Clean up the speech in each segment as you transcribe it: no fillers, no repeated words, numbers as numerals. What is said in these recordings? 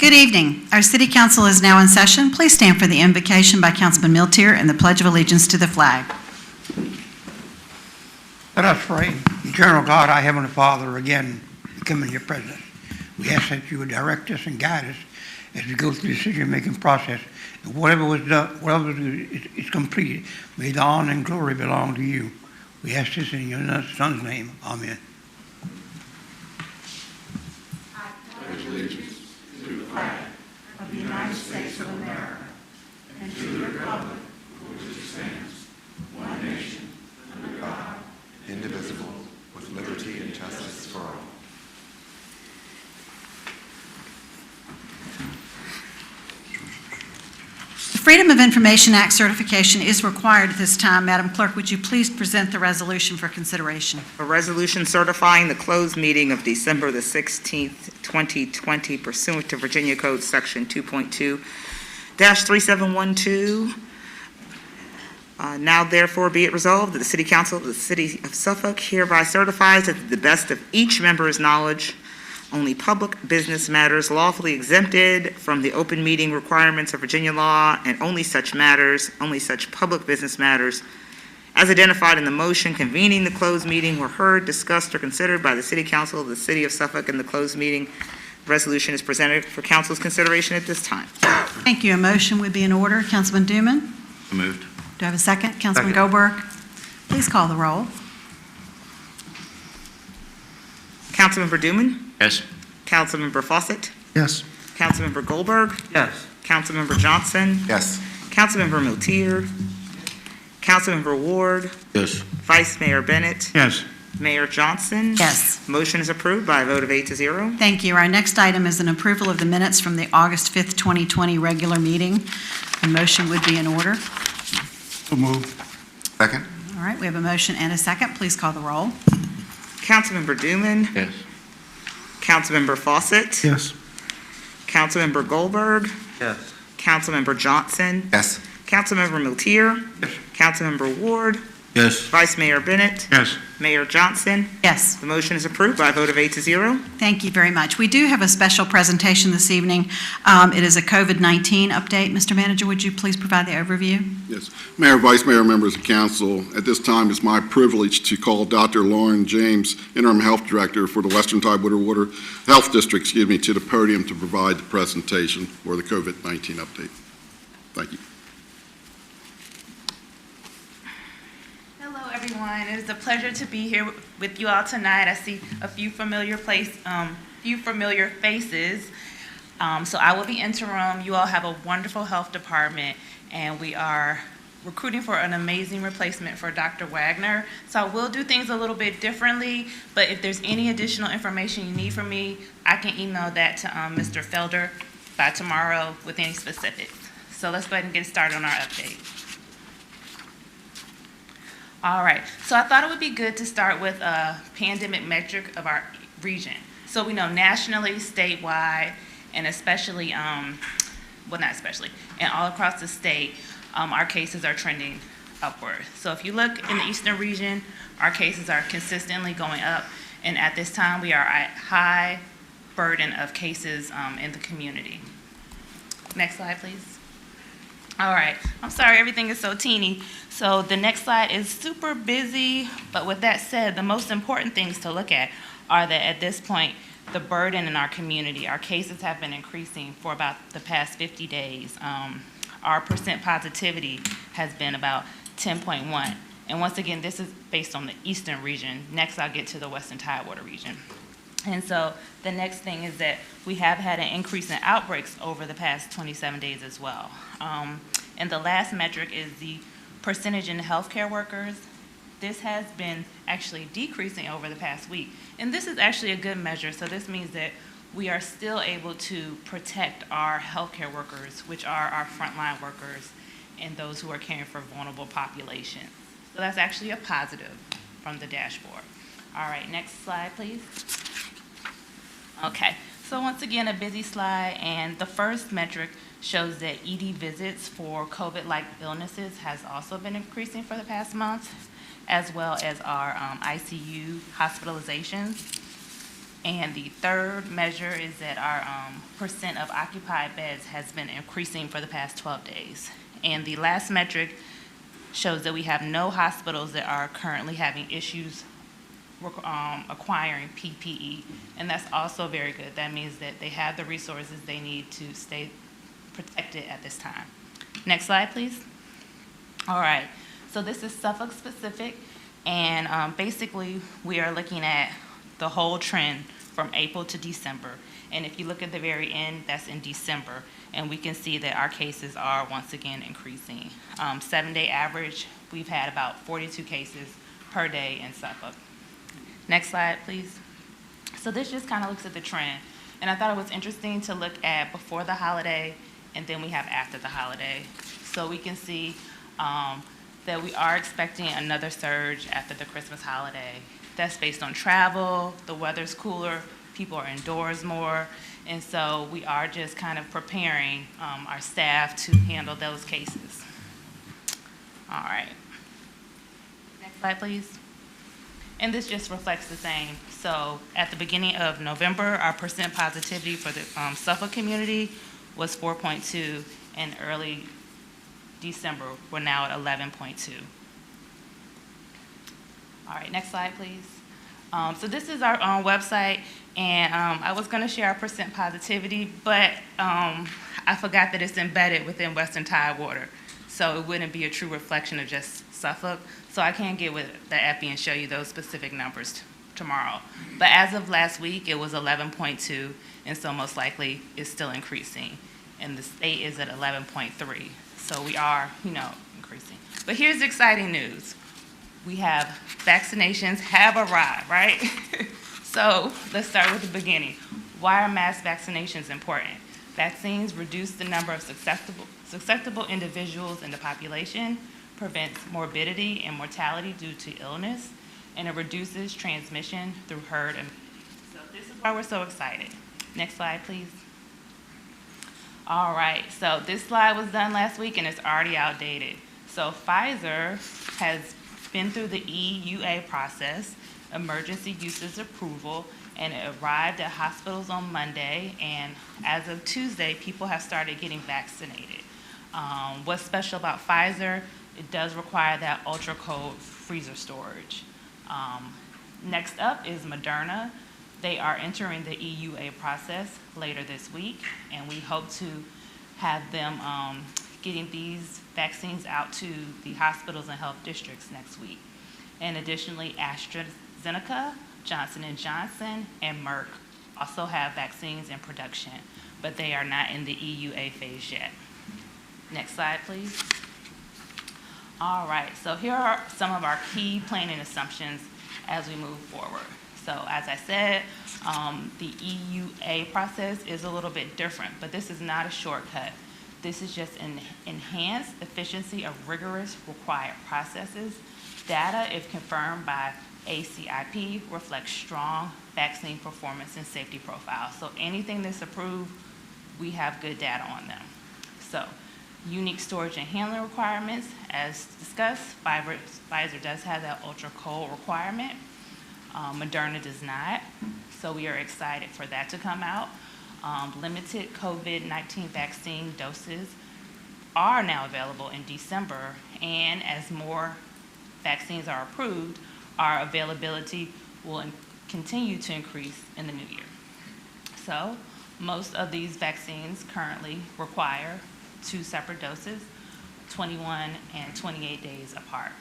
Good evening. Our City Council is now in session. Please stand for the invocation by Councilman Miltier and the Pledge of Allegiance to the flag. Let us pray. Eternal God, our Heavenly Father, again, we come in your presence. We ask that you would direct us and guide us as we go through the decision-making process. And whatever was done, whatever is completed, may the honor and glory belong to you. We ask this in your Son's name. Amen. I pledge allegiance to the flag of the United States of America and to the republic for which it stands, one nation, under God, indivisible, with liberty and justice for all. The Freedom of Information Act certification is required at this time. Madam Clerk, would you please present the resolution for consideration? A resolution certifying the closed meeting of December the 16th, 2020 pursuant to Virginia Code Section 2.2-3712. Now therefore be it resolved that the City Council of the City of Suffolk hereby certifies that to the best of each member's knowledge, only public business matters lawfully exempted from the open meeting requirements of Virginia law, and only such public business matters as identified in the motion convening the closed meeting were heard, discussed, or considered by the City Council of the City of Suffolk in the closed meeting. The resolution is presented for Council's consideration at this time. Thank you. A motion would be in order. Councilman Duman? So moved. Do I have a second? Councilman Goldberg? Please call the roll. Councilmember Duman? Yes. Councilmember Fawcett? Yes. Councilmember Goldberg? Yes. Councilmember Johnson? Yes. Councilmember Miltier? Councilmember Ward? Yes. Vice Mayor Bennett? Yes. Mayor Johnson? Yes. Motion is approved by a vote of 8-0. Thank you. Our next item is an approval of the minutes from the August 5th, 2020 regular meeting. A motion would be in order. So moved. Second. All right, we have a motion and a second. Please call the roll. Councilmember Duman? Yes. Councilmember Fawcett? Yes. Councilmember Goldberg? Yes. Councilmember Johnson? Yes. Councilmember Miltier? Yes. Councilmember Ward? Yes. Vice Mayor Bennett? Yes. Mayor Johnson? Yes. The motion is approved by a vote of 8-0. Thank you very much. We do have a special presentation this evening. It is a COVID-19 update. Mr. Manager, would you please provide the overview? Yes. Mayor, Vice Mayor, members of council, at this time it's my privilege to call Dr. Lauren James, Interim Health Director for the Western Tidewater Water Health District, to the podium to provide the presentation for the COVID-19 update. Thank you. Hello, everyone. It is a pleasure to be here with you all tonight. I see a few familiar faces. So I will be interim. You all have a wonderful health department, and we are recruiting for an amazing replacement for Dr. Wagner. So I will do things a little bit differently, but if there's any additional information you need from me, I can email that to Mr. Felder by tomorrow with any specifics. So let's go ahead and get started on our update. All right, so I thought it would be good to start with a pandemic metric of our region. So we know nationally, statewide, and especially, and all across the state, our cases are trending upward. So if you look in the eastern region, our cases are consistently going up, and at this time, we are at high burden of cases in the community. Next slide, please. All right, I'm sorry, everything is so teeny. So the next slide is super busy, but with that said, the most important things to look at are that at this point, the burden in our community, our cases have been increasing for about the past 50 days. Our percent positivity has been about 10.1. And once again, this is based on the eastern region. Next, I'll get to the Western Tidewater region. And so the next thing is that we have had an increase in outbreaks over the past 27 days as well. And the last metric is the percentage in healthcare workers. This has been actually decreasing over the past week. And this is actually a good measure. So this means that we are still able to protect our healthcare workers, which are our frontline workers and those who are caring for vulnerable populations. So that's actually a positive from the dashboard. All right, next slide, please. Okay, so once again, a busy slide, and the first metric shows that ED visits for COVID-like illnesses has also been increasing for the past month, as well as our ICU hospitalizations. And the third measure is that our percent of occupied beds has been increasing for the past 12 days. And the last metric shows that we have no hospitals that are currently having issues acquiring PPE, and that's also very good. That means that they have the resources they need to stay protected at this time. Next slide, please. All right, so this is Suffolk specific, and basically we are looking at the whole trend from April to December. And if you look at the very end, that's in December, and we can see that our cases are once again increasing. 7-day average, we've had about 42 cases per day in Suffolk. Next slide, please. So this just kind of looks at the trend, and I thought it was interesting to look at before the holiday, and then we have after the holiday. So we can see that we are expecting another surge after the Christmas holiday. That's based on travel, the weather's cooler, people are indoors more, and so we are just kind of preparing our staff to handle those cases. All right. Next slide, please. And this just reflects the same. So at the beginning of November, our percent positivity for the Suffolk community was 4.2, and early December, we're now at 11.2. All right, next slide, please. So this is our website, and I was going to share our percent positivity, but I forgot that it's embedded within Western Tidewater, so it wouldn't be a true reflection of just Suffolk. So I can't get with the EPI and show you those specific numbers tomorrow. But as of last week, it was 11.2, and so most likely it's still increasing. And the state is at 11.3. So we are, increasing. But here's the exciting news. We have vaccinations have arrived, right? So let's start with the beginning. Why are mass vaccinations important? Vaccines reduce the number of susceptible individuals in the population, prevents morbidity and mortality due to illness, and it reduces transmission through herd immunity. So this is why we're so excited. Next slide, please. All right, so this slide was done last week and it's already outdated. So Pfizer has been through the EUA process, emergency uses approval, and it arrived at hospitals on Monday, and as of Tuesday, people have started getting vaccinated. What's special about Pfizer? It does require that ultra-cold freezer storage. Next up is Moderna. They are entering the EUA process later this week, and we hope to have them getting these vaccines out to the hospitals and health districts next week. And additionally, AstraZeneca, Johnson & Johnson, and Merck also have vaccines in production, but they are not in the EUA phase yet. Next slide, please. All right, so here are some of our key planning assumptions as we move forward. So as I said, the EUA process is a little bit different, but this is not a shortcut. This is just an enhanced efficiency of rigorous required processes. Data, if confirmed by ACIP, reflects strong vaccine performance and safety profile. So anything that's approved, we have good data on them. So unique storage and handling requirements, as discussed, Pfizer does have that ultra cold requirement. Moderna does not, so we are excited for that to come out. Limited COVID-19 vaccine doses are now available in December, and as more vaccines are approved, our availability will continue to increase in the new year. So most of these vaccines currently require 2 separate doses, 21 and 28 days apart.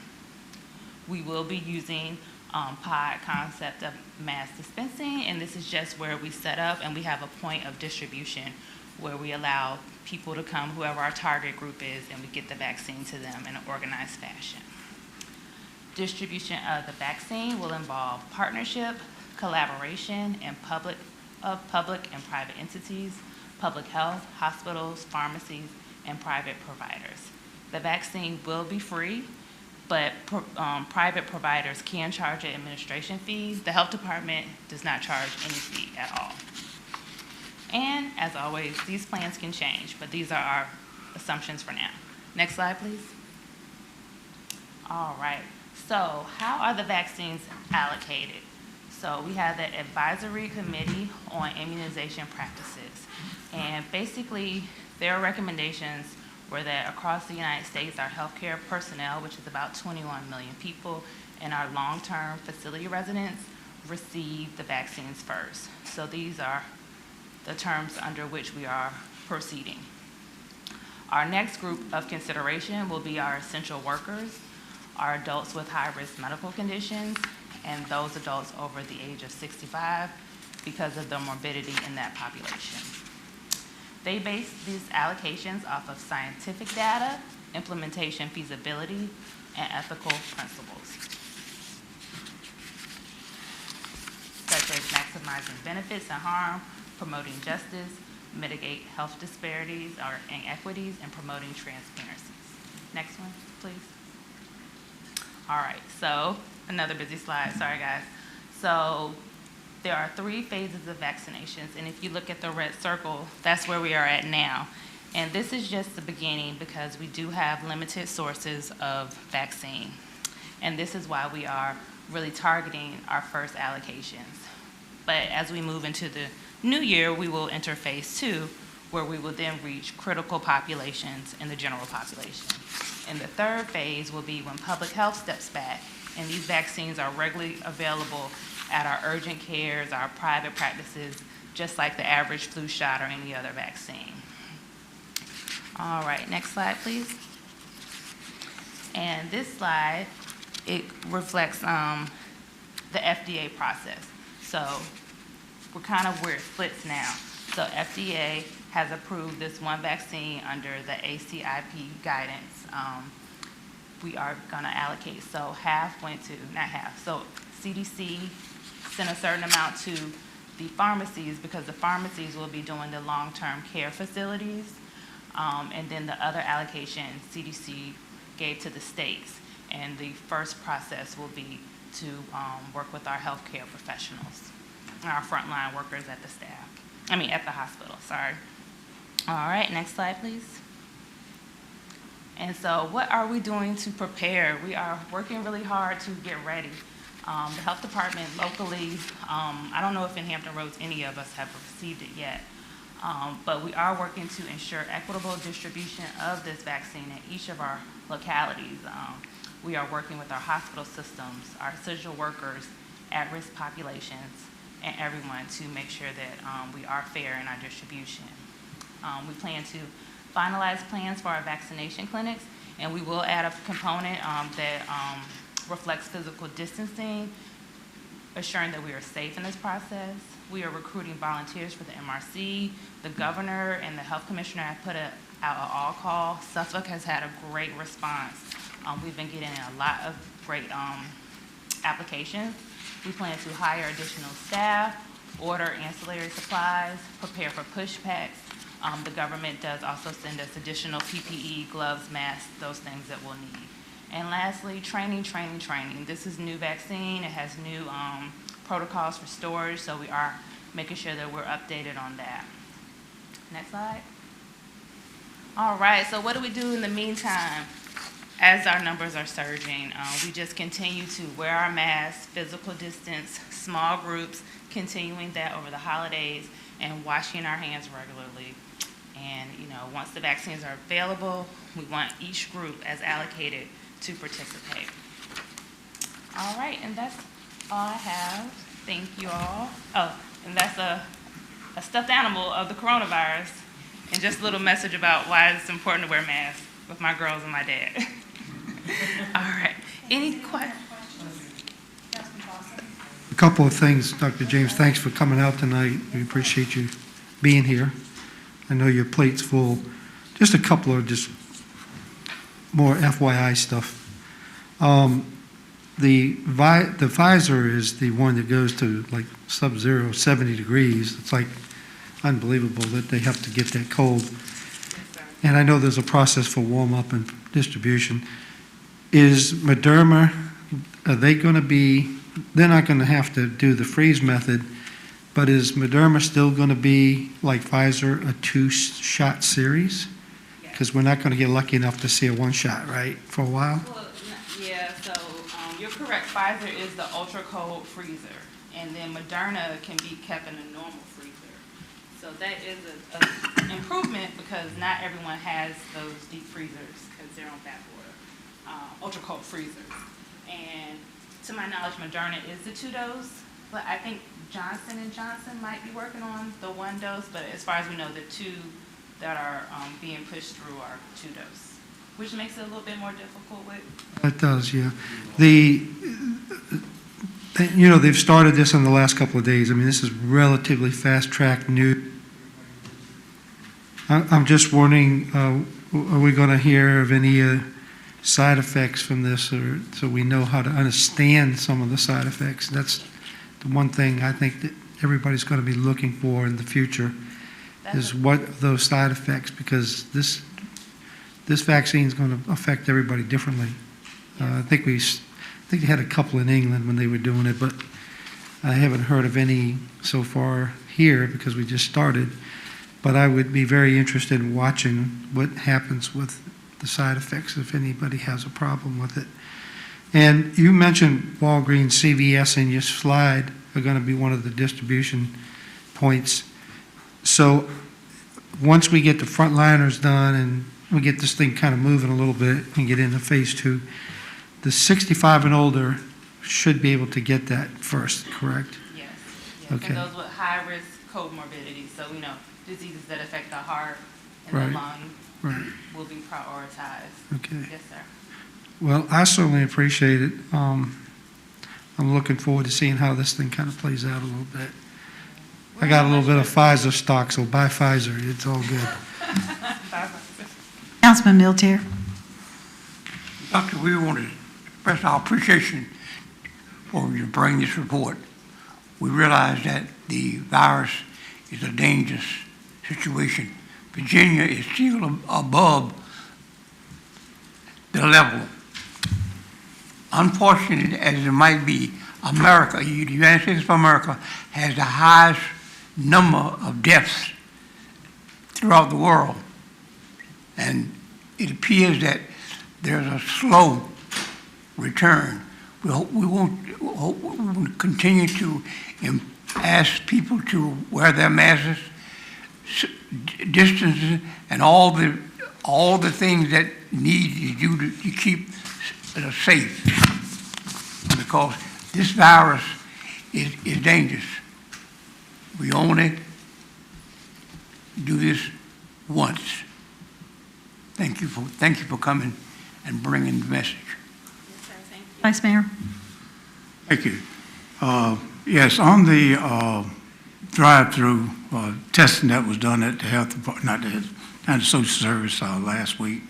We will be using pod concept of mass dispensing, and this is just where we set up and we have a point of distribution where we allow people to come, whoever our target group is, and we get the vaccine to them in an organized fashion. Distribution of the vaccine will involve partnership, collaboration, and public and private entities, public health, hospitals, pharmacies, and private providers. The vaccine will be free, but private providers can charge an administration fee. The health department does not charge any fee at all. And as always, these plans can change, but these are our assumptions for now. Next slide, please. All right, so how are the vaccines allocated? So we have the Advisory Committee on Immunization Practices. And basically, their recommendations were that across the United States, our healthcare personnel, which is about 21 million people, and our long-term facility residents receive the vaccines first. So these are the terms under which we are proceeding. Our next group of consideration will be our essential workers, our adults with high-risk medical conditions, and those adults over the age of 65 because of the morbidity in that population. They base these allocations off of scientific data, implementation feasibility, and ethical principles, such as maximizing benefits and harm, promoting justice, mitigate health disparities or inequities, and promoting transparencies. Next one, please. All right, so another busy slide, sorry guys. So there are 3 phases of vaccinations, and if you look at the red circle, that's where we are at now. And this is just the beginning because we do have limited sources of vaccine. And this is why we are really targeting our first allocations. But as we move into the new year, we will enter phase 2, where we will then reach critical populations in the general population. And the third phase will be when public health steps back, and these vaccines are regularly available at our urgent cares, our private practices, just like the average flu shot or any other vaccine. All right, next slide, please. And this slide, it reflects the FDA process. So we're kind of where it splits now. So FDA has approved this one vaccine under the ACIP guidance. We are going to allocate. So half went to, not half, so CDC sent a certain amount to the pharmacies because the pharmacies will be doing the long-term care facilities. And then the other allocation CDC gave to the states. And the first process will be to work with our healthcare professionals, our frontline workers at the hospital, sorry. All right, next slide, please. And so what are we doing to prepare? We are working really hard to get ready. The health department locally, I don't know if in Hampton Roads any of us have received it yet, but we are working to ensure equitable distribution of this vaccine in each of our localities. We are working with our hospital systems, our essential workers, at-risk populations, and everyone to make sure that we are fair in our distribution. We plan to finalize plans for our vaccination clinics, and we will add a component that reflects physical distancing, assuring that we are safe in this process. We are recruiting volunteers for the MRC. The governor and the health commissioner have put out an all-call. Suffolk has had a great response. We've been getting a lot of great applications. We plan to hire additional staff, order ancillary supplies, prepare for push packs. The government does also send us additional PPE, gloves, masks, those things that we'll need. And lastly, training. This is new vaccine. It has new protocols for storage, so we are making sure that we're updated on that. Next slide. All right, so what do we do in the meantime? As our numbers are surging, we just continue to wear our masks, physical distance, small groups, continuing that over the holidays, and washing our hands regularly. And, once the vaccines are available, we want each group as allocated to participate. All right, and that's all I have. Thank you all. Oh, and that's a stuffed animal of the coronavirus, and just a little message about why it's important to wear masks with my girls and my dad. All right. Any questions? A couple of things, Dr. James. Thanks for coming out tonight. We appreciate you being here. I know your plate's full. Just a couple of more FYI stuff. The Pfizer is the one that goes to like sub-zero, 70 degrees. It's like unbelievable that they have to get that cold. And I know there's a process for warm-up and distribution. Is Moderna, they're not going to have to do the freeze method, but is Moderna still going to be, like Pfizer, a 2-shot series? Because we're not going to get lucky enough to see a 1-shot, right, for a while? Well, yeah, so you're correct. Pfizer is the ultra-cold freezer. and then Moderna can be kept in a normal freezer. So that is a improvement because not everyone has those deep freezers because they're on backwater, ultra cold freezers. And to my knowledge, Moderna is the 2-dose, but I think Johnson & Johnson might be working on the 1-dose, but as far as we know, the 2 that are being pushed through are 2-dose, which makes it a little bit more difficult with. It does, yeah. They've started this in the last couple of days. I mean, this is relatively fast-track news. I'm just wondering, are we going to hear of any side effects from this, or so we know how to understand some of the side effects? That's the one thing I think that everybody's going to be looking for in the future, is what those side effects, because this vaccine is going to affect everybody differently. I think they had a couple in England when they were doing it, but I haven't heard of any so far here because we just started. But I would be very interested in watching what happens with the side effects if anybody has a problem with it. And you mentioned Walgreens, CVS in your slide are going to be one of the distribution points. So once we get the frontliners done and we get this thing kind of moving a little bit and get into phase 2, the 65 and older should be able to get that first, correct? Yes. Okay. And those with high-risk comorbidities, so we know diseases that affect the heart and Right. the lung Right. will be prioritized. Okay. Yes, sir. Well, I certainly appreciate it. I'm looking forward to seeing how this thing kind of plays out a little bit. I got a little bit of Pfizer stock, so buy Pfizer. It's all good. Councilman Miltier. Doctor, we want to express our appreciation for you bringing this report. We realize that the virus is a dangerous situation. Virginia is still above the level. Unfortunate as it might be, America, the United States of America, has the highest number of deaths throughout the world. And it appears that there's a slow return. We won't continue to ask people to wear their masks, distances, and all the things that need to do to keep safe. Because this virus is dangerous. We only do this once. Thank you for coming and bringing the message. Yes, sir. Thank you. Vice Mayor. Thank you. Yes, on the drive-through testing that was done at the health department, not the social service last week,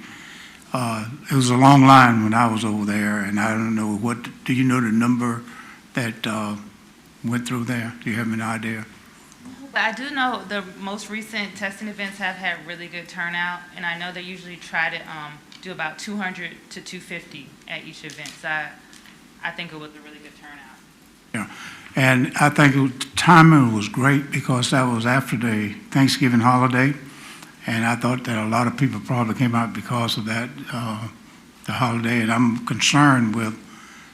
it was a long line when I was over there, and I don't know do you know the number that went through there? Do you have any idea? But I do know the most recent testing events have had really good turnout, and I know they usually try to do about 200 to 250 at each event. So I think it was a really good turnout. Yeah, and I think the timing was great because that was after the Thanksgiving holiday, and I thought that a lot of people probably came out because of that, the holiday, and I'm concerned with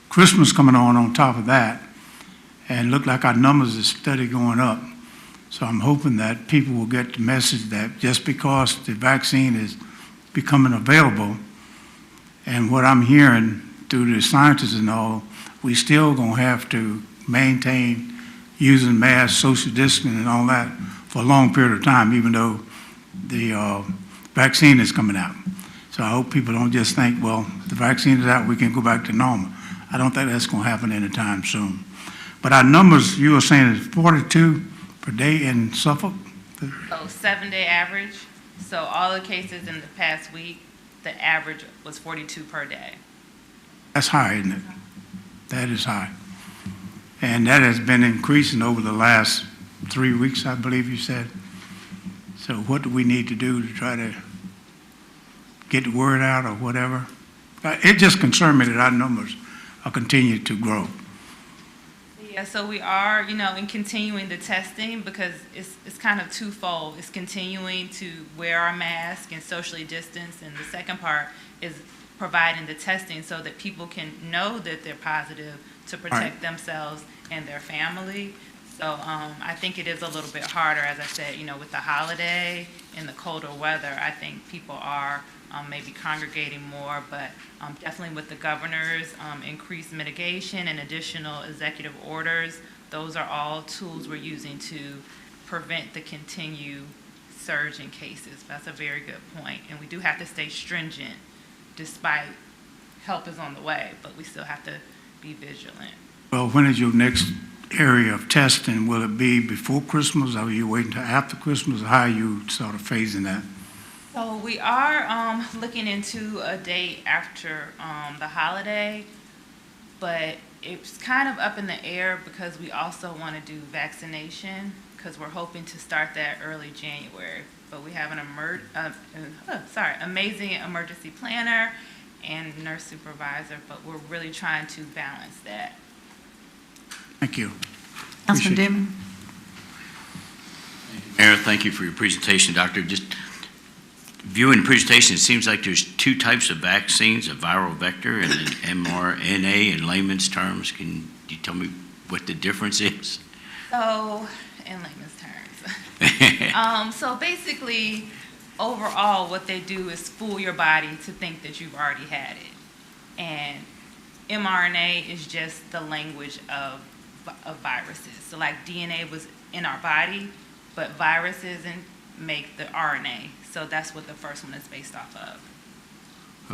Christmas coming on top of that, and look like our numbers is steady going up. So I'm hoping that people will get the message that just because the vaccine is becoming available, and what I'm hearing through the scientists and all, we still gonna have to maintain using masks, social distancing and all that for a long period of time, even though the vaccine is coming out. So I hope people don't just think, well, the vaccine is out, we can go back to normal. I don't think that's gonna happen anytime soon. But our numbers, you were saying, is 42 per day in Suffolk? So 7-day average. So all the cases in the past week, the average was 42 per day. That's high, isn't it? That is high. And that has been increasing over the last 3 weeks, I believe you said. So what do we need to do to try to get the word out or whatever? It just concerned me that our numbers are continuing to grow. Yeah, so we are, in continuing the testing because it's kind of twofold. It's continuing to wear our mask and socially distance, and the second part is providing the testing so that people can know that they're positive to to protect themselves and their family. So I think it is a little bit harder, as I said, with the holiday and the colder weather. I think people are maybe congregating more, but definitely with the governor's increased mitigation and additional executive orders, those are all tools we're using to prevent the continued surge in cases. That's a very good point. And we do have to stay stringent despite help is on the way, but we still have to be vigilant. Well, when is your next area of testing? Will it be before Christmas, or are you waiting until after Christmas, or how are you sort of phasing that? So we are looking into a date after the holiday, but it's kind of up in the air because we also want to do vaccination, because we're hoping to start that early January. But we have an amazing emergency planner and nurse supervisor, but we're really trying to balance that. Thank you. Councilman Appreciate it. Dooman? Mayor, thank you for your presentation, Doctor. Just viewing the presentation, it seems like there's two types of vaccines, a viral vector and an mRNA in layman's terms. Can you tell me what the difference is? So, in layman's terms. So basically, overall, what they do is fool your body to think that you've already had it. And mRNA is just the language of viruses. So like DNA was in our body, but viruses make the RNA. So that's what the first one is based off of.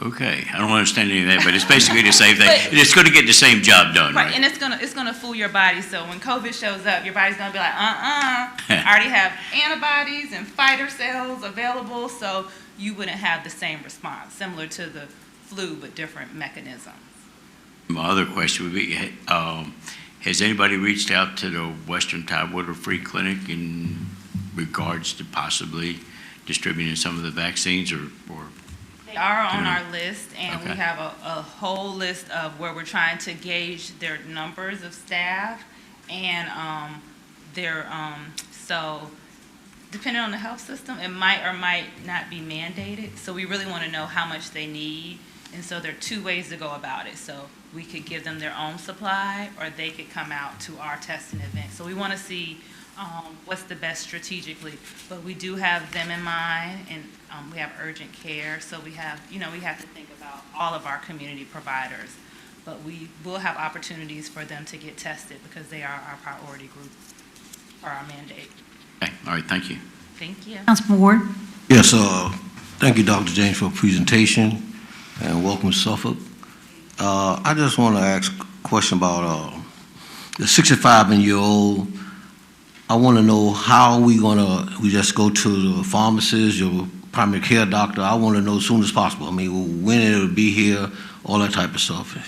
Okay, I don't understand any of that, but it's basically the same thing. It's going to get the same job done, Right, right? and it's gonna fool your body. So when COVID shows up, your body's gonna be like, I already have antibodies and fighter cells available, so you wouldn't have the same response, similar to the flu, but different mechanisms. My other question would be, has anybody reached out to the Western Tidewater Free Clinic in regards to possibly distributing some of the vaccines or They are on our list, and we Okay. have a whole list of where we're trying to gauge their numbers of staff and so depending on the health system, it might or might not be mandated. So we really want to know how much they need. And so there are two ways to go about it. So we could give them their own supply, or they could come out to our testing event. So we want to see what's the best strategically. But we do have them in mind, and we have urgent care. So we have to think about all of our community providers. But we will have opportunities for them to get tested because they are our priority group for our mandate. Okay, all right, thank you. Thank you. Councilman Ward? Yes, thank you, Dr. James, for the presentation, and welcome to Suffolk. I just want to ask a question about the 65-year-old. I want to know how we just go to the pharmacist, your primary care doctor. I want to know as soon as possible. I mean, when it'll be here, all that type of stuff.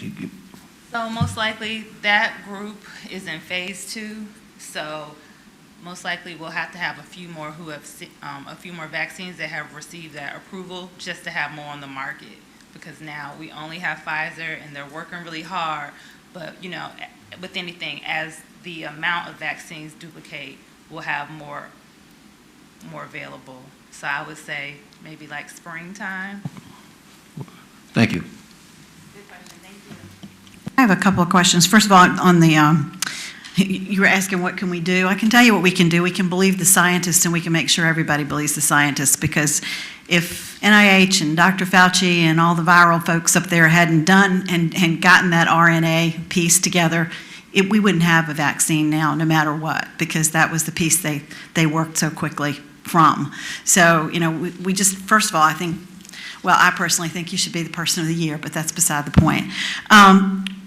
So most likely that group is in phase 2. So most likely we'll have to have a few more a few more vaccines that have received that approval just to have more on the market. Because now we only have Pfizer and they're working really hard. But, with anything, as the amount of vaccines duplicate, we'll have more available. So I would say maybe like springtime. Thank you. Good question, thank you. I have a couple of questions. First of all, on the, you were asking what can we do? I can tell you what we can do. We can believe the scientists, and we can make sure everybody believes the scientists, because if NIH and Dr. Fauci and all the viral folks up there hadn't done and gotten that RNA piece together, we wouldn't have a vaccine now, no matter what, because that was the piece they worked so quickly from. So, we just, first of all, I personally think you should be the person of the year, but that's beside the point.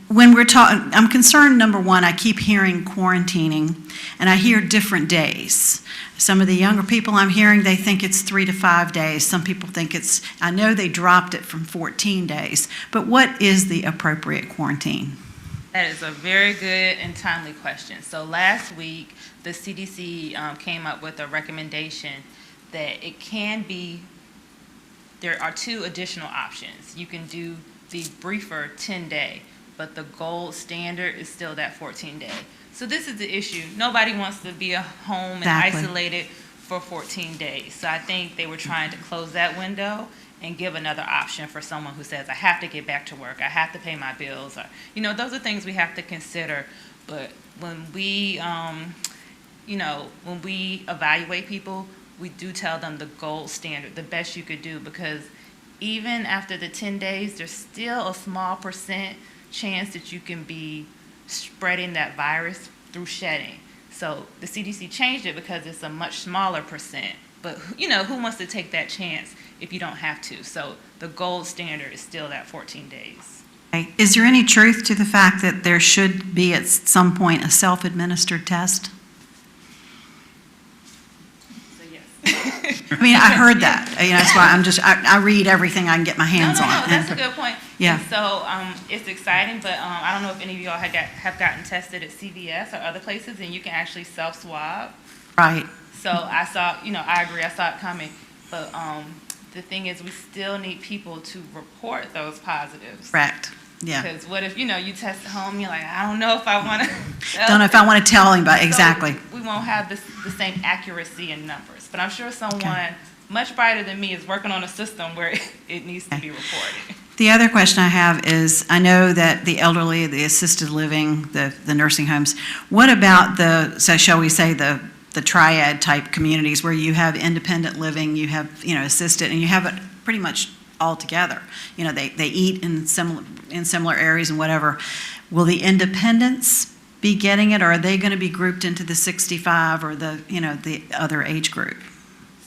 When we're talking, I'm concerned, number one, I keep hearing quarantining, and I hear different days. Some of the younger people I'm hearing, they think it's 3 to 5 days. Some people think I know they dropped it from 14 days, but what is the appropriate quarantine? That is a very good and timely question. So last week, the CDC came up with a recommendation that it can be, there are 2 additional options. You can do the briefer 10-day, but the gold standard is still that 14-day. So this is the issue. Nobody wants to be at home and Exactly. isolated for 14 days. So I think they were trying to close that window, and give another option for someone who says, I have to get back to work, I have to pay my bills, or, those are things we have to consider. But when we, when we evaluate people, we do tell them the gold standard, the best you could do, because even after the 10 days, there's still a small percent chance that you can be spreading that virus through shedding. So the CDC changed it because it's a much smaller percent. But, who wants to take that chance if you don't have to? So the gold standard is still that 14 days. Okay. Is there any truth to the fact that there should be at some point a self-administered test? So yes. I mean, I heard that. That's why I read everything I can get my hands on. No, that's a good point. Yeah. And so it's exciting, but I don't know if any of y'all have gotten tested at CVS or other places, and you can actually self-swab. Right. So I saw, I agree, I saw it coming. But the thing is, we still need people to report those positives. Correct. Yeah. Because what if, you test at home, you're like, I don't know if I want to. Don't know if I want to tell anybody. Exactly. So we won't have the same accuracy in numbers. But I'm sure someone much brighter than me is working on a system where it needs to be reported. The other question I have is, I know that the elderly, the assisted living, the nursing homes, what about shall we say, the triad type communities where you have independent living, you have, assisted, and you have it pretty much all together? They eat in similar areas and whatever. Will the independents be getting it, or are they going to be grouped into the 65 or the other age group?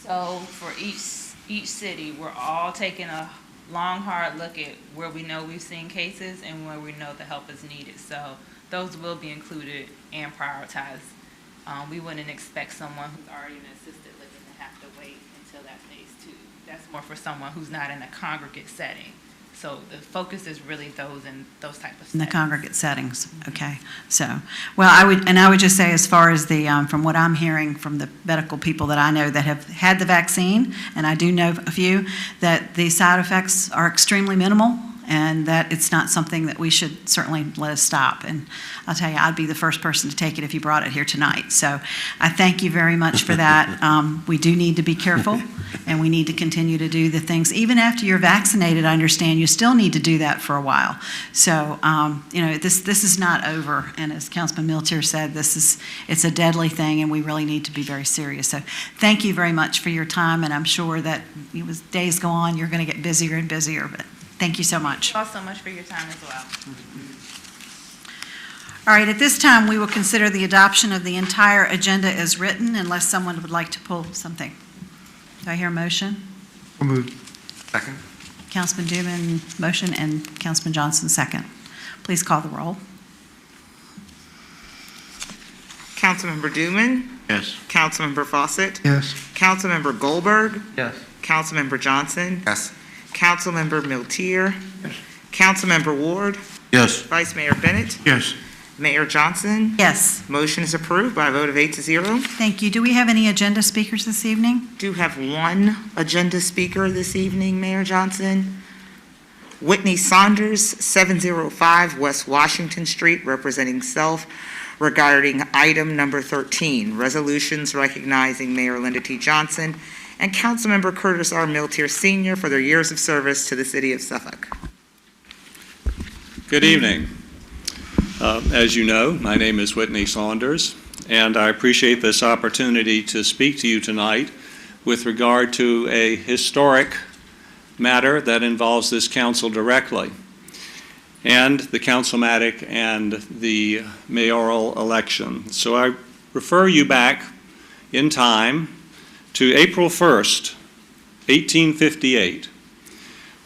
So for each city, we're all taking a long, hard look at where we know we've seen cases and where we know the help is needed. So those will be included and prioritized. We wouldn't expect someone who's already in assisted living to have to wait until that phase 2. That's more for someone who's not in a congregate setting. So the focus is really those in those type of settings. In the congregate settings, okay. So, well, I would just say, as far as from what I'm hearing from the medical people that I know that have had the vaccine, and I do know a few, that the side effects are extremely minimal, and that it's not something that we should certainly let us stop. And I'll tell you, I'd be the first person to take it if you brought it here tonight. So I thank you very much for that. We do need to be careful, and we need to continue to do the things. Even after you're vaccinated, I understand you still need to do that for a while. So, this is not over. And as Councilman Miltier said, it's a deadly thing, and we really need to be very serious. So thank you very much for your time, and I'm sure that as days go on, you're going to get busier and busier, but thank you so much. Thank you all so much for your time as well. All right, at this time, we will consider the adoption of the entire agenda as written, unless someone would like to pull something. Do I hear a motion? I'll move. Second. Councilman Dooman, motion, and Councilman Johnson, second. Please call the roll. Councilmember Dooman, Yes. Councilmember Fawcett, Yes. Councilmember Goldberg, Yes. Councilmember Johnson, Yes. Councilmember Miltier, Yes. Councilmember Ward, Yes. Vice Mayor Bennett, Yes. Mayor Johnson. Yes, Motion is approved by a vote of 8-0. thank you. Do we have any agenda speakers this evening? Do have one agenda speaker this evening, Mayor Johnson. Whitney Saunders, 705 West Washington Street, representing self, regarding item number 13, resolutions recognizing Mayor Linda T. Johnson and Councilmember Curtis R. Miltier Sr. for their years of service to the city of Suffolk. Good evening. As you know, my name is Whitney Saunders, and I appreciate this opportunity to speak to you tonight with regard to a historic matter that involves this council directly, and the councilmatic and the mayoral election. So I refer you back in time to April 1st, 1858,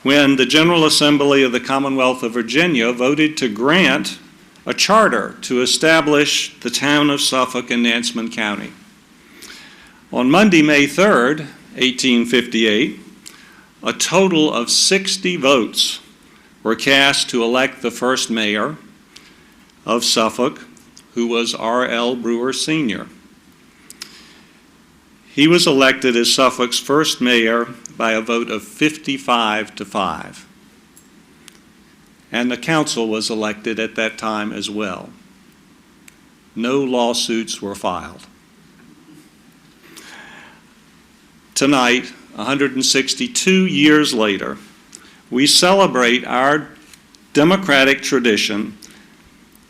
when the General Assembly of the Commonwealth of Virginia voted to grant a charter to establish the town of Suffolk in Nansemond County. On Monday, May 3rd, 1858, a total of 60 votes were cast to elect the first mayor of Suffolk, who was R.L. Brewer Sr. He was elected as Suffolk's first mayor by a vote of 55-5. And the council was elected at that time as well. No lawsuits were filed. Tonight, 162 years later, we celebrate our democratic tradition,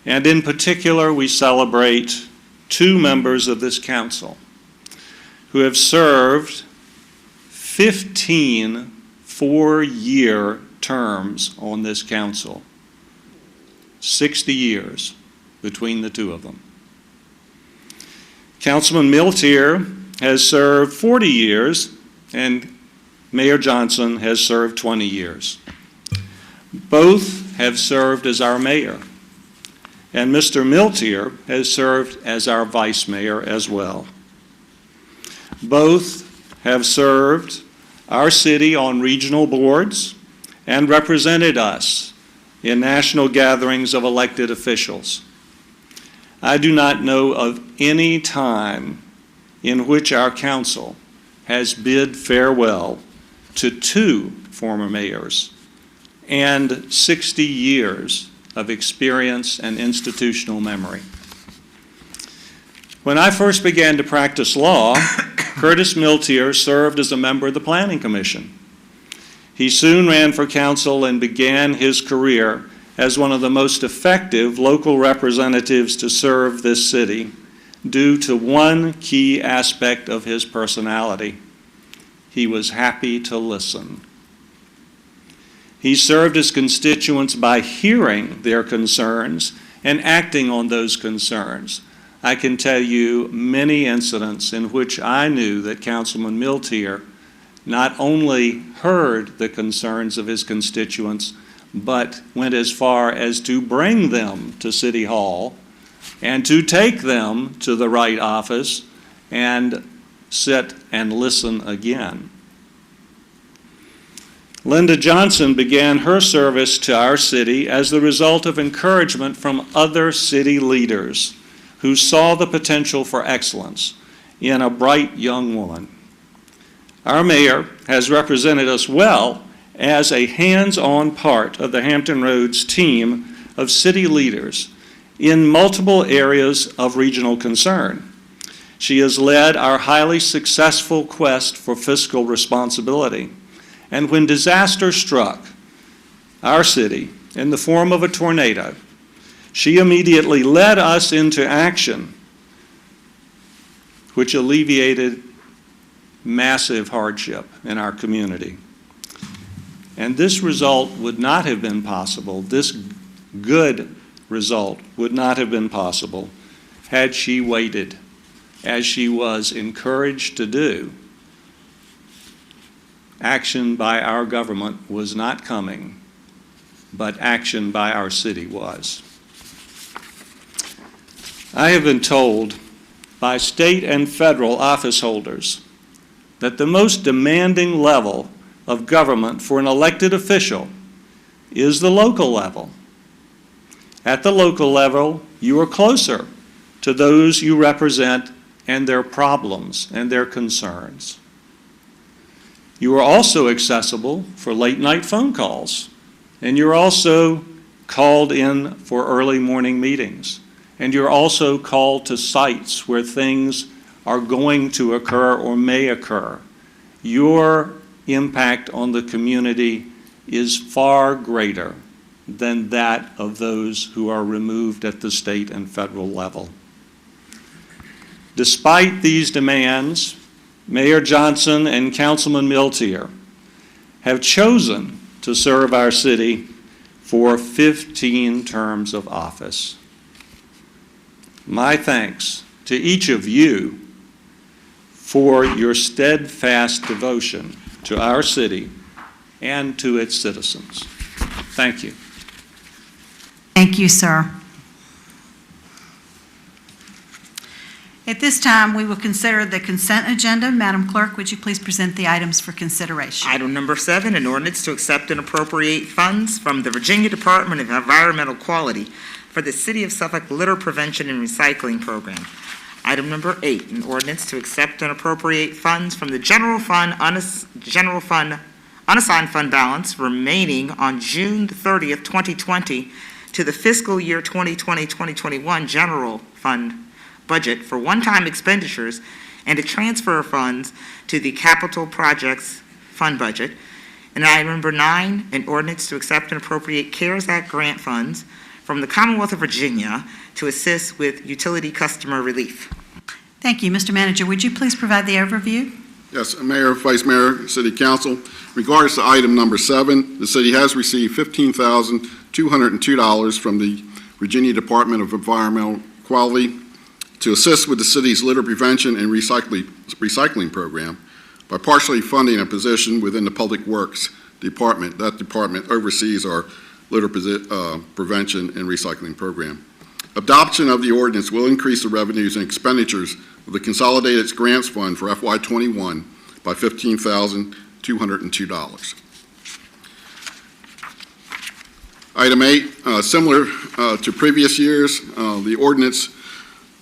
and in particular, we celebrate two members of this council who have served 15 four-year terms on this council. 60 years between the two of them. Councilman Miltier has served 40 years, and Mayor Johnson has served 20 years. Both have served as our mayor, and Mr. Miltier has served as our vice mayor as well. Both have served our city on regional boards and represented us in national gatherings of elected officials. I do not know of any time in which our council has bid farewell to two former mayors and 60 years of experience and institutional memory. When I first began to practice law, Curtis Miltier served as a member of the Planning Commission. He soon ran for council and began his career as one of the most effective local representatives to serve this city due to one key aspect of his personality. He was happy to listen. He served his constituents by hearing their concerns and acting on those concerns. I can tell you many incidents in which I knew that Councilman Miltier not only heard the concerns of his constituents, but went as far as to bring them to City Hall and to take them to the right office and sit and listen again. Linda Johnson began her service to our city as the result of encouragement from other city leaders who saw the potential for excellence in a bright young woman. Our mayor has represented us well as a hands-on part of the Hampton Roads team of city leaders in multiple areas of regional concern. She has led our highly successful quest for fiscal responsibility. And when disaster struck our city in the form of a tornado, she immediately led us into action, which alleviated massive hardship in our community. And this result would not have been possible, this good result would not have been possible had she waited, as she was encouraged to do. Action by our government was not coming, but action by our city was. I have been told by state and federal office holders that the most demanding level of government for an elected official is the local level. At the local level, you are closer to those you represent and their problems and their concerns. You are also accessible for late-night phone calls, and you're also called in for early morning meetings, and you're also called to sites where things are going to occur or may occur. Your impact on the community is far greater than that of those who are removed at the state and federal level. Despite these demands, Mayor Johnson and Councilman Miltier have chosen to serve our city for 15 terms of office. My thanks to each of you for your steadfast devotion to our city and to its citizens. Thank you. Thank you, sir. At this time, we will consider the consent agenda. Madam Clerk, would you please present the items for consideration? Item number 7, an ordinance to accept and appropriate funds from the Virginia Department of Environmental Quality for the City of Suffolk Litter Prevention and Recycling Program. Item number 8, an ordinance to accept and appropriate funds from the general fund unassigned fund balance remaining on June 30th, 2020 to the fiscal year 2020-2021 general fund budget for one-time expenditures and to transfer funds to the capital projects fund budget. And item number 9, an ordinance to accept and appropriate CARES Act grant funds from the Commonwealth of Virginia to assist with utility customer relief. Thank you. Mr. Manager, would you please provide the overview? Yes, Mayor, Vice Mayor, City Council. In regards to item number 7, the city has received $15,202 from the Virginia Department of Environmental Quality to assist with the city's litter prevention and recycling program by partially funding a position within the Public Works Department. That department oversees our litter prevention and recycling program. Adoption of the ordinance will increase the revenues and expenditures of the Consolidated Grants Fund for FY21 by $15,202. Item 8, similar to previous years, the ordinance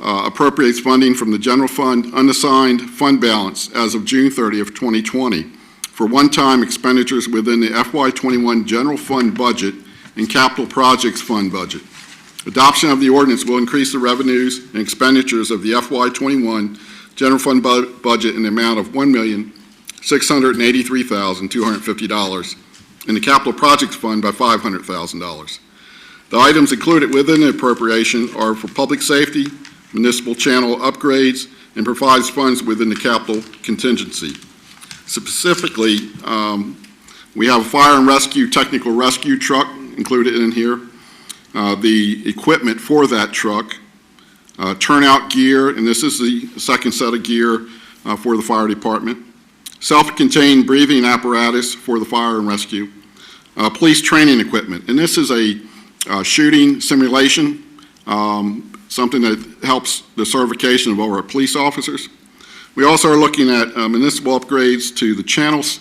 appropriates funding from the general fund unassigned fund balance as of June 30th, 2020 for one-time expenditures within the FY21 general fund budget and capital projects fund budget. Adoption of the ordinance will increase the revenues and expenditures of the FY21 general fund budget in the amount of $1,683,250 and the capital projects fund by $500,000. The items included within the appropriation are for public safety, municipal channel upgrades, and provides funds within the capital contingency. Specifically, we have a fire and rescue technical rescue truck included in here, the equipment for that truck, turnout gear, and this is the second set of gear for the fire department, self-contained breathing apparatus for the fire and rescue, police training equipment, and this is a shooting simulation, something that helps the certification of our police officers. We also are looking at municipal upgrades to the channels,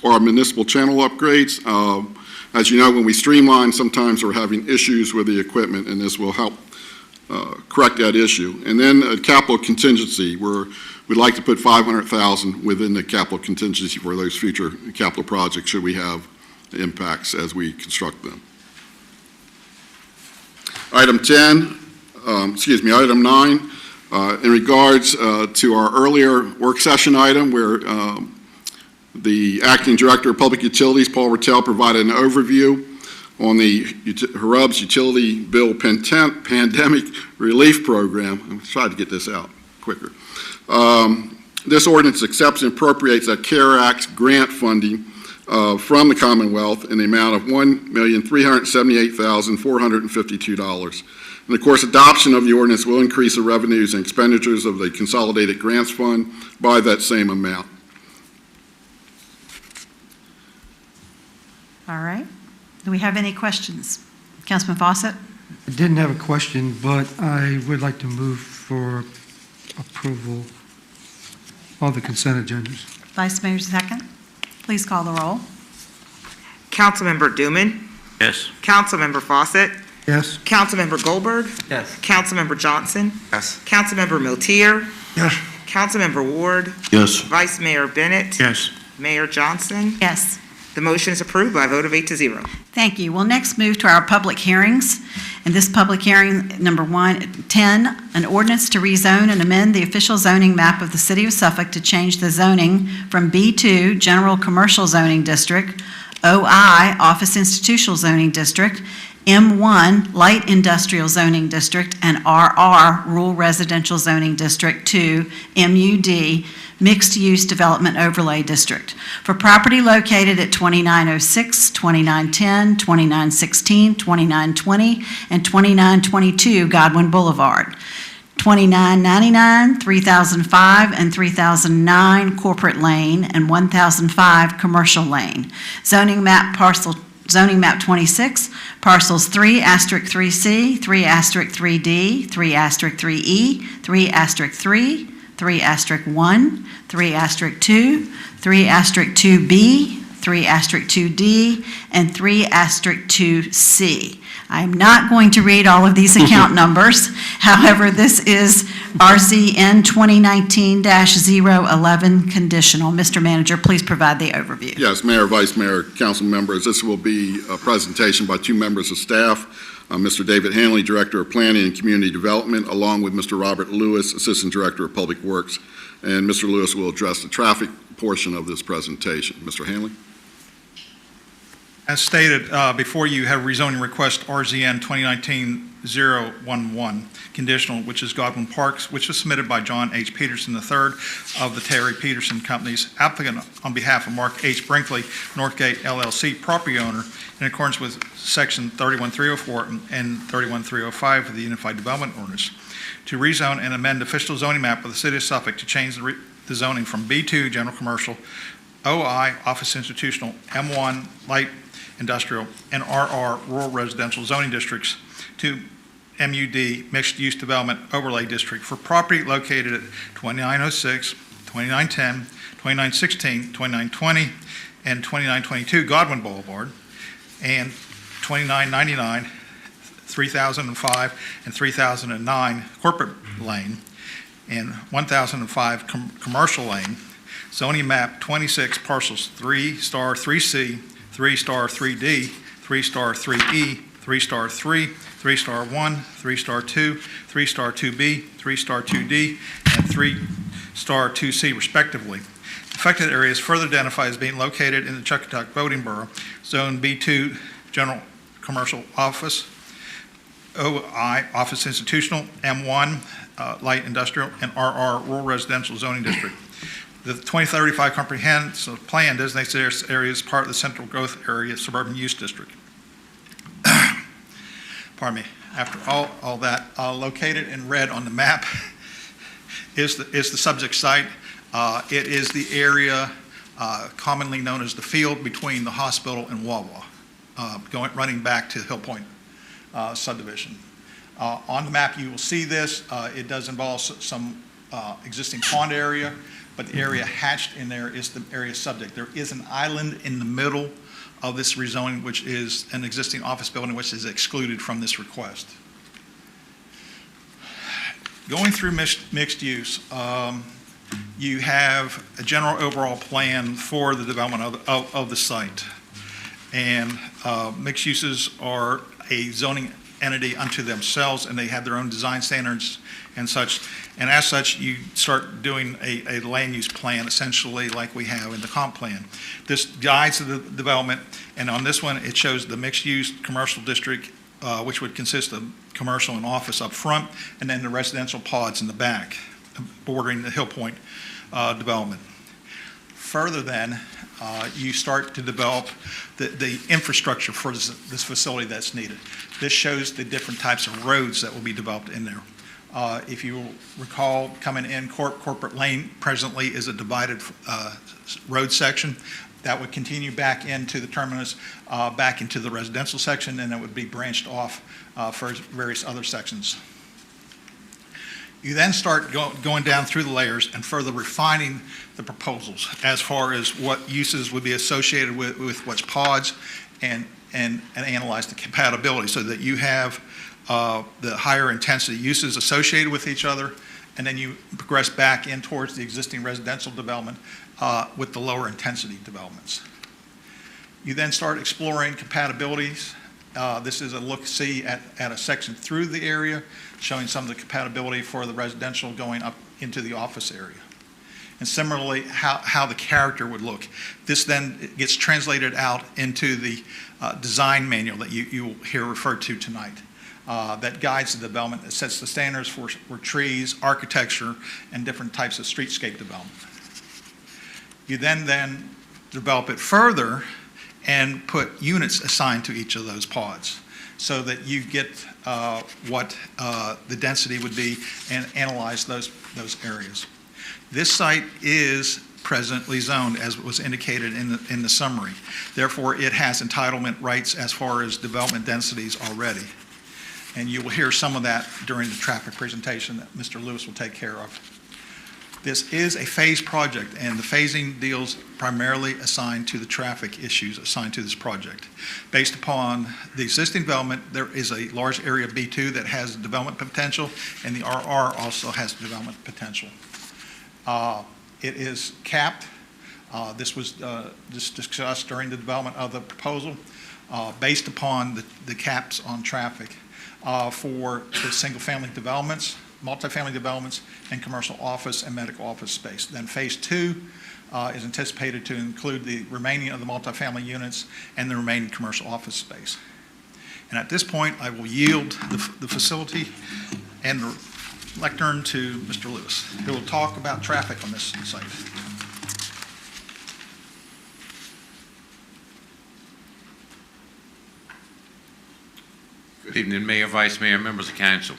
or municipal channel upgrades. As you know, when we streamline, sometimes we're having issues with the equipment, and this will help correct that issue. And then a capital contingency, where we'd like to put $500,000 within the capital contingency for those future capital projects should we have impacts as we construct them. Item 9, in regards to our earlier work session item where the Acting Director of Public Utilities, Paul Rattel, provided an overview on the HRUB's Utility Bill Pandemic Relief Program. I'm trying to get this out quicker. This ordinance accepts and appropriates that CARE Act grant funding from the Commonwealth in the amount of $1,378,452. And of course, adoption of the ordinance will increase the revenues and expenditures of the Consolidated Grants Fund by that same amount. All right. Do we have any questions? Councilman Fawcett? I didn't have a question, but I would like to move for approval of the consent agendas. Vice Mayor, second. Please call the roll. Councilmember Dooman, Yes. Councilmember Fawcett, Yes? Councilmember Goldberg, Yes. Councilmember Johnson, Yes. Councilmember Miltier, Yes. Councilmember Ward, Yes. Vice Mayor Bennett, Yes. Mayor Johnson. Yes. The motion is approved by a vote of 8-0. Thank you. We'll next move to our public hearings. And this public hearing, number 10, an ordinance to rezone and amend the official zoning map of the City of Suffolk to change the zoning from B2, General Commercial Zoning District, OI, Office Institutional Zoning District, M1, Light Industrial Zoning District, and RR, Rural Residential Zoning District, to MUD, Mixed Use Development Overlay District, for property located at 2906, 2910, 2916, 2920, and 2922 Godwin Boulevard, 2999, 3005, and 3009 Corporate Lane, and 1005 Commercial Lane. Zoning map 26, parcels 3*3C, 3*3D, 3*3E, 3*3, 3*1, 3*2, 3*2B, 3*2D, and 3*2C. I'm not going to read all of these account numbers. However, this is RZN 2019-011 conditional. Mr. Manager, please provide the overview. Yes, Mayor, Vice Mayor, Council members, this will be a presentation by two members of staff. Mr. David Hanley, Director of Planning and Community Development, along with Mr. Robert Lewis, Assistant Director of Public Works. And Mr. Lewis will address the traffic portion of this presentation. Mr. Hanley? As stated, before you have rezoning request RZN 2019-011 conditional, which is Godwin Parks, which was submitted by John H. Peterson III of the Terry Peterson Companies, applicant on behalf of Mark H. Brinkley, Northgate LLC, property owner, in accordance with Section 31304 and 31305 of the Unified Development Ordinance, to rezone and amend the official zoning map of the City of Suffolk to change the zoning from B2 General Commercial, OI Office Institutional, M1 Light Industrial, and RR Rural Residential Zoning Districts to MUD Mixed Use Development Overlay District for property located at 2906, 2910, 2916, 2920, and 2922 Godwin Boulevard, and 2999, 3005, and 3009 Corporate Lane, and 1005 Commercial Lane, zoning map 26 parcels 3*3C, 3*3D, 3*3E, 3*3, 3*1, 3*2, 3*2B, 3*2D, and 3*2C respectively. Affected areas further identified as being located in the Chuckatuck voting borough, Zone B2 General Commercial Office, OI Office Institutional, M1 Light Industrial, and RR Rural Residential Zoning District. The 2035 Comprehensive Plan designates this area as part of the Central Growth Area Suburban Use District. Pardon me. After all that, located in red on the map is the subject site. It is the area commonly known as the field between the hospital and Wawa, running back to Hill Point subdivision. On the map, you will see this. It does involve some existing pond area, but the area hatched in there is the area subject. There is an island in the middle of this rezoning, which is an existing office building, which is excluded from this request. Going through mixed use, you have a general overall plan for the development of the site. And mixed uses are a zoning entity unto themselves, and they have their own design standards and such. And as such, you start doing a land use plan, essentially like we have in the comp plan. This guides the development, and on this one, it shows the mixed-use commercial district, which would consist of commercial and office up front, and then the residential pods in the back, bordering the Hill Point development. Further then, you start to develop the infrastructure for this facility that's needed. This shows the different types of roads that will be developed in there. If you recall, coming in, Corporate Lane presently is a divided road section that would continue back into the terminus, back into the residential section, and it would be branched off for various other sections. You then start going down through the layers and further refining the proposals as far as what uses would be associated with what's pods, and analyze the compatibility so that you have the higher intensity uses associated with each other, and then you progress back in towards the existing residential development with the lower intensity developments. You then start exploring compatibilities. This is a look-see at a section through the area, showing some of the compatibility for the residential going up into the office area. And similarly, how the character would look. This then gets translated out into the design manual that you will hear referred to tonight. That guides the development, that sets the standards for trees, architecture, and different types of streetscape development. You then develop it further and put units assigned to each of those pods so that you get what the density would be and analyze those areas. This site is presently zoned as was indicated in the summary. Therefore, it has entitlement rights as far as development densities already. And you will hear some of that during the traffic presentation that Mr. Lewis will take care of. This is a phased project, and the phasing deals primarily assigned to the traffic issues assigned to this project. Based upon the existing development, there is a large area B2 that has development potential, and the RR also has development potential. It is capped. This was discussed during the development of the proposal. based upon the caps on traffic for the single-family developments, multifamily developments, and commercial office and medical office space. Then Phase 2 is anticipated to include the remaining of the multifamily units and the remaining commercial office space. And at this point, I will yield the facility and the lectern to Mr. Lewis, who will talk about traffic on this site. Good evening, Mayor, Vice Mayor, members of council.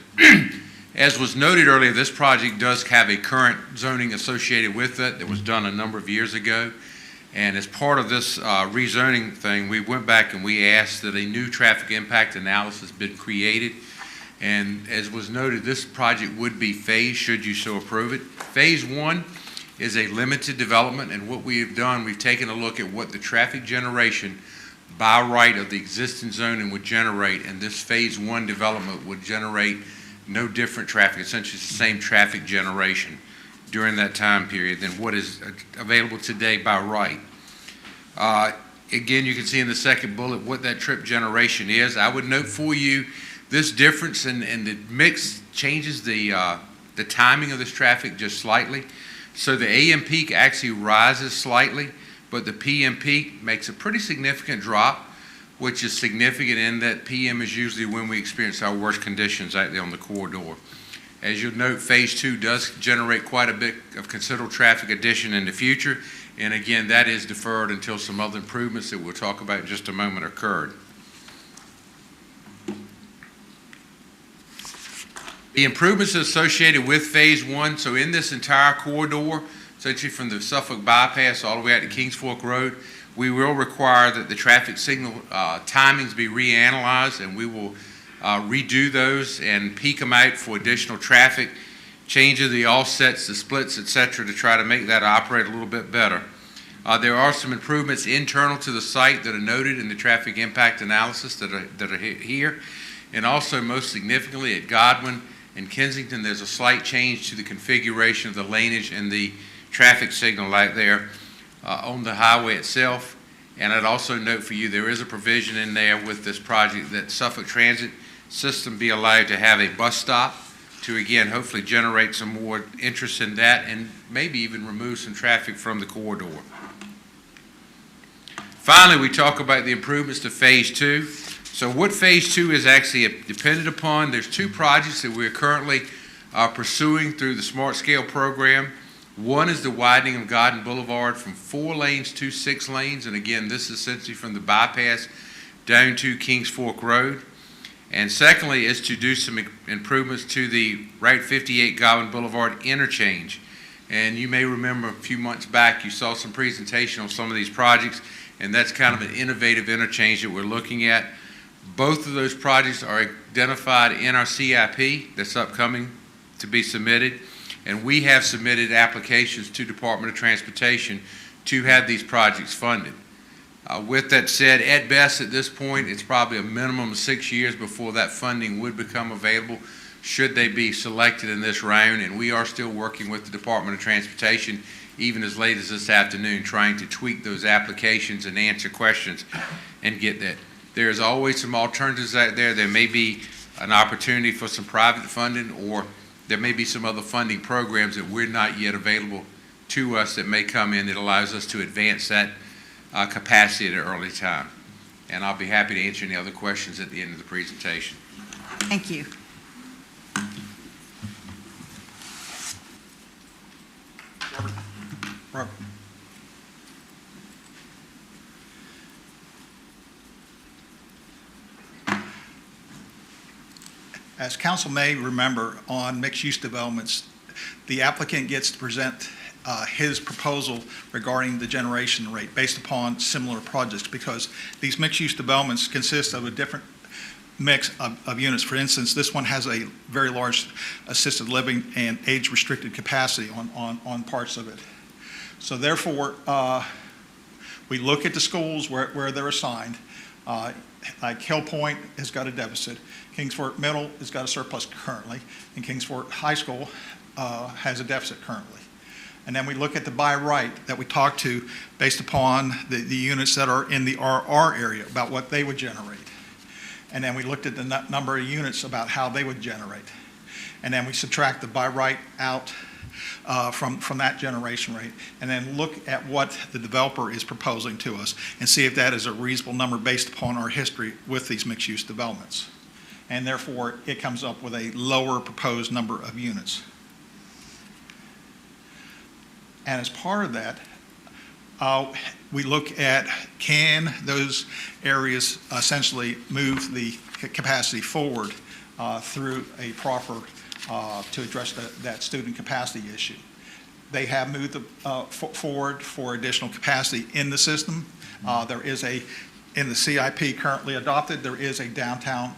As was noted earlier, this project does have a current zoning associated with it that was done a number of years ago. And as part of this rezoning thing, we went back and we asked that a new traffic impact analysis be created. And as was noted, this project would be phased should you so approve it. Phase 1 is a limited development, and what we have done, we've taken a look at what the traffic generation by right of the existing zoning would generate, and this Phase 1 development would generate no different traffic, essentially the same traffic generation during that time period than what is available today by right. Again, you can see in the second bullet what that trip generation is. I would note for you this difference in the mix changes the timing of this traffic just slightly. So the AM peak actually rises slightly, but the PM peak makes a pretty significant drop, which is significant in that PM is usually when we experience our worst conditions out there on the corridor. As you'll note, Phase 2 does generate quite a bit of considerable traffic addition in the future, and again, that is deferred until some other improvements that we'll talk about in just a moment occurred. The improvements associated with Phase 1, so in this entire corridor, essentially from the Suffolk bypass all the way out to Kings Fork Road, we will require that the traffic signal timings be reanalyzed, and we will redo those and peak them out for additional traffic, change of the offsets, the splits, etc., to try to make that operate a little bit better. There are some improvements internal to the site that are noted in the traffic impact analysis that are here, and also most significantly at Godwin and Kensington, there's a slight change to the configuration of the laneage and the traffic signal out there on the highway itself. And I'd also note for you, there is a provision in there with this project that Suffolk Transit System be allowed to have a bus stop to, again, hopefully generate some more interest in that and maybe even remove some traffic from the corridor. Finally, we talk about the improvements to Phase 2. So what Phase 2 is actually dependent upon, there's two projects that we're currently pursuing through the Smart Scale program. One is the widening of Garden Boulevard from 4 lanes to 6 lanes, and again, this is essentially from the bypass down to Kings Fork Road. And secondly is to do some improvements to the Route 58 Godwin Boulevard interchange. And you may remember a few months back, you saw some presentation on some of these projects, and that's kind of an innovative interchange that we're looking at. Both of those projects are identified in our CIP that's upcoming to be submitted, and we have submitted applications to Department of Transportation to have these projects funded. With that said, at best at this point, it's probably a minimum of 6 years before that funding would become available should they be selected in this round, and we are still working with the Department of Transportation even as late as this afternoon trying to tweak those applications and answer questions and get that. There's always some alternatives out there. There may be an opportunity for some private funding, or there may be some other funding programs that we're not yet available to us that may come in that allows us to advance that capacity at an early time. And I'll be happy to answer any other questions at the end of the presentation. Thank you. Robert. As council may remember, on mixed-use developments, the applicant gets to present his proposal regarding the generation rate based upon similar projects, because these mixed-use developments consist of a different mix of units. For instance, this one has a very large assisted living and age-restricted capacity on parts of it. So therefore, we look at the schools where they're assigned. Like Hill Point has got a deficit. Kings Fork Middle has got a surplus currently, and Kings Fork High School has a deficit currently. And then we look at the by right that we talked to based upon the units that are in the RR area, about what they would generate. And then we looked at the number of units about how they would generate. And then we subtract the by right out from that generation rate, and then look at what the developer is proposing to us and see if that is a reasonable number based upon our history with these mixed-use developments. And therefore, it comes up with a lower proposed number of units. And as part of that, we look at, can those areas essentially move the capacity forward through a proffer to address that student capacity issue. They have moved forward for additional capacity in the system. There is in the CIP currently adopted, there is a downtown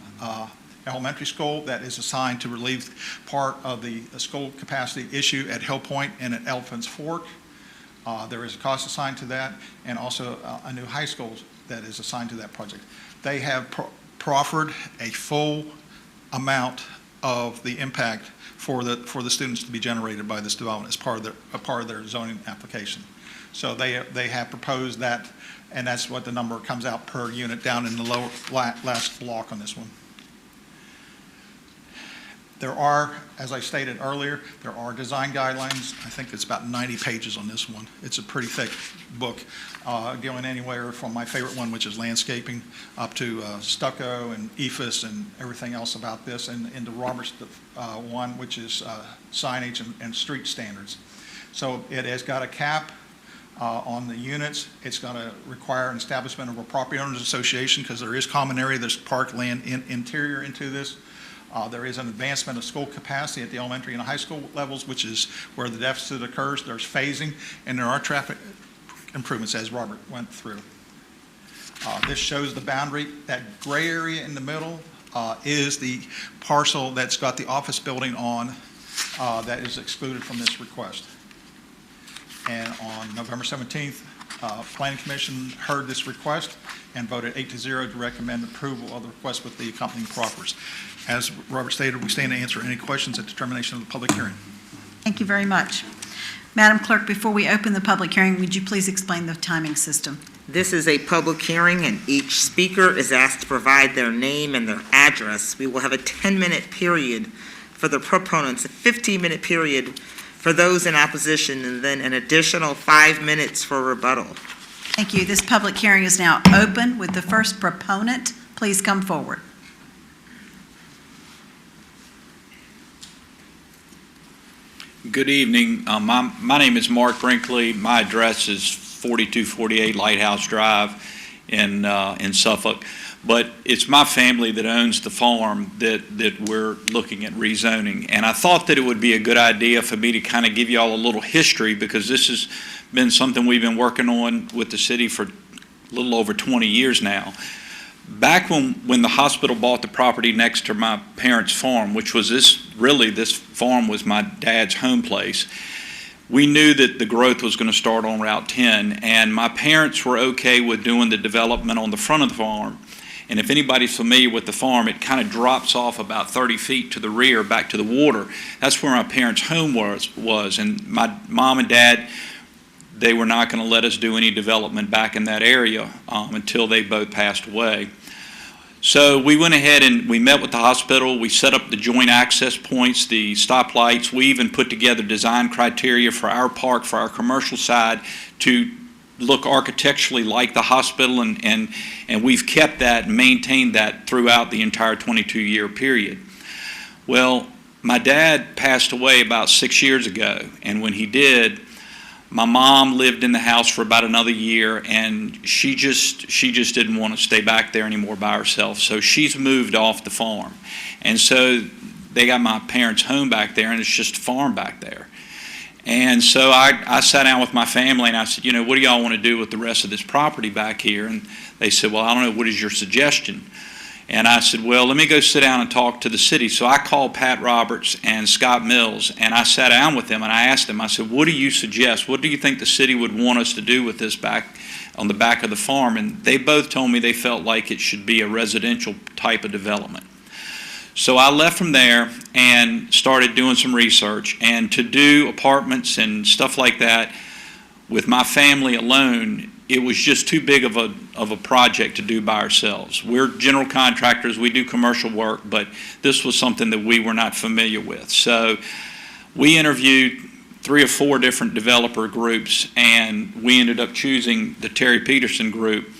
elementary school that is assigned to relieve part of the school capacity issue at Hill Point and at Elephant's Fork. There is a cost assigned to that, and also a new high school that is assigned to that project. They have proffered a full amount of the impact for the students to be generated by this development as part of their zoning application. So they have proposed that, and that's what the number comes out per unit down in the lower last block on this one. There are, as I stated earlier, there are design guidelines. I think it's about 90 pages on this one. It's a pretty thick book, going anywhere from my favorite one, which is landscaping, up to stucco and EFS and everything else about this, and into Robert's one, which is signage and street standards. So it has got a cap on the units. It's going to require an establishment of a property owners association because there is common area. There's park land interior into this. There is an advancement of school capacity at the elementary and high school levels, which is where the deficit occurs. There's phasing, and there are traffic improvements, as Robert went through. This shows the boundary. That gray area in the middle is the parcel that's got the office building on that is excluded from this request. And on November 17th, Planning Commission heard this request and voted 8-0 to recommend approval of the request with the accompanying proffers. As Robert stated, we stand to answer any questions at the termination of the public hearing. Thank you very much. Madam Clerk, before we open the public hearing, would you please explain the timing system? This is a public hearing, and each speaker is asked to provide their name and their address. We will have a 10-minute period for the proponents, a 15-minute period for those in opposition, and then an additional 5 minutes for rebuttal. Thank you. This public hearing is now open. With the first proponent, please come forward. Good evening. My name is Mark Brinkley. My address is 4248 Lighthouse Drive in Suffolk. But it's my family that owns the farm that we're looking at rezoning. And I thought that it would be a good idea for me to kind of give you all a little history, because this has been something we've been working on with the city for a little over 20 years now. Back when the hospital bought the property next to my parents' farm, which was this farm was my dad's home place, we knew that the growth was going to start on Route 10, and my parents were okay with doing the development on the front of the farm. And if anybody's familiar with the farm, it kind of drops off about 30 feet to the rear back to the water. That's where my parents' home was. And my mom and dad, they were not going to let us do any development back in that area until they both passed away. So we went ahead and we met with the hospital. We set up the joint access points, the stoplights. We even put together design criteria for our park, for our commercial side, to look architecturally like the hospital, and we've kept that and maintained that throughout the entire 22-year period. Well, my dad passed away about 6 years ago, and when he did, my mom lived in the house for about another year, and she just didn't want to stay back there anymore by herself, so she's moved off the farm. And so they got my parents' home back there, and it's just a farm back there. And so I sat down with my family and I said, what do y'all want to do with the rest of this property back here? And they said, well, I don't know, what is your suggestion? And I said, well, let me go sit down and talk to the city. So I called Pat Roberts and Scott Mills, and I sat down with them and I asked them, I said, what do you suggest? What do you think the city would want us to do with this back on the back of the farm? And they both told me they felt like it should be a residential type of development. So I left from there and started doing some research. And to do apartments and stuff like that with my family alone, it was just too big of a project to do by ourselves. We're general contractors, we do commercial work, but this was something that we were not familiar with. So we interviewed 3 or 4 different developer groups, and we ended up choosing the Terry Peterson group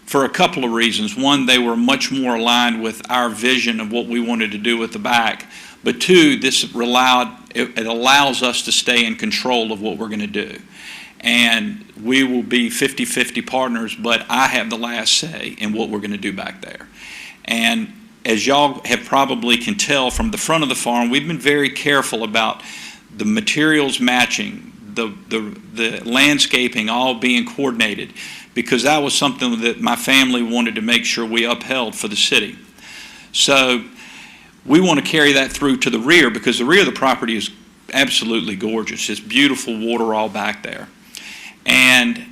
for a couple of reasons. One, they were much more aligned with our vision of what we wanted to do with the back. But 2, it allows us to stay in control of what we're going to do. And we will be 50-50 partners, but I have the last say in what we're going to do back there. And as y'all have probably can tell from the front of the farm, we've been very careful about the materials matching, the landscaping all being coordinated, because that was something that my family wanted to make sure we upheld for the city. So we want to carry that through to the rear, because the rear of the property is absolutely gorgeous. It's beautiful water all back there. And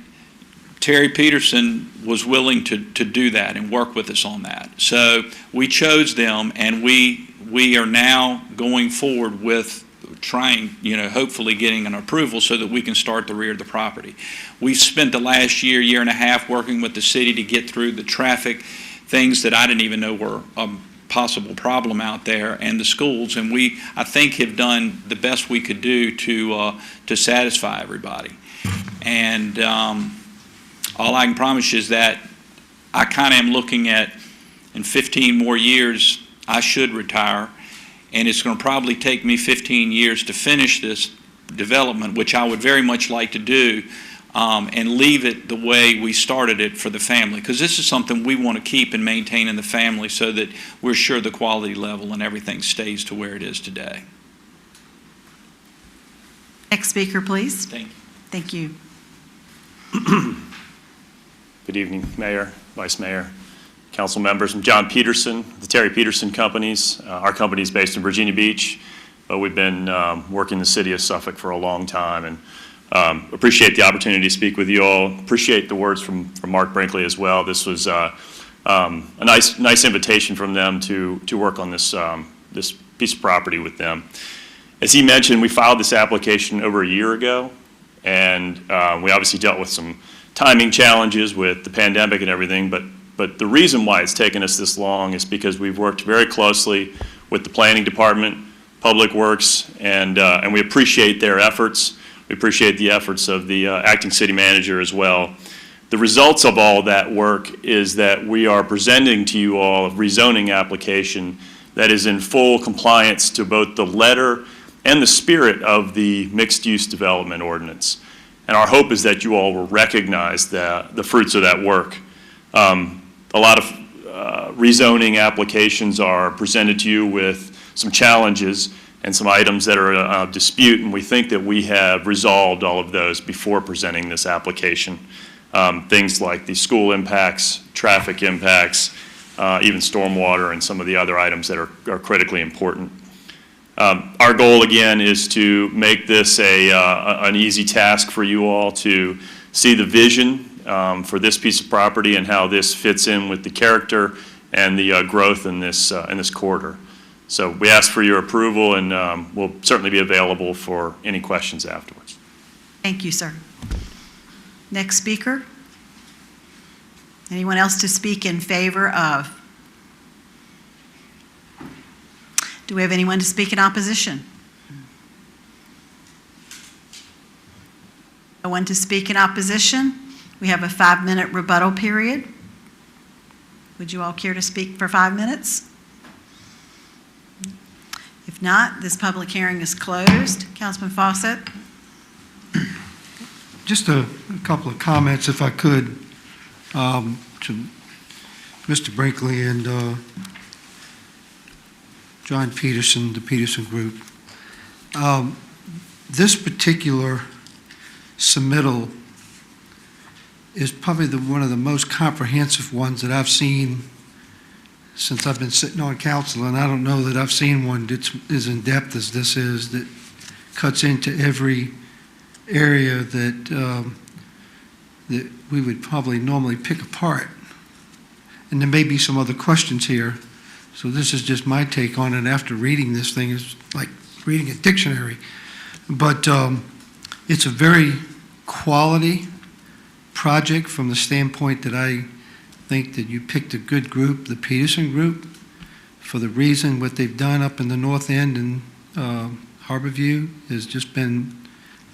Terry Peterson was willing to do that and work with us on that. So we chose them, and we are now going forward with trying, hopefully getting an approval so that we can start the rear of the property. We've spent the last year and a half working with the city to get through the traffic things that I didn't even know were a possible problem out there, and the schools, and we, I think, have done the best we could do to satisfy everybody. And all I can promise you is that I kind of am looking at, in 15 more years, I should retire. And it's going to probably take me 15 years to finish this development, which I would very much like to do, and leave it the way we started it for the family. Because this is something we want to keep and maintain in the family so that we're sure the quality level and everything stays to where it is today. Next speaker, please. Thank you. Thank you. Good evening, Mayor, Vice Mayor, council members. I'm John Peterson, the Terry Peterson Companies. Our company is based in Virginia Beach, but we've been working in the city of Suffolk for a long time, and appreciate the opportunity to speak with you all. Appreciate the words from Mark Brinkley as well. This was a nice invitation from them to work on this piece of property with them. As he mentioned, we filed this application over a year ago, and we obviously dealt with some timing challenges with the pandemic and everything, but the reason why it's taken us this long is because we've worked very closely with the planning department, Public Works, and we appreciate their efforts. We appreciate the efforts of the acting city manager as well. The results of all that work is that we are presenting to you all a rezoning application that is in full compliance to both the letter and the spirit of the mixed-use development ordinance. And our hope is that you all will recognize the fruits of that work. A lot of rezoning applications are presented to you with some challenges and some items that are of dispute, and we think that we have resolved all of those before presenting this application. Things like the school impacts, traffic impacts, even stormwater, and some of the other items that are critically important. Our goal, again, is to make this an easy task for you all to see the vision for this piece of property and how this fits in with the character and the growth in this corridor. So we ask for your approval, and we'll certainly be available for any questions afterwards. Thank you, sir. Next speaker. Anyone else to speak in favor of? Do we have anyone to speak in opposition? No one to speak in opposition? We have a 5-minute rebuttal period. Would you all care to speak for 5 minutes? If not, this public hearing is closed. Councilman Fawcett? Just a couple of comments, if I could, to Mr. Brinkley and John Peterson, the Peterson Group. This particular submittal is probably one of the most comprehensive ones that I've seen since I've been sitting on council, and I don't know that I've seen one that's as in-depth as this is, that cuts into every area that we would probably normally pick apart. And there may be some other questions here, So this is just my take on it. After reading this thing, it's like reading a dictionary. But it's a very quality project from the standpoint that I think that you picked a good group, the Peterson Group, for the reason what they've done up in the north end and Harborview has just been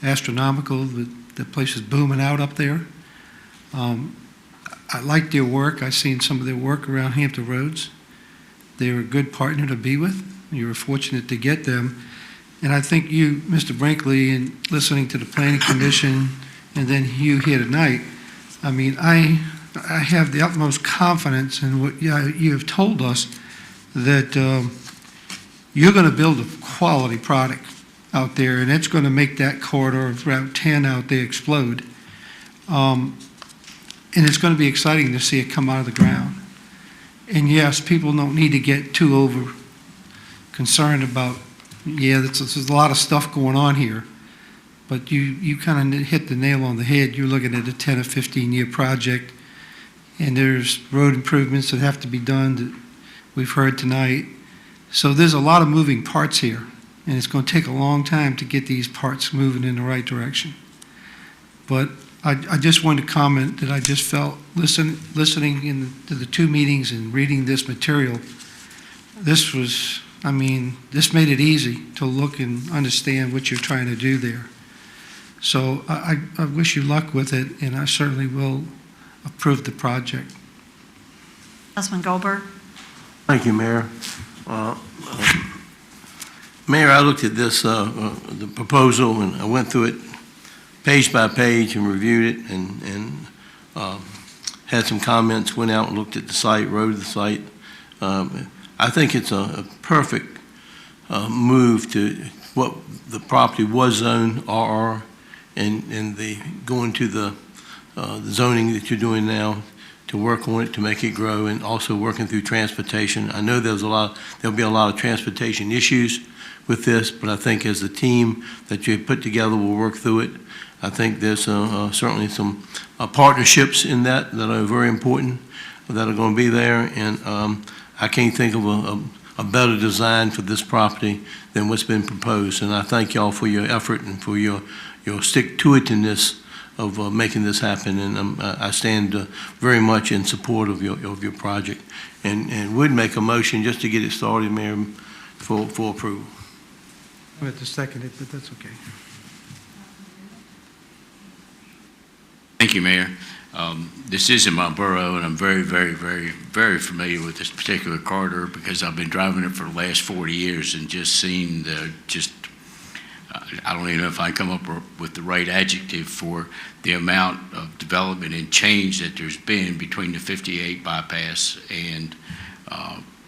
astronomical. The place is booming out up there. I like their work. I've seen some of their work around Hampton Roads. They're a good partner to be with. You were fortunate to get them. And I think you, Mr. Brinkley, and listening to the Planning Commission, and then you here tonight, I mean, I have the utmost confidence in what you have told us, that you're going to build a quality product out there, and it's going to make that corridor of Route 10 out there explode. And it's going to be exciting to see it come out of the ground. And yes, people don't need to get too over concerned about, there's a lot of stuff going on here, but you kind of hit the nail on the head. You're looking at a 10 or 15-year project, and there's road improvements that have to be done that we've heard tonight. So there's a lot of moving parts here, and it's going to take a long time to get these parts moving in the right direction. But I just wanted to comment that I just felt, listening to the two meetings and reading this material, this made it easy to look and understand what you're trying to do there. So I wish you luck with it, and I certainly will approve the project. Councilman Goldberg? Thank you, Mayor. Mayor, I looked at this, the proposal, and I went through it page by page and reviewed it, and had some comments, went out and looked at the site, rode the site. I think it's a perfect move to what the property was zoned RR, and the going to the zoning that you're doing now to work on it to make it grow, and also working through transportation. I know there'll be a lot of transportation issues with this, but I think as the team that you put together will work through it. I think there's certainly some partnerships in that are very important that are going to be there, and I can't think of a better design for this property than what's been proposed. And I thank y'all for your effort and for your stick-to-itiveness of making this happen. And I stand very much in support of your project, and would make a motion just to get it started, Mayor, for approval. I have to second it, but that's okay. Thank you, Mayor. This is in my borough, and I'm very, very, very, very familiar with this particular corridor because I've been driving it for the last 40 years and just seen I don't even know if I come up with the right adjective for the amount of development and change that there's been between the 58 bypass and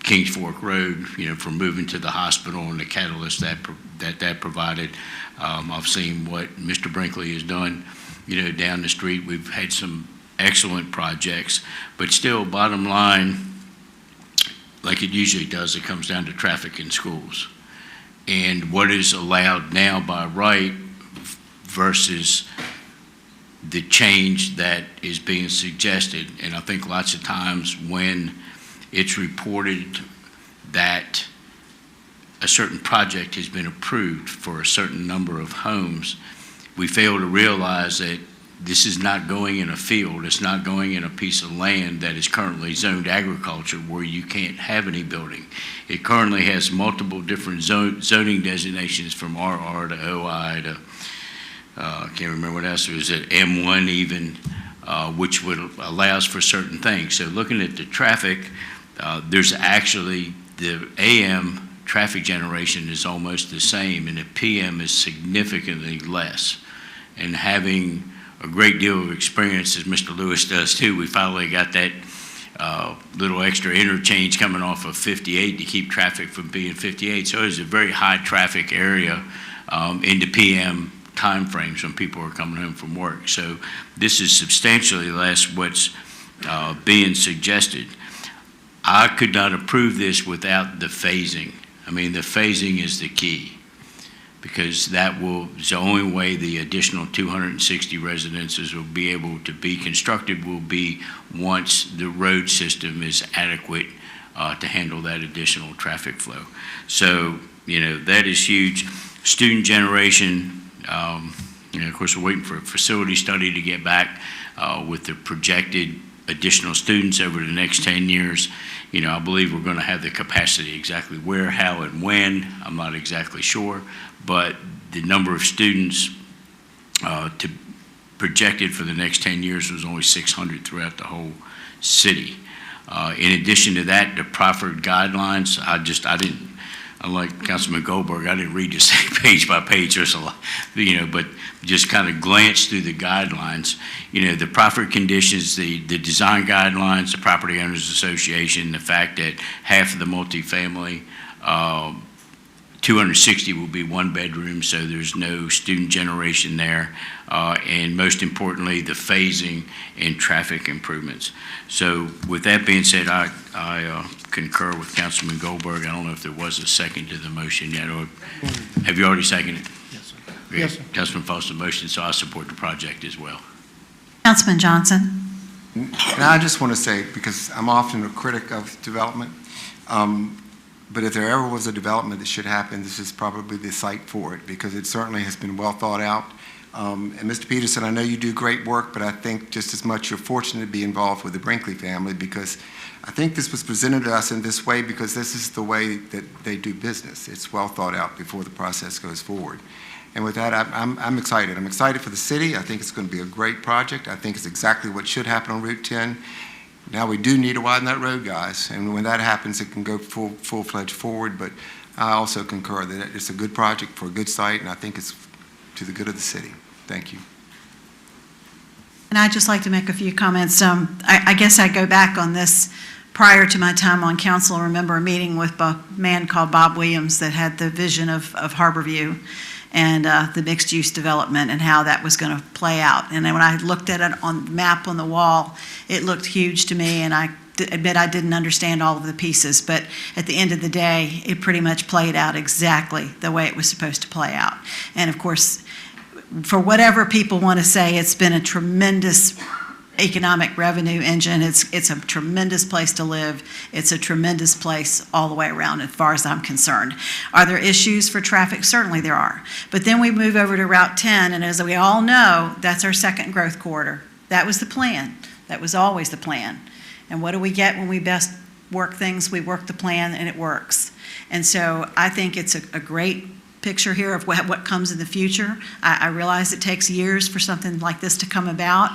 Kings Fork Road, from moving to the hospital and the catalyst that provided. I've seen what Mr. Brinkley has done, down the street. We've had some excellent projects, but still, bottom line, like it usually does, it comes down to traffic in schools. And what is allowed now by right versus the change that is being suggested. And I think lots of times when it's reported that a certain project has been approved for a certain number of homes, we fail to realize that this is not going in a field, it's not going in a piece of land that is currently zoned agriculture where you can't have any building. It currently has multiple different zoning designations from RR to OI to, I can't remember what else, it was at M1 even, which allows for certain things. So looking at the traffic, there's actually the AM traffic generation is almost the same, and the PM is significantly less. And having a great deal of experience, as Mr. Lewis does too, we finally got that little extra interchange coming off of 58 to keep traffic from being 58. So it's a very high traffic area in the PM time frames when people are coming home from work. So this is substantially less what's being suggested. I could not approve this without the phasing. I mean, the phasing is the key, because it's the only way the additional 260 residences will be able to be constructed will be once the road system is adequate to handle that additional traffic flow. So, that is huge. Student generation, of course, we're waiting for a facility study to get back with the projected additional students over the next 10 years. I believe we're going to have the capacity. Exactly where, how, and when, I'm not exactly sure, but the number of students projected for the next 10 years was only 600 throughout the whole city. In addition to that, the proffered guidelines, unlike Councilman Goldberg, I didn't read this page by page. There's a lot, but just kind of glanced through the guidelines. The proffered conditions, the design guidelines, the Property Owners Association, the fact that half of the multifamily, 260 will be one bedroom, so there's no student generation there. And most importantly, the phasing and traffic improvements. So with that being said, I concur with Councilman Goldberg. I don't know if there was a second to the motion yet, or have you already seconded? Yes, sir. Okay. Yes, sir. Councilman Foster motion, so I support the project as well. Councilman Johnson? And I just want to say, because I'm often a critic of development, but if there ever was a development that should happen, this is probably the site for it, because it certainly has been well thought out. And Mr. Peterson, I know you do great work, but I think just as much you're fortunate to be involved with the Brinkley family, because I think this was presented to us in this way because this is the way that they do business. It's well thought out before the process goes forward. And with that, I'm excited. I'm excited for the city. I think it's going to be a great project. I think it's exactly what should happen on Route 10. Now we do need to widen that road, guys, and when that happens, it can go full-fledged forward, but I also concur that it's a good project for a good site, and I think it's to the good of the city. Thank you. And I'd just like to make a few comments. I guess I go back on this prior to my time on council. I remember a meeting with a man called Bob Williams that had the vision of Harborview and the mixed-use development and how that was going to play out. And then when I looked at it on the map on the wall, it looked huge to me, and I admit I didn't understand all of the pieces, but at the end of the day, it pretty much played out exactly the way it was supposed to play out. And of course, for whatever people want to say, it's been a tremendous economic revenue engine. It's a tremendous place to live. It's a tremendous place all the way around as far as I'm concerned. Are there issues for traffic? Certainly there are. But then we move over to Route 10, and as we all know, that's our second growth corridor. That was the plan. That was always the plan. And what do we get when we best work things? We work the plan and it works. And so I think it's a great picture here of what comes in the future. I realize it takes years for something like this to come about.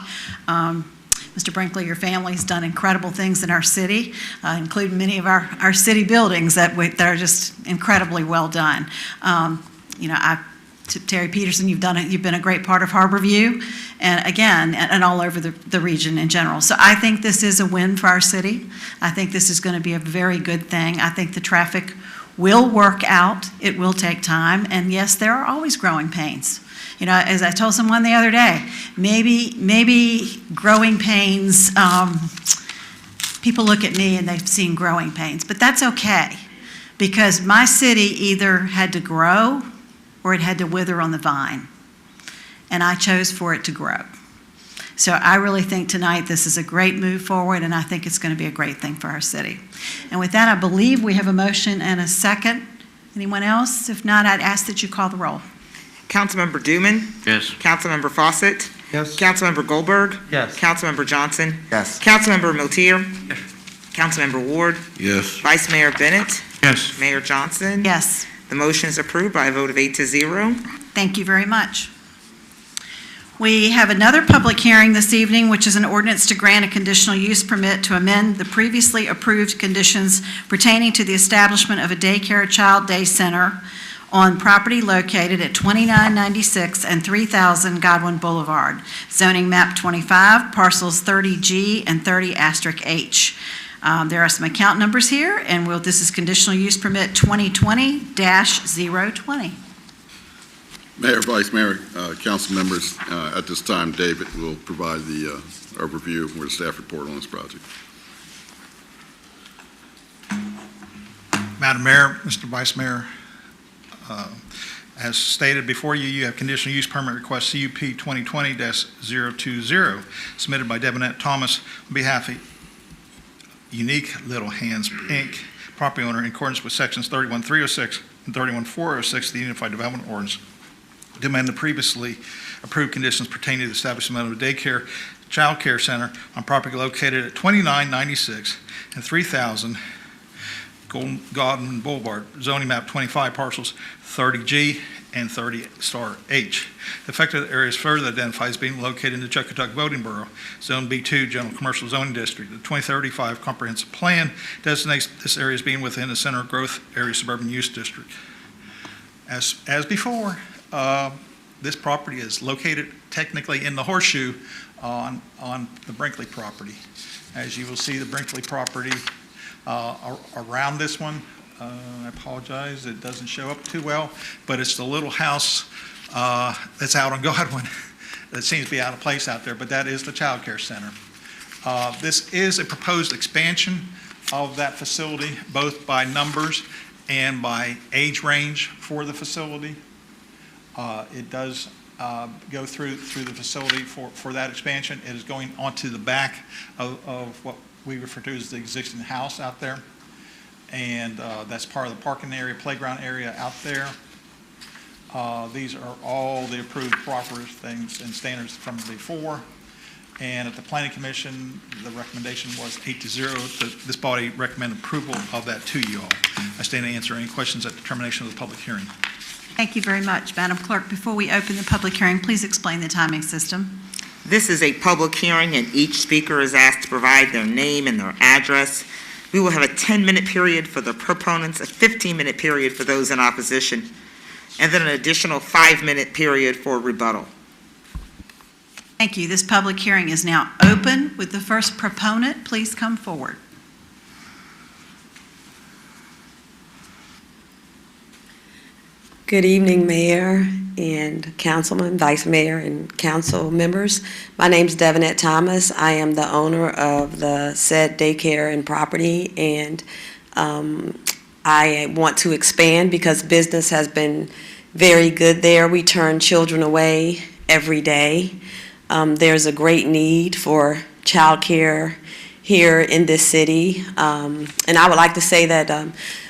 Mr. Brinkley, your family's done incredible things in our city, including many of our city buildings that are just incredibly well done. Terry Peterson, you've been a great part of Harborview, and again, and all over the region in general. So I think this is a win for our city. I think this is going to be a very good thing. I think the traffic will work out. It will take time, and yes, there are always growing pains. As I told someone the other day, maybe growing pains, people look at me and they've seen growing pains, but that's okay, because my city either had to grow or it had to wither on the vine, and I chose for it to grow. So I really think tonight this is a great move forward, and I think it's going to be a great thing for our city. And with that, I believe we have a motion and a second. Anyone else? If not, I'd ask that you call the roll. Councilmember Dooman? Yes. Councilmember Fawcett? Yes. Councilmember Goldberg? Yes. Councilmember Johnson? Yes. Councilmember Miltier? Yes. Councilmember Ward? Yes. Vice Mayor Bennett? Yes. Mayor Johnson? Yes. The motion is approved by a vote of 8-0. Thank you very much. We have another public hearing this evening, which is an ordinance to grant a conditional use permit to amend the previously approved conditions pertaining to the establishment of a daycare child day center on property located at 2996 and 3000 Godwin Boulevard, zoning map 25, parcels 30G and 30*H. There are some account numbers here, and this is conditional use permit 2020-020. Mayor, Vice Mayor, council members, at this time, David will provide the overview or the staff report on this project. Madam Mayor, Mr. Vice Mayor, as stated before you, you have conditional use permit request CUP 2020-020 submitted by Debonette Thomas on behalf Unique Little Hands, Inc., property owner in accordance with sections 31306 and 31406 of the Unified Development Ordinance, to amend the previously approved conditions pertaining to the establishment of a daycare, child care center on property located at 2996 and 3000 Golden Garden Boulevard, zoning map 25, parcels 30G and 30*H. The affected area is further identified as being located in the Chuckatuck voting borough, Zone B2, General Commercial Zoning District. The 2035 Comprehensive Plan designates this area as being within the Center Growth Area Suburban Use District. As before, this property is located technically in the horseshoe on the Brinkley property. As you will see, the Brinkley property around this one, I apologize, it doesn't show up too well, but it's the little house that's out on Godwin that seems to be out of place out there, but that is the child care center. This is a proposed expansion of that facility, both by numbers and by age range for the facility. It does go through the facility for that expansion. It is going onto the back of what we refer to as the existing house out there. And that's part of the parking area, playground area out there. These are all the approved proper things and standards from before. And at the Planning Commission, the recommendation was 8-0. This body recommended approval of that to you all. I stand to answer any questions at the termination of the public hearing. Thank you very much. Madam Clerk, before we open the public hearing, please explain the timing system. This is a public hearing, and each speaker is asked to provide their name and their address. We will have a 10-minute period for the proponents, a 15-minute period for those in opposition, and then an additional 5-minute period for rebuttal. Thank you. This public hearing is now open. With the first proponent, please come forward. Good evening, Mayor and Councilman, Vice Mayor, and council members. My name's Devinette Thomas. I am the owner of the said daycare and property, and I want to expand because business has been very good there. We turn children away every day. There's a great need for childcare here in this city. And I would like to say that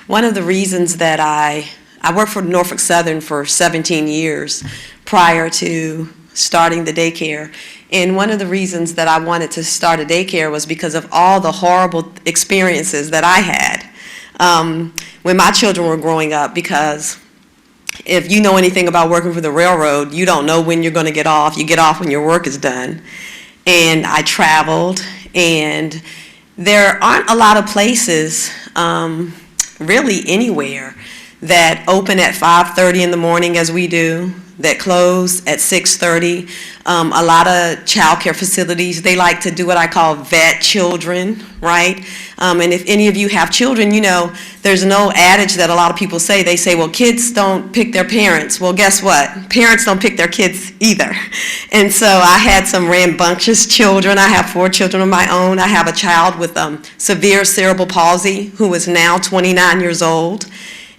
one of the reasons that I worked for Norfolk Southern for 17 years prior to starting the daycare. And one of the reasons that I wanted to start a daycare was because of all the horrible experiences that I had when my children were growing up. Because if you know anything about working for the railroad, you don't know when you're going to get off. You get off when your work is done. And I traveled, and there aren't a lot of places really anywhere that open at 5:30 in the morning as we do, that close at 6:30. A lot of child care facilities, they like to do what I call vet children, right? And if any of you have children, you know, there's no adage that a lot of people say. They say, well, kids don't pick their parents. Well, guess what? Parents don't pick their kids either. And so I had some rambunctious children. I have 4 children of my own. I have a child with severe cerebral palsy who is now 29 years old.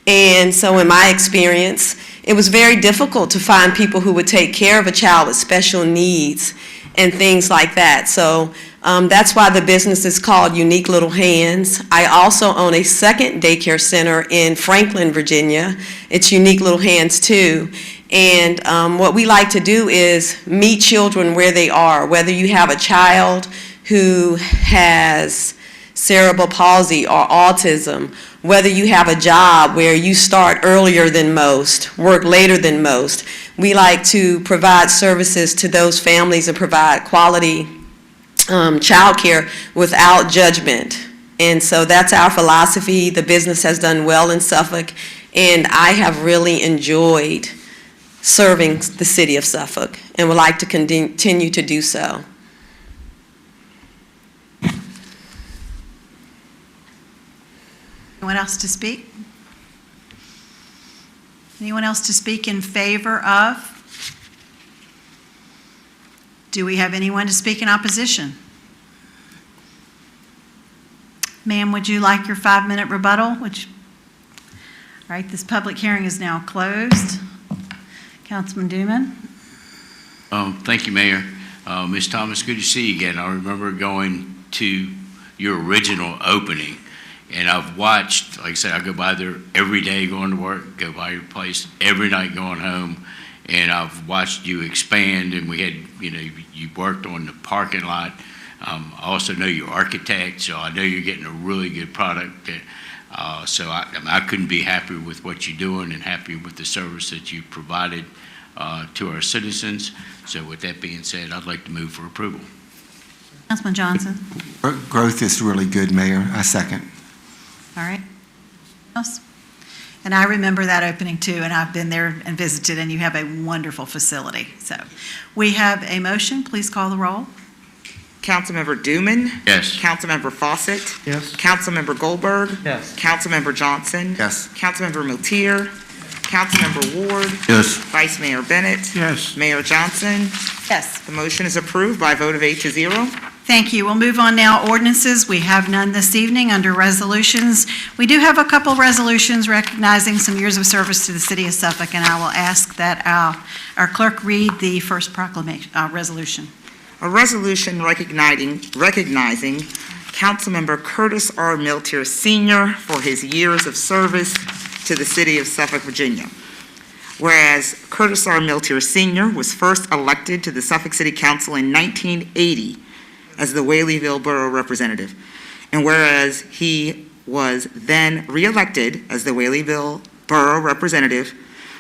And so in my experience, it was very difficult to find people who would take care of a child with special needs and things like that. So that's why the business is called Unique Little Hands. I also own a second daycare center in Franklin, Virginia. It's Unique Little Hands too. And what we like to do is meet children where they are, whether you have a child who has cerebral palsy or autism, whether you have a job where you start earlier than most, work later than most. We like to provide services to those families and provide quality child care without judgment. And so that's our philosophy. The business has done well in Suffolk, and I have really enjoyed serving the city of Suffolk and would like to continue to do so. Anyone else to speak? Anyone else to speak in favor of? Do we have anyone to speak in opposition? Ma'am, would you like your 5-minute rebuttal? All right, this public hearing is now closed. Councilman Duman. Thank you, Mayor. Ms. Thomas, good to see you again. I remember going to your original opening. And I've watched, like I said, I go by there every day going to work, go by your place every night going home, and I've watched you expand, and we had, you worked on the parking lot. I also know you're architect, so I know you're getting a really good product. So I couldn't be happier with what you're doing and happy with the service that you provided to our citizens. So with that being said, I'd like to move for approval. Councilman Johnson? Growth is really good, Mayor. I second. All right. Else? And I remember that opening too, and I've been there and visited, and you have a wonderful facility. So we have a motion. Please call the roll. Councilmember Dooman? Yes. Councilmember Fawcett? Yes. Councilmember Goldberg? Yes. Councilmember Johnson? Yes. Councilmember Miltier? Councilmember Ward? Yes. Vice Mayor Bennett? Yes. Mayor Johnson? Yes. The motion is approved by a vote of 8-0. Thank you. We'll move on now. Ordinances, we have none this evening. Under resolutions, we do have a couple resolutions recognizing some years of service to the city of Suffolk, and I will ask that our clerk read the first proclamation, resolution. A resolution recognizing Councilmember Curtis R. Miltier Sr. for his years of service to the city of Suffolk, Virginia. Whereas Curtis R. Miltier Sr. was first elected to the Suffolk City Council in 1980 as the Whaleyville Borough Representative, and whereas he was then re-elected as the Whaleyville Borough Representative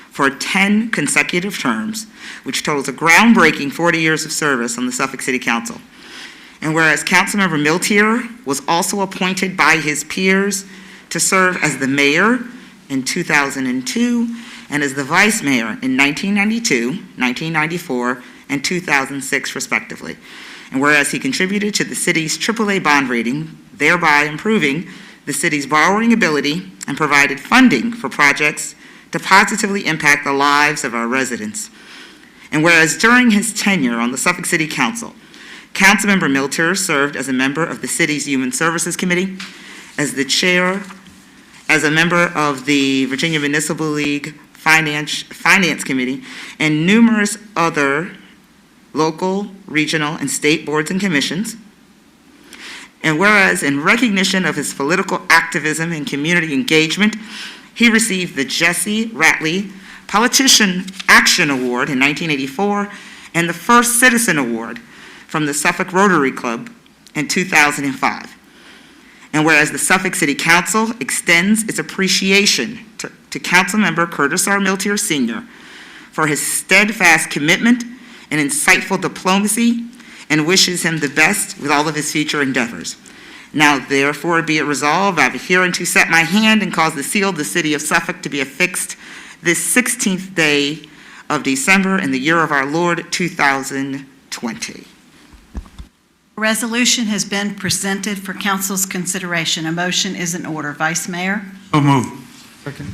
for 10 consecutive terms, which totals a groundbreaking 40 years of service on the Suffolk City Council. And whereas Councilmember Miltier was also appointed by his peers to serve as the mayor in 2002 and as the vice mayor in 1992, 1994, and 2006, respectively. And whereas he contributed to the city's AAA bond rating, thereby improving the city's borrowing ability and provided funding for projects to positively impact the lives of our residents. And whereas during his tenure on the Suffolk City Council, Councilmember Miltier served as a member of the city's Human Services Committee, as the chair, as a member of the Virginia Municipal League Finance Committee, and numerous other local, regional, and state boards and commissions. And whereas in recognition of his political activism and community engagement, he received the Jesse Ratley Politician Action Award in 1984 and the First Citizen Award from the Suffolk Rotary Club in 2005. And whereas the Suffolk City Council extends its appreciation to Councilmember Curtis R. Miltier Sr. for his steadfast commitment and insightful diplomacy, and wishes him the best with all of his future endeavors. Now therefore be it resolved, I have hereunto set my hand and cause the seal of the city of Suffolk to be affixed this 16th day of December in the year of our Lord 2020. A resolution has been presented for council's consideration. A motion is in order. Vice Mayor? So move. Second.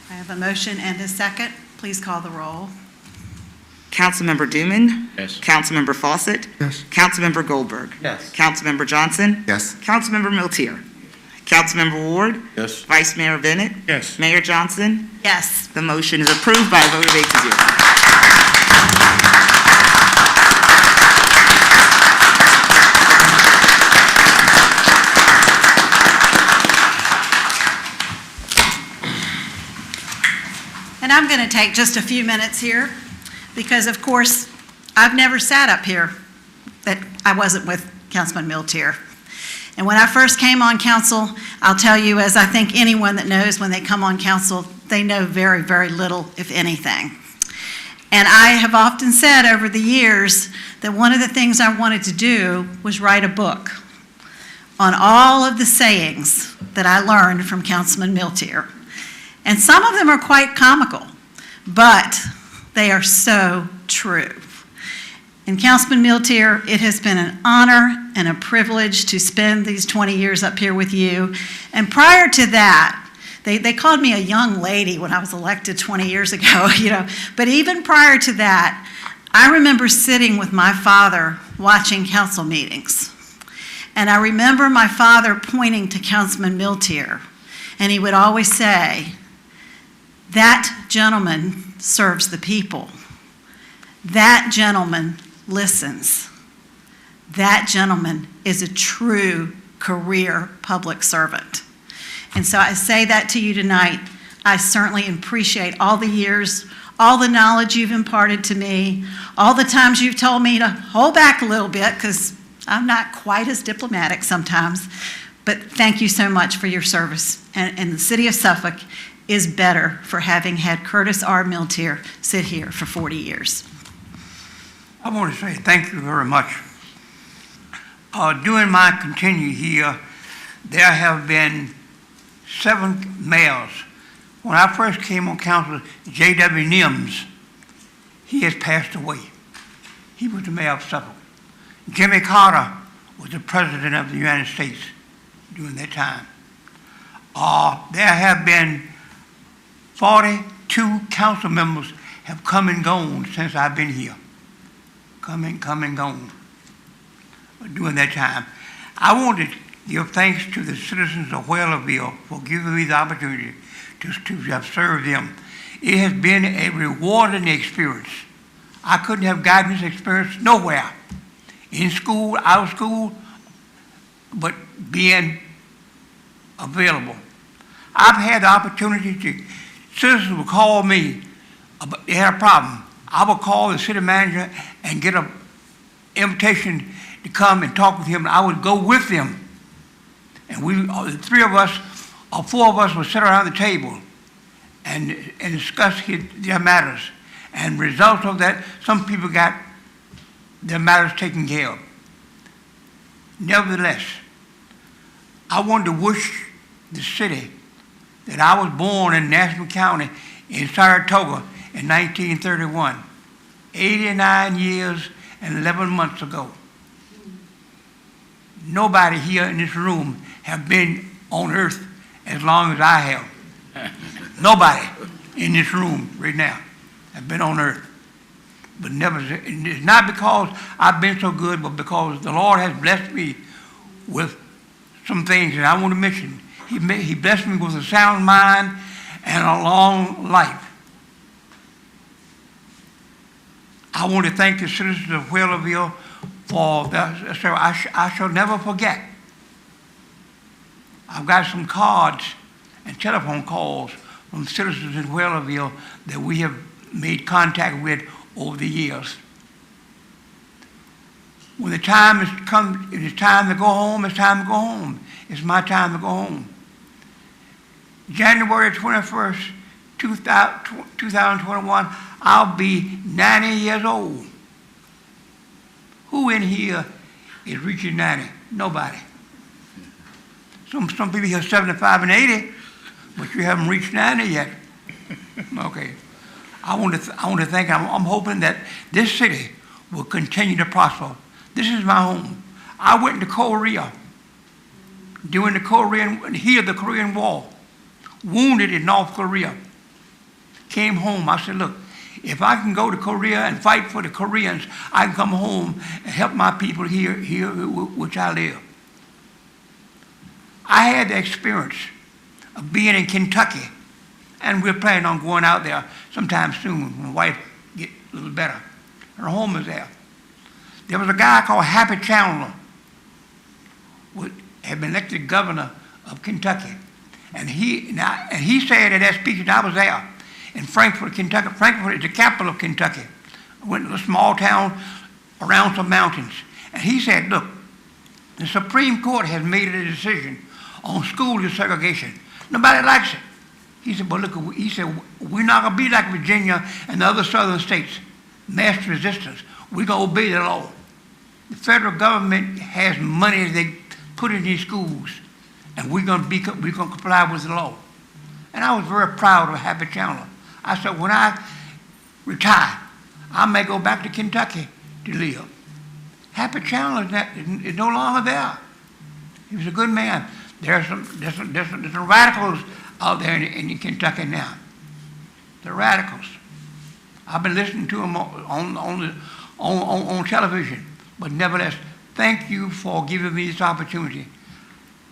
I have a motion and a second. Please call the roll. Councilmember Dooman? Yes. Councilmember Fawcett? Yes. Councilmember Goldberg? Yes. Councilmember Johnson? Yes. Councilmember Miltier? Councilmember Ward? Yes. Vice Mayor Bennett? Yes. Mayor Johnson? Yes. The motion is approved by a vote of 8-0. And I'm going to take just a few minutes here because, of course, I've never sat up here that I wasn't with Councilman Miltier. And when I first came on council, I'll tell you, as I think anyone that knows when they come on council, they know very, very little, if anything. And I have often said over the years that one of the things I wanted to do was write a book on all of the sayings that I learned from Councilman Miltier. And some of them are quite comical, but they are so true. And Councilman Miltier, it has been an honor and a privilege to spend these 20 years up here with you. And prior to that, they called me a young lady when I was elected 20 years ago, But even prior to that, I remember sitting with my father watching council meetings. And I remember my father pointing to Councilman Miltier, and he would always say, "That gentleman serves the people. That gentleman listens. That gentleman is a true career public servant. And so I say that to you tonight. I certainly appreciate all the years, all the knowledge you've imparted to me, all the times you've told me to hold back a little bit because I'm not quite as diplomatic sometimes. But thank you so much for your service. And the city of Suffolk is better for having had Curtis R. Miltier sit here for 40 years. I want to say thank you very much. During my tenure here, there have been 7 mayors. When I first came on council, J.W. Nims, he has passed away. He was the mayor of Suffolk. Jimmy Carter was the president of the United States during that time. There have been 42 council members have come and gone since I've been here. Come and gone during that time. I want to give thanks to the citizens of Whaleville for giving me the opportunity to have served them. It has been a rewarding experience. I couldn't have gotten this experience nowhere, in school, out of school, but being available. I've had the opportunity to, citizens will call me, they had a problem. I would call the city manager and get an invitation to come and talk with him. I would go with them. And the 3 of us, or 4 of us would sit around the table and discuss their matters. And result of that, some people got their matters taken care of. Nevertheless, I wanted to wish the city that I was born in Nassau County in Saratoga in 1931, 89 years and 11 months ago. Nobody here in this room have been on earth as long as I have. Nobody in this room right now have been on earth. But never, it's not because I've been so good, but because the Lord has blessed me with some things that I want to mention. He blessed me with a sound mind and a long life. I want to thank the citizens of Whaleville for that. So I shall never forget. I've got some cards and telephone calls from citizens in Whaleville that we have made contact with over the years. When the time has come, it is time to go home, it's time to go home. It's my time to go home. January 21st, 2021, I'll be 90 years old. Who in here is reaching 90? Nobody. Some people here 75 and 80, but you haven't reached 90 yet. Okay. I want to thank, I'm hoping that this city will continue to prosper. This is my home. I went to Korea during the Korean War, wounded in North Korea. Came home, I said, look, if I can go to Korea and fight for the Koreans, I can come home and help my people here which I live. I had the experience of being in Kentucky, and we're planning on going out there sometime soon when my wife gets a little better. Her home is there. There was a guy called Happy Chandler, who had been elected governor of Kentucky. And he said at that speech, and I was there, in Frankfort, Kentucky. Frankfort is the capital of Kentucky. I went to a small town around some mountains. And he said, look, the Supreme Court has made a decision on school desegregation. Nobody likes it. He said, but look, he said, we're not going to be like Virginia and the other southern states, mass resistance. We're going to obey the law. The federal government has money they put in these schools, and we're going to comply with the law. And I was very proud of Happy Chandler. I said, when I retire, I may go back to Kentucky to live. Happy Chandler is no longer there. He was a good man. There's some radicals out there in Kentucky now. The radicals. I've been listening to them on television. But nevertheless, thank you for giving me this opportunity.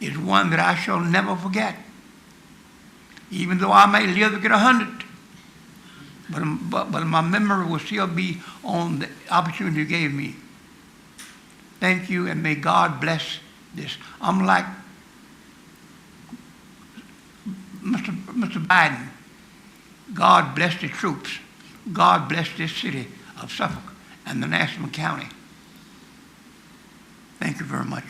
It's one that I shall never forget. Even though I may live to get 100. But my memory will still be on the opportunity you gave me. Thank you, and may God bless this. Unlike Mr. Biden, God bless the troops. God bless this city of Suffolk and the National County. Thank you very much.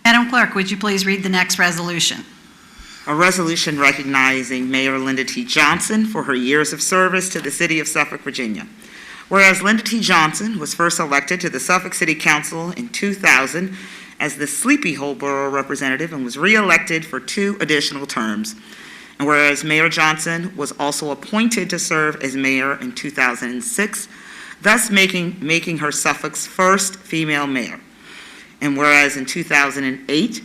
Madam Clerk, would you please read the next resolution? A resolution recognizing Mayor Linda T. Johnson for her years of service to the city of Suffolk, Virginia. Whereas Linda T. Johnson was first elected to the Suffolk City Council in 2000 as the Sleepy Hole Borough representative and was re-elected for 2 additional terms. And whereas Mayor Johnson was also appointed to serve as mayor in 2006, thus making her Suffolk's first female mayor. And whereas in 2008,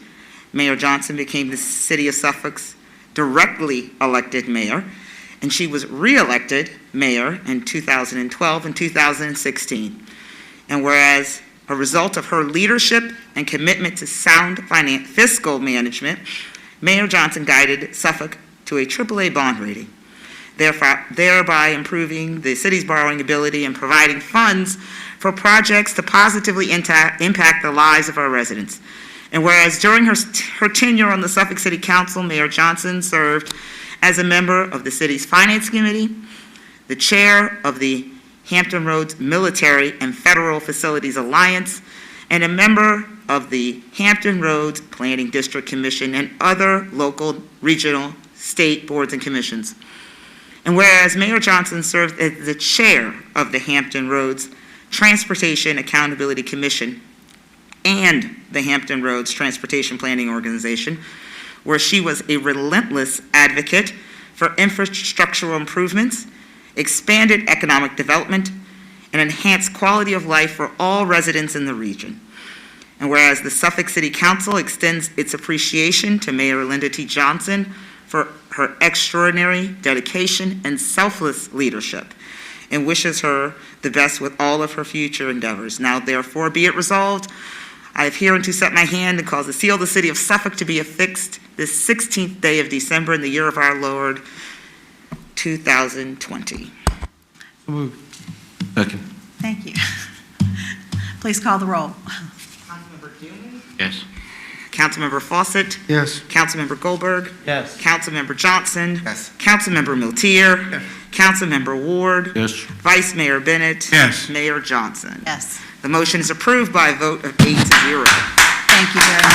Mayor Johnson became the city of Suffolk's directly elected mayor, and she was re-elected mayor in 2012 and 2016. And whereas a result of her leadership and commitment to sound fiscal management, Mayor Johnson guided Suffolk to a AAA bond rating, thereby improving the city's borrowing ability and providing funds for projects to positively impact the lives of our residents. And whereas during her tenure on the Suffolk City Council, Mayor Johnson served as a member of the city's Finance Committee, the chair of the Hampton Roads Military and Federal Facilities Alliance, and a member of the Hampton Roads Planning District Commission and other local, regional, state boards and commissions. And whereas Mayor Johnson served as the chair of the Hampton Roads Transportation Accountability Commission and the Hampton Roads Transportation Planning Organization, where she was a relentless advocate for infrastructural improvements, expanded economic development, and enhanced quality of life for all residents in the region. And whereas the Suffolk City Council extends its appreciation to Mayor Linda T. Johnson for her extraordinary dedication and selfless leadership, and wishes her the best with all of her future endeavors. Now, therefore, be it resolved, I have hereunto set my hand and cause the seal of the city of Suffolk to be affixed this 16th day of December in the year of our Lord, 2020. Second. Thank you. Please call the roll. Councilmember Doonan? Yes. Councilmember Fawcett? Yes. Councilmember Goldberg? Yes. Councilmember Johnson? Yes. Councilmember Miltier? Yes. Councilmember Ward? Yes. Vice Mayor Bennett? Yes. Mayor Johnson? Yes. The motion is approved by a vote of 8-0. Thank you very much.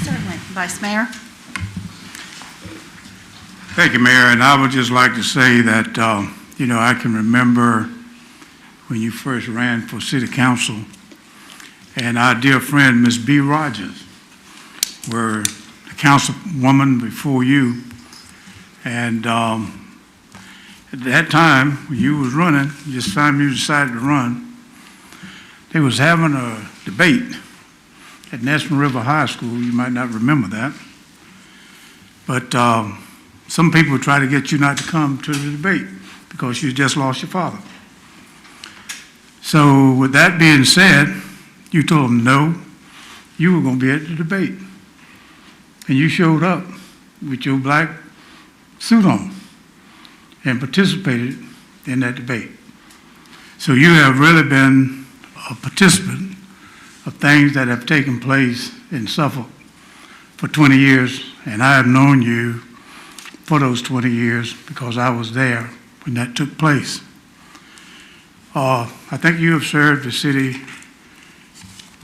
Certainly. Vice Mayor? Thank you, Mayor, and I would just like to say that, I can remember when you first ran for city council, and our dear friend, Ms. B. Rogers, were the councilwoman before you, and at that time, when you was running, just time you decided to run, they was having a debate at National River High School. You might not remember that, but some people try to get you not to come to the debate because you just lost your father. So with that being said, you told them no, you were going to be at the debate. And you showed up with your black suit on and participated in that debate. So you have really been a participant of things that have taken place in Suffolk for 20 years, and I have known you for those 20 years because I was there when that took place. I think you have served the city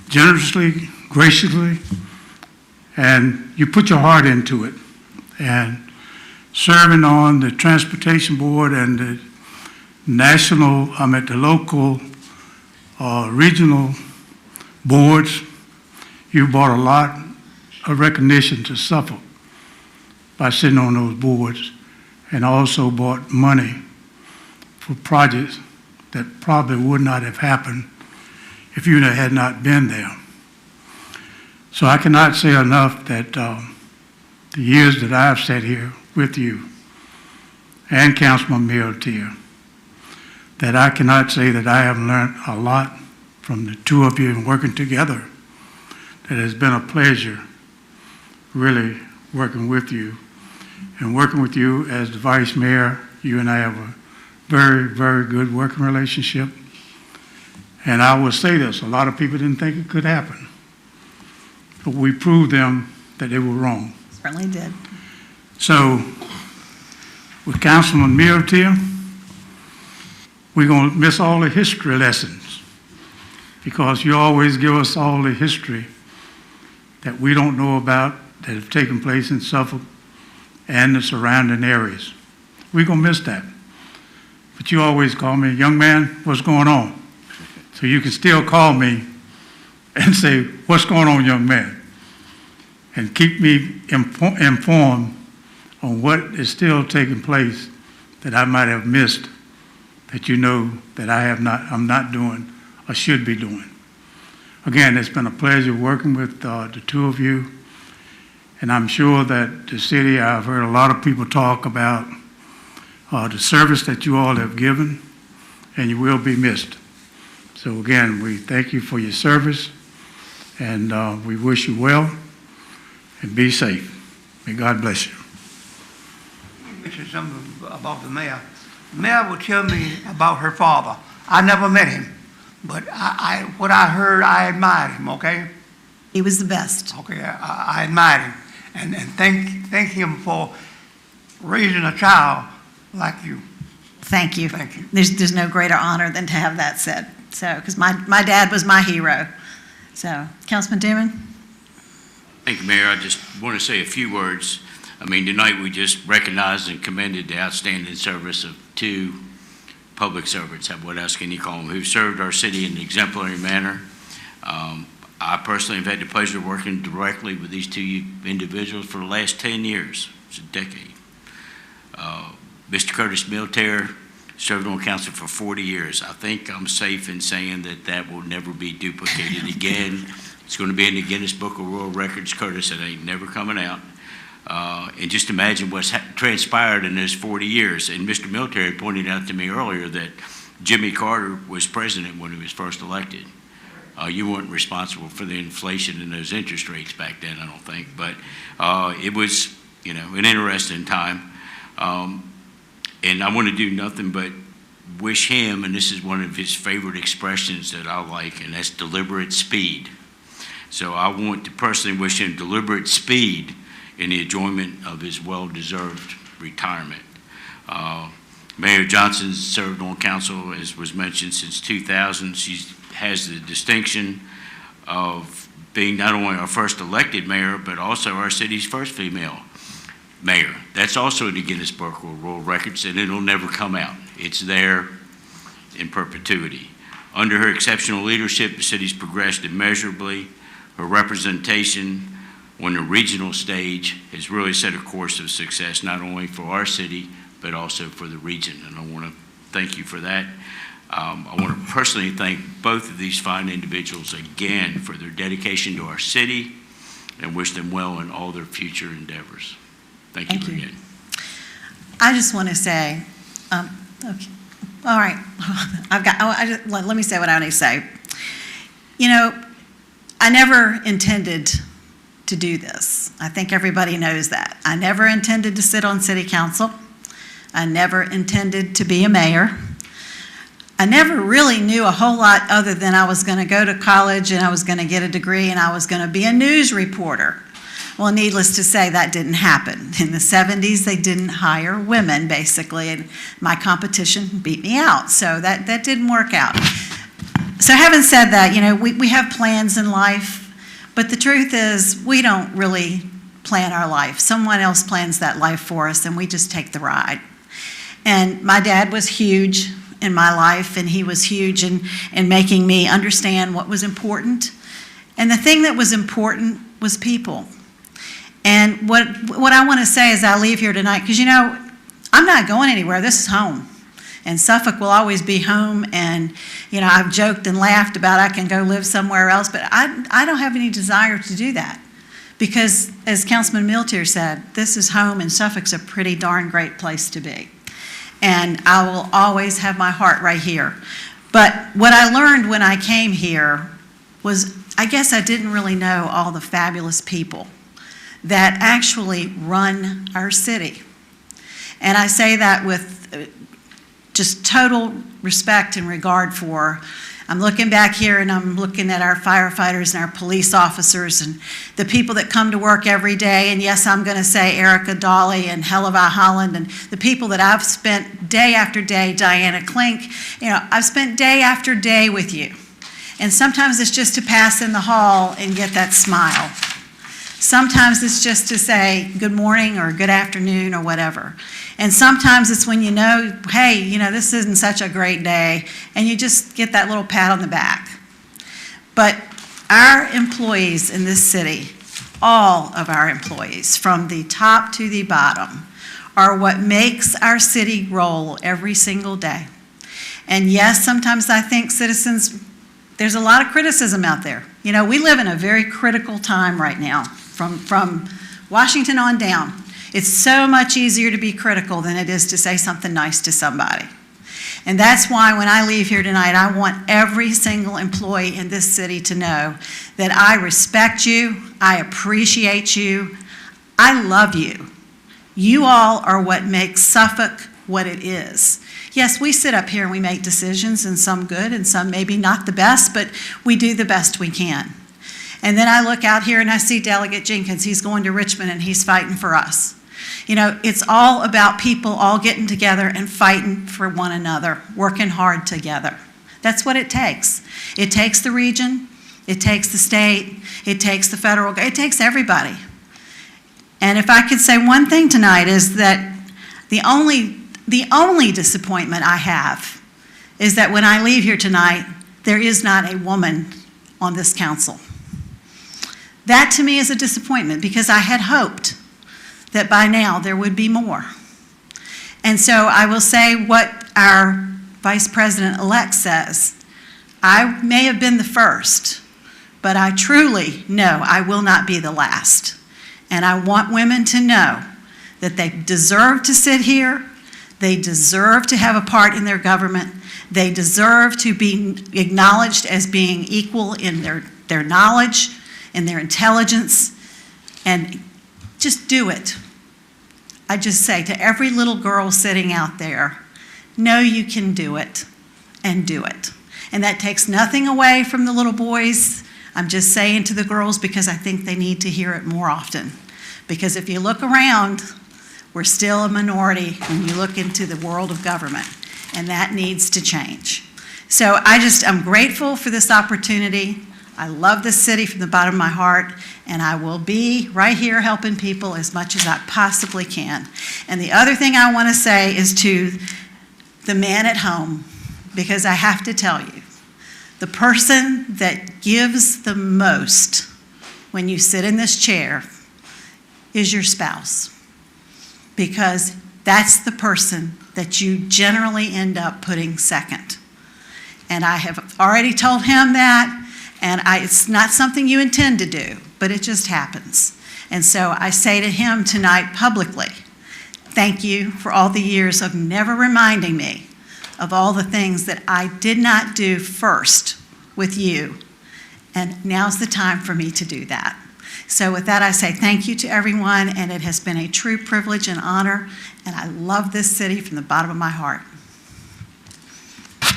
generously, graciously, and you put your heart into it. And serving on the Transportation Board and the the local, regional boards, you brought a lot of recognition to Suffolk by sitting on those boards, and also brought money for projects that probably would not have happened if you had not been there. So I cannot say enough that the years that I've sat here with you and Councilman Miltier, that I cannot say that I have learned a lot from the two of you and working together. That has been a pleasure really working with you. And working with you as the vice mayor, you and I have a very, very good working relationship. And I will say this, a lot of people didn't think it could happen. But we proved them that they were wrong. Certainly did. So, with Councilman Mills here, we're going to miss all the history lessons because you always give us all the history that we don't know about that have taken place in Suffolk and the surrounding areas. We're going to miss that. But you always call me, young man, what's going on? So you can still call me and say, what's going on, young man? And keep me informed on what is still taking place that I might have missed, that you know that I'm not doing or should be doing. Again, it's been a pleasure working with the two of you. And I'm sure that the city, I've heard a lot of people talk about the service that you all have given, and you will be missed. So again, we thank you for your service, and we wish you well, and be safe. May God bless you. You mentioned something about the mayor. The mayor would tell me about her father. I never met him, but what I heard, I admired him, okay? He was the best. Okay, I admired him. And thank him for raising a child like you. Thank you. Thank you. There's no greater honor than to have that said. So, because my dad was my hero. So, Councilman Dooman? Thank you, Mayor. I just want to say a few words. I mean, tonight we just recognized and commended the outstanding service of two public servants, what else can you call them, who served our city in an exemplary manner. I personally have had the pleasure of working directly with these two individuals for the last 10 years. It's a decade. Mr. Curtis Milter served on council for 40 years. I think I'm safe in saying that that will never be duplicated again. It's going to be in the Guinness Book of World Records. Curtis, it ain't never coming out. And just imagine what's transpired in those 40 years. And Mr. Milter pointed out to me earlier that Jimmy Carter was president when he was first elected. You weren't responsible for the inflation and those interest rates back then, I don't think. But it was, an interesting time. And I want to do nothing but wish him, and this is one of his favorite expressions that I like, and that's deliberate speed. So I want to personally wish him deliberate speed in the enjoyment of his well-deserved retirement. Mayor Johnson served on council, as was mentioned, since 2000. She has the distinction of being not only our first elected mayor, but also our city's first female mayor. That's also in the Guinness Book of World Records, and it'll never come out. It's there in perpetuity. Under her exceptional leadership, the city's progressed immeasurably. Her representation on the regional stage has really set a course of success, not only for our city, but also for the region, and I want to thank you for that. I want to personally thank both of these fine individuals again for their dedication to our city and wish them well in all their future endeavors. Thank you again. I just want to say, okay, all right, let me say what I need to say. I never intended to do this. I think everybody knows that. I never intended to sit on city council. I never intended to be a mayor. I never really knew a whole lot other than I was going to go to college and I was going to get a degree and I was going to be a news reporter. Well, needless to say, that didn't happen. In the 70s, they didn't hire women, basically, and my competition beat me out. So that didn't work out. So having said that, we have plans in life, but the truth is we don't really plan our life. Someone else plans that life for us, and we just take the ride. And my dad was huge in my life, and he was huge in making me understand what was important. And the thing that was important was people. And what I want to say as I leave here tonight, because I'm not going anywhere. This is home. And Suffolk will always be home. And, I've joked and laughed about I can go live somewhere else, but I don't have any desire to do that. Because, as Councilman Milter said, this is home, and Suffolk's a pretty darn great place to be. And I will always have my heart right here. But what I learned when I came here was, I guess I didn't really know all the fabulous people that actually run our city. And I say that with just total respect and regard for, I'm looking back here and I'm looking at our firefighters and our police officers and the people that come to work every day. And yes, I'm going to say Erica Dawley and Hellevi Holland and the people that I've spent day after day, Diana Klink, I've spent day after day with you. And sometimes it's just to pass in the hall and get that smile. Sometimes it's just to say good morning or good afternoon or whatever. And sometimes it's when hey, this isn't such a great day, and you just get that little pat on the back. But our employees in this city, all of our employees, from the top to the bottom, are what makes our city roll every single day. And yes, sometimes I think citizens, there's a lot of criticism out there. We live in a very critical time right now, from Washington on down. It's so much easier to be critical than it is to say something nice to somebody. And that's why when I leave here tonight, I want every single employee in this city to know that I respect you, I appreciate you, I love you. You all are what makes Suffolk what it is. Yes, we sit up here and we make decisions, and some good and some maybe not the best, but we do the best we can. And then I look out here and I see Delegate Jenkins. He's going to Richmond and he's fighting for us. It's all about people all getting together and fighting for one another, working hard together. That's what it takes. It takes the region, it takes the state, it takes the federal, it takes everybody. And if I could say one thing tonight is that the only disappointment I have is that when I leave here tonight, there is not a woman on this council. That to me is a disappointment because I had hoped that by now there would be more. And so I will say what our Vice President-elect says. I may have been the first, but I truly know I will not be the last. And I want women to know that they deserve to sit here, they deserve to have a part in their government, they deserve to be acknowledged as being equal in their knowledge, in their intelligence, and just do it. I just say to every little girl sitting out there, know you can do it, and do it. And that takes nothing away from the little boys. I'm just saying to the girls because I think they need to hear it more often. Because if you look around, we're still a minority when you look into the world of government, and that needs to change. So I'm grateful for this opportunity. I love this city from the bottom of my heart, and I will be right here helping people as much as I possibly can. And the other thing I want to say is to the man at home, because I have to tell you, the person that gives the most when you sit in this chair is your spouse, because that's the person that you generally end up putting second. And I have already told him that. And it's not something you intend to do, but it just happens. And so I say to him tonight publicly, thank you for all the years of never reminding me of all the things that I did not do first with you. And now's the time for me to do that. So with that, I say thank you to everyone, and it has been a true privilege and honor, and I love this city from the bottom of my heart.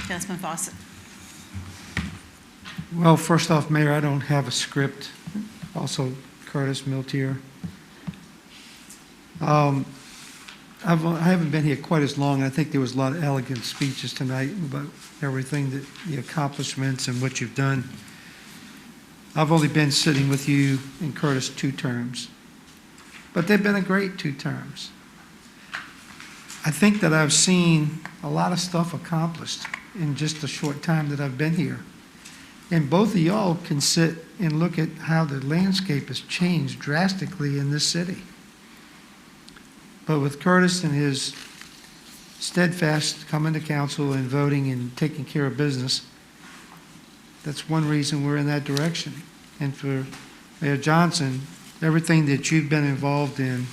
Councilman Fawcett. Well, first off, Mayor, I don't have a script. Also, Curtis Miltier. I haven't been here quite as long. I think there was a lot of elegant speeches tonight about everything, the accomplishments and what you've done. I've only been sitting with you and Curtis 2 terms, but they've been a great 2 terms. I think that I've seen a lot of stuff accomplished in just the short time that I've been here. And both of y'all can sit and look at how the landscape has changed drastically in this city. But with Curtis and his steadfast coming to council and voting and taking care of business, that's one reason we're in that direction. And for Mayor Johnson, everything that you've been involved in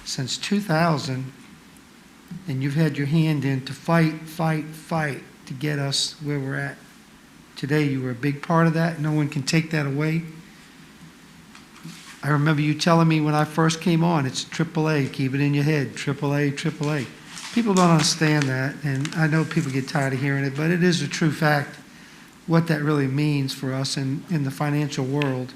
since 2000, and you've had your hand in to fight to get us where we're at. Today, you were a big part of that. No one can take that away. I remember you telling me when I first came on, it's AAA, keep it in your head, AAA, AAA. People don't understand that, and I know people get tired of hearing it, but it is a true fact what that really means for us in the financial world.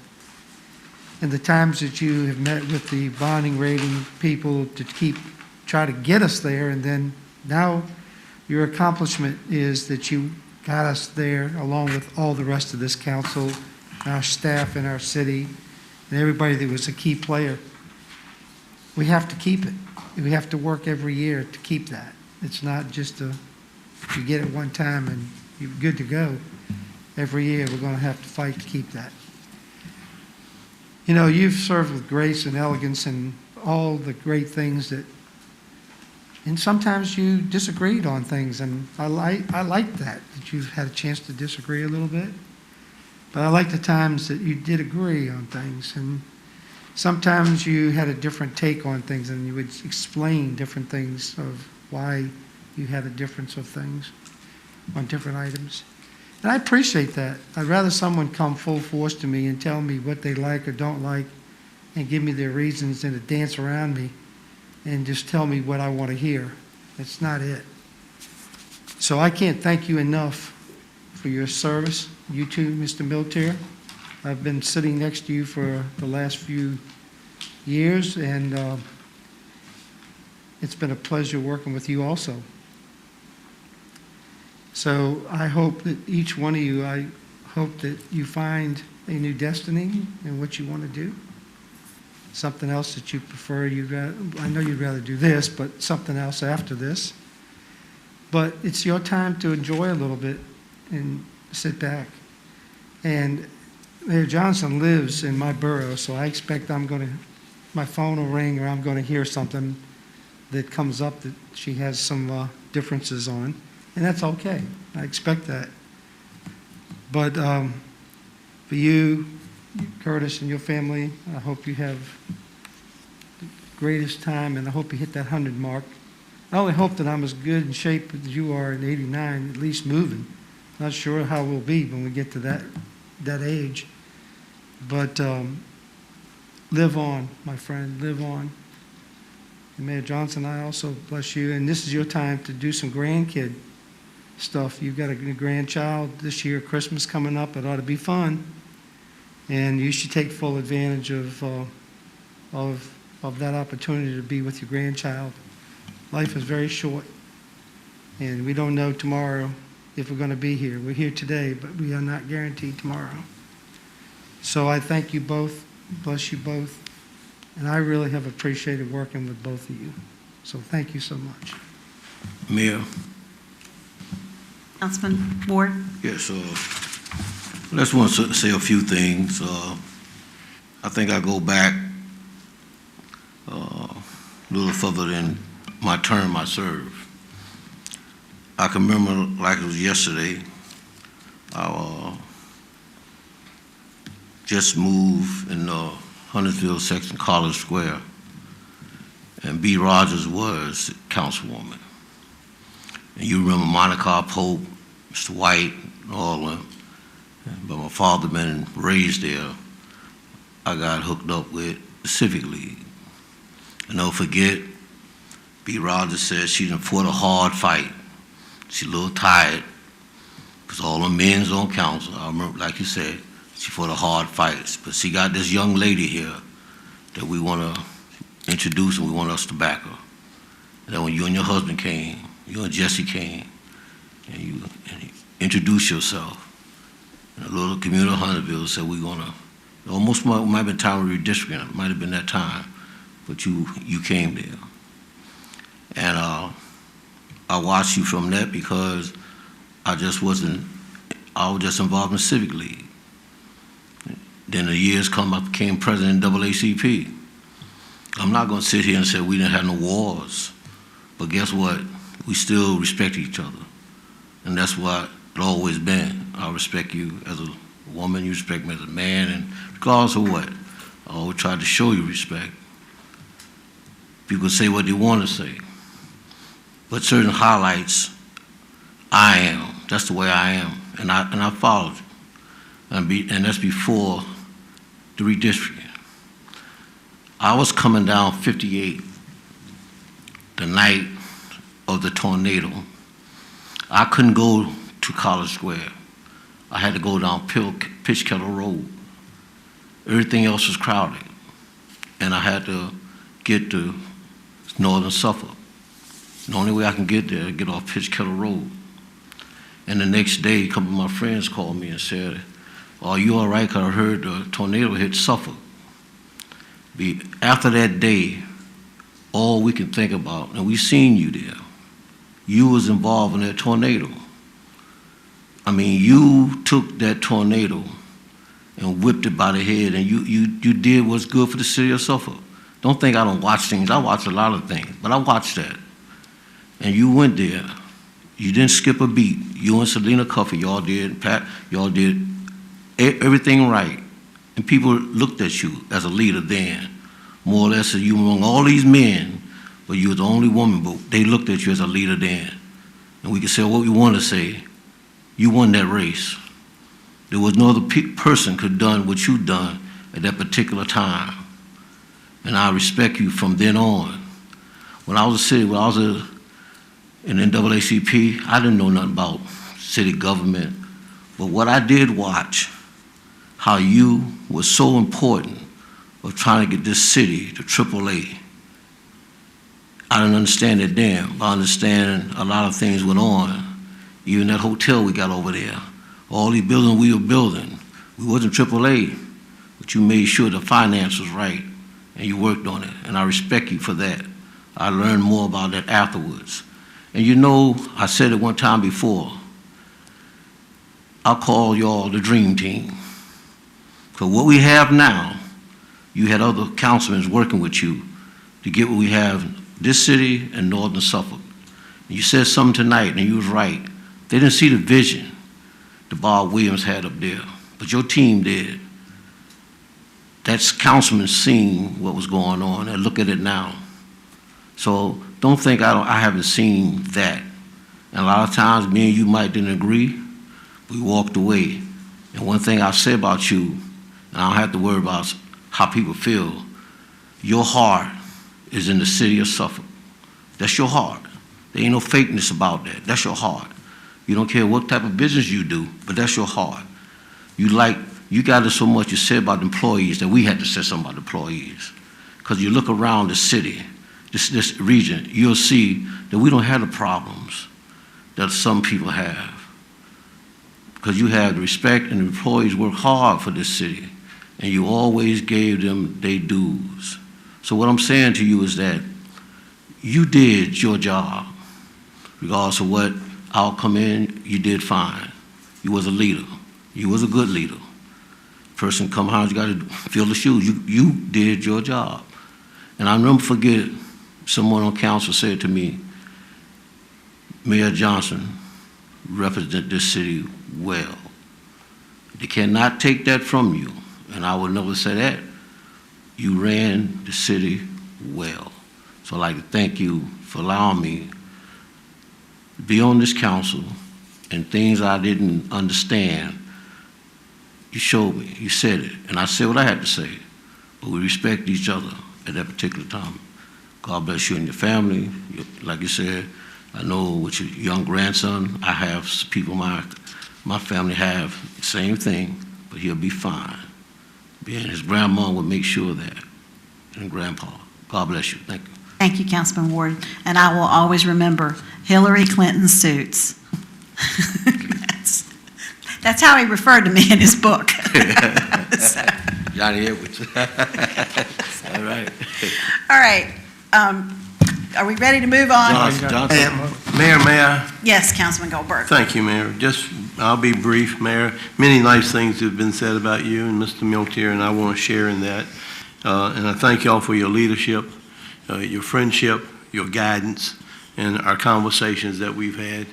And the times that you have met with the bonding rating people to try to get us there, and then now your accomplishment is that you got us there along with all the rest of this council, our staff in our city, and everybody that was a key player. We have to keep it. We have to work every year to keep that. It's not just you get it one time and you're good to go. Every year we're going to have to fight to keep that. You know, you've served with grace and elegance and all the great things and sometimes you disagreed on things, and I like that you've had a chance to disagree a little bit. But I like the times that you did agree on things, and sometimes you had a different take on things, and you would explain different things of why you had a difference of things on different items. And I appreciate that. I'd rather someone come full force to me and tell me what they like or don't like and give me their reasons than to dance around me and just tell me what I want to hear. That's not it. So I can't thank you enough for your service. You too, Mr. Miltier. I've been sitting next to you for the last few years, and it's been a pleasure working with you also. So I hope that each one of you, I hope that you find a new destiny in what you want to do. Something else that you prefer. I know you'd rather do this, but something else after this. But it's your time to enjoy a little bit and sit back. And Mayor Johnson lives in my borough, so I expect my phone will ring or I'm going to hear something that comes up that she has some differences on. And that's okay. I expect that. But for you, Curtis, and your family, I hope you have the greatest time, and I hope you hit that 100 mark. I only hope that I'm as good in shape as you are at 89, at least moving. Not sure how we'll be when we get to that age. But live on, my friend, live on. And Mayor Johnson, I also bless you. And this is your time to do some grandkid stuff. You've got a grandchild this year, Christmas coming up. It ought to be fun. And you should take full advantage of that opportunity to be with your grandchild. Life is very short, and we don't know tomorrow if we're going to be here. We're here today, but we are not guaranteed tomorrow. So I thank you both, bless you both, and I really have appreciated working with both of you. So thank you so much. Mayor? Councilman Ward? Yes, I just want to say a few things. I think I go back a little further than my term I served. I can remember like it was yesterday, I just moved in the Huntersville section, College Square, and B. Rogers was councilwoman. And you remember Monica Pope, Mr. White, and all of them. But my father been raised there. I got hooked up with the Civic League. And don't forget, B. Rogers said she done fought a hard fight. She a little tired, because all the men's on council. I remember, like you said, she fought a hard fight. But she got this young lady here that we want to introduce, and we want us to back her. And then when you and your husband came, you and Jesse came, and you introduced yourself. And a little community of Huntersville said we're going to, almost might have been time of redistricting, it might have been that time, but you came there. And I watched you from that because I was just involved in Civic League. Then the years come, I became president of NAACP. I'm not going to sit here and say we didn't have no wars, but guess what? We still respect each other. And that's what it's always been. I respect you as a woman, you respect me as a man, and regardless of what, I always try to show you respect. People say what they want to say. But certain highlights, I am. That's the way I am. And I followed it. And that's before the redistricting. I was coming down 58 the night of the tornado. I couldn't go to College Square. I had to go down Pitchkettle Road. Everything else was crowded. And I had to get to northern Suffolk. The only way I can get there is get off Pitchkettle Road. And the next day, a couple of my friends called me and said, "Are you all right? 'Cause I heard the tornado hit Suffolk." After that day, all we can think about, and we seen you there, you was involved in that tornado. I mean, you took that tornado and whipped it by the head, and you did what's good for the city of Suffolk. Don't think I don't watch things. I watch a lot of things, but I watched that. And you went there. You didn't skip a beat. You and Selena Cuffey, y'all did everything right. And people looked at you as a leader then. More or less, you among all these men, but you were the only woman, but they looked at you as a leader then. And we can say what we want to say. You won that race. There was no other person could have done what you done at that particular time. And I respect you from then on. When I was in NAACP, I didn't know nothing about city government. But what I did watch, how you were so important of trying to get this city to AAA. I didn't understand it then, but I understand a lot of things went on. Even that hotel we got over there, all these buildings we were building, we wasn't AAA, but you made sure the finance was right, and you worked on it, and I respect you for that. I learned more about that afterwards. And you know, I said it one time before, I'll call y'all the dream team. Because what we have now, you had other councilmen working with you to get what we have in this city and northern Suffolk. And you said something tonight, and you was right. They didn't see the vision that Bob Williams had up there, but your team did. That's councilmen seeing what was going on, and look at it now. So don't think I haven't seen that. And a lot of times, me and you might didn't agree. We walked away. And one thing I say about you, and I don't have to worry about how people feel, your heart is in the city of Suffolk. That's your heart. There ain't no fakeness about that. That's your heart. You don't care what type of business you do, but that's your heart. You got it so much you said about employees that we had to say something about employees. Because you look around the city, this region, you'll see that we don't have the problems that some people have. Because you have the respect, and the employees work hard for this city, and you always gave them their dues. So what I'm saying to you is that you did your job. Regardless of what outcome in, you did fine. You was a leader. You was a good leader. Person come home, you got to fill the shoes. You did your job. And I'll never forget, someone on council said to me, Mayor Johnson represented this city well. They cannot take that from you, and I will never say that. You ran the city well. So I'd like to thank you for allowing me to be on this council, and things I didn't understand, you showed me, you said it, and I said what I had to say, but we respect each other at that particular time. God bless you and your family. Like you said, I know with your young grandson, I have people my family have the same thing, but he'll be fine. And his grandma would make sure of that, and grandpa. God bless you. Thank you. Thank you, Councilman Ward. And I will always remember Hillary Clinton suits. That's how he referred to me in his book. So. Johnny Edwards. All right. All right. Are we ready to move on? Mayor. Yes, Councilman Goldberg. Thank you, Mayor. I'll be brief, Mayor. Many nice things have been said about you and Mr. Miltier, and I want to share in that. And I thank y'all for your leadership, your friendship, your guidance, and our conversations that we've had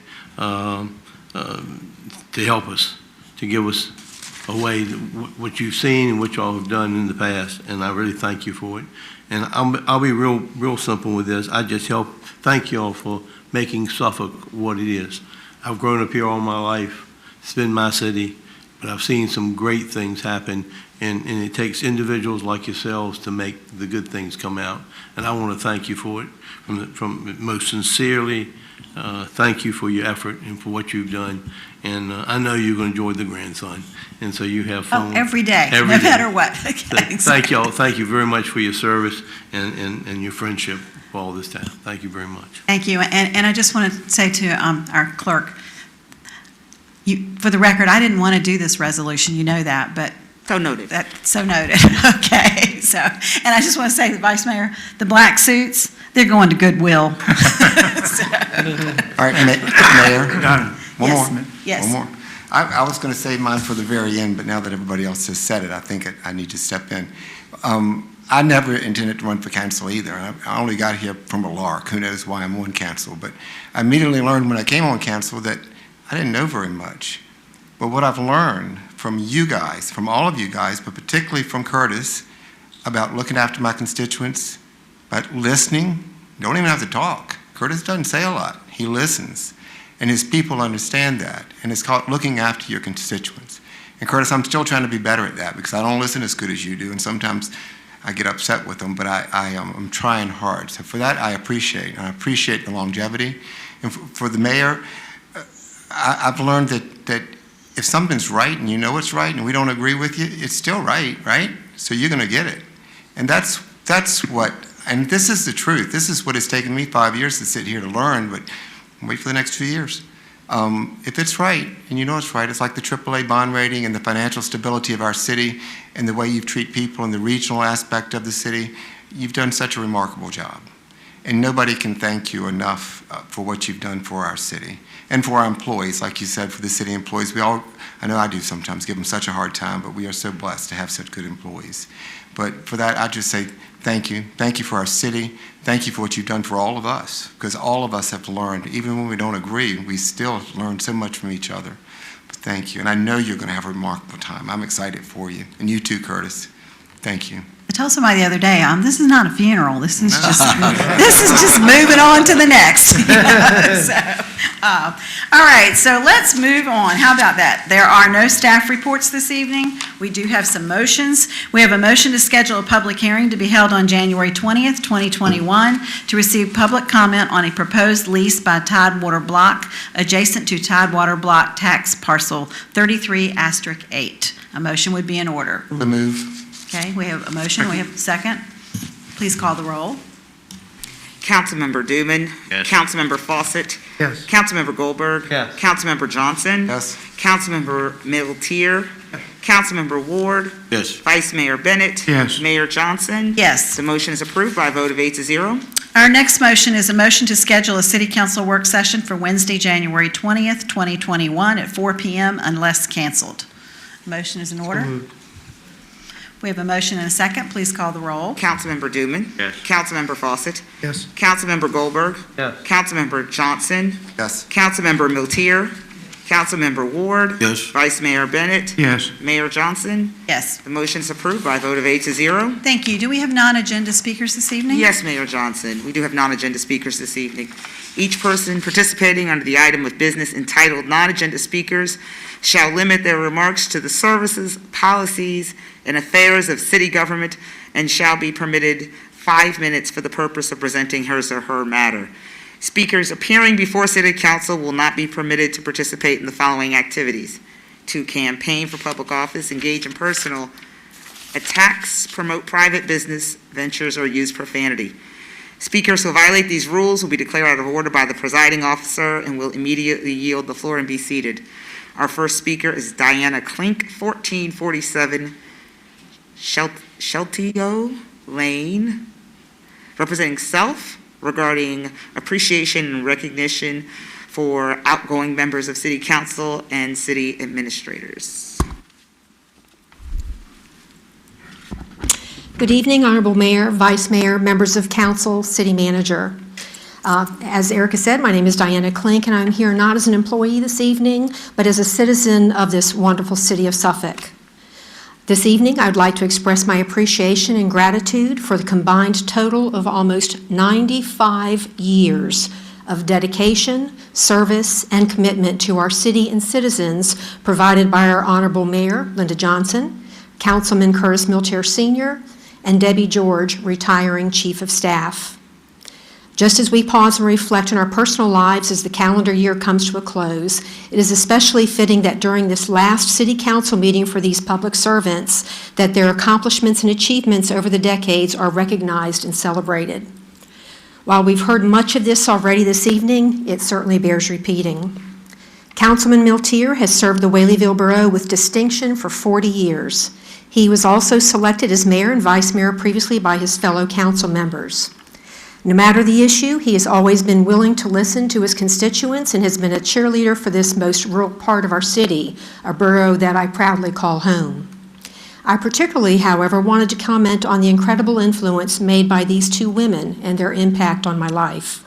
to help us, to give us a way, what you've seen and what y'all have done in the past, and I really thank you for it. And I'll be real simple with this. I just thank y'all for making Suffolk what it is. I've grown up here all my life. It's been my city. but I've seen some great things happen, and it takes individuals like yourselves to make the good things come out. And I want to thank you for it from most sincerely. Thank you for your effort and for what you've done. And I know you're going to enjoy the grandson. And so you have fun. Every day, Every no day. matter what. Thank y'all. Thank you very much for your service and your friendship for all this time. Thank you very much. Thank you. And I just want to say to our clerk, for the record, I didn't want to do this resolution, you know that, but. So noted. So noted. Okay. So, and I just want to say, the Vice Mayor, the black suits, they're going to Goodwill. All right, Mayor. One Yes. more. Yes. One more. I was going to save mine for the very end, but now that everybody else has said it, I think I need to step in. I never intended to run for council either. I only got here from a lark. Who knows why I'm on council? But I immediately learned when I came on council that I didn't know very much. But what I've learned from you guys, from all of you guys, but particularly from Curtis, about looking after my constituents, about listening, don't even have to talk. Curtis doesn't say a lot. He listens. And his people understand that. And it's called looking after your constituents. And Curtis, I'm still trying to be better at that because I don't listen as good as you do. And sometimes I get upset with them, but I'm trying hard. So for that, I appreciate. And I appreciate the longevity. And for the mayor, I've learned that if something's right and you know it's right and we don't agree with you, it's still right? So you're going to get it. And that's what, and this is the truth. This is what it's taken me 5 years to sit here to learn, but wait for the next 2 years. If it's right, and you know it's right, it's like the AAA bond rating and the financial stability of our city and the way you treat people and the regional aspect of the city, you've done such a remarkable job. And nobody can thank you enough for what you've done for our city. And for our employees, like you said, for the city employees. I know I do sometimes give them such a hard time, but we are so blessed to have such good employees. But for that, I just say thank you. Thank you for our city. Thank you for what you've done for all of us, because all of us have learned. Even when we don't agree, we still learn so much from each other. But thank you. And I know you're going to have a remarkable time. I'm excited for you. And you too, Curtis. Thank you. I told somebody the other day, this is not a funeral. This is just moving on to the next. All right, so let's move on. How about that? There are no staff reports this evening. We do have some motions. We have a motion to schedule a public hearing to be held on January 20th, 2021, to receive public comment on a proposed lease by Tidewater Block adjacent to Tidewater Block tax parcel 33*8. A motion would be in order. The move. Okay, we have a motion, we have a second. Please call the roll. Councilmember Dooman. Yes. Councilmember Fawcett. Yes. Councilmember Goldberg. Yes. Councilmember Johnson. Yes. Councilmember Miltier. Councilmember Ward. Yes. Vice Mayor Bennett. Yes. Mayor Johnson. Yes. The motion is approved by a vote of 8-0. Our next motion is a motion to schedule a city council work session for Wednesday, January 20th, 2021 at 4 p.m. unless canceled. Motion is in order. We have a motion and a second. Please call the roll. Councilmember Dooman. Yes. Councilmember Fawcett. Yes. Councilmember Goldberg. Yes. Councilmember Johnson. Yes. Councilmember Miltier. Councilmember Ward. Yes. Vice Mayor Bennett. Yes. Mayor Johnson. Yes. The motion is approved by a vote of 8-0. Thank you. Do we have non-agenda speakers this evening? Yes, Mayor Johnson, we do have non-agenda speakers this evening. Each person participating under the item of business entitled Non-Agenda Speakers shall limit their remarks to the services, policies, and affairs of city government and shall be permitted 5 minutes for the purpose of presenting his or her matter. Speakers appearing before City Council will not be permitted to participate in the following activities: to campaign for public office, engage in personal attacks, promote private business ventures, or use profanity. Speakers who violate these rules will be declared out of order by the presiding officer and will immediately yield the floor and be seated. Our first speaker is Diana Klink, 1447 Sheltio Lane, representing Self, regarding appreciation and recognition for outgoing members of City Council and city administrators. Good evening, Honorable Mayor, Vice Mayor, members of council, city manager. As Erica said, my name is Diana Klink, and I'm here not as an employee this evening, but as a citizen of this wonderful city of Suffolk. This evening, I'd like to express my appreciation and gratitude for the combined total of almost 95 years of dedication, service, and commitment to our city and citizens provided by our Honorable Mayor, Linda Johnson, Councilman Curtis Miltier Sr., and Debbie George, retiring Chief of Staff. Just as we pause and reflect on our personal lives as the calendar year comes to a close, it is especially fitting that during this last City Council meeting for these public servants, that their accomplishments and achievements over the decades are recognized and celebrated. While we've heard much of this already this evening, it certainly bears repeating. Councilman Miltier has served the Whaleyville Borough with distinction for 40 years. He was also selected as mayor and vice mayor previously by his fellow council members. No matter the issue, he has always been willing to listen to his constituents and has been a cheerleader for this most rural part of our city, a borough that I proudly call home. I particularly, however, wanted to comment on the incredible influence made by these two women and their impact on my life.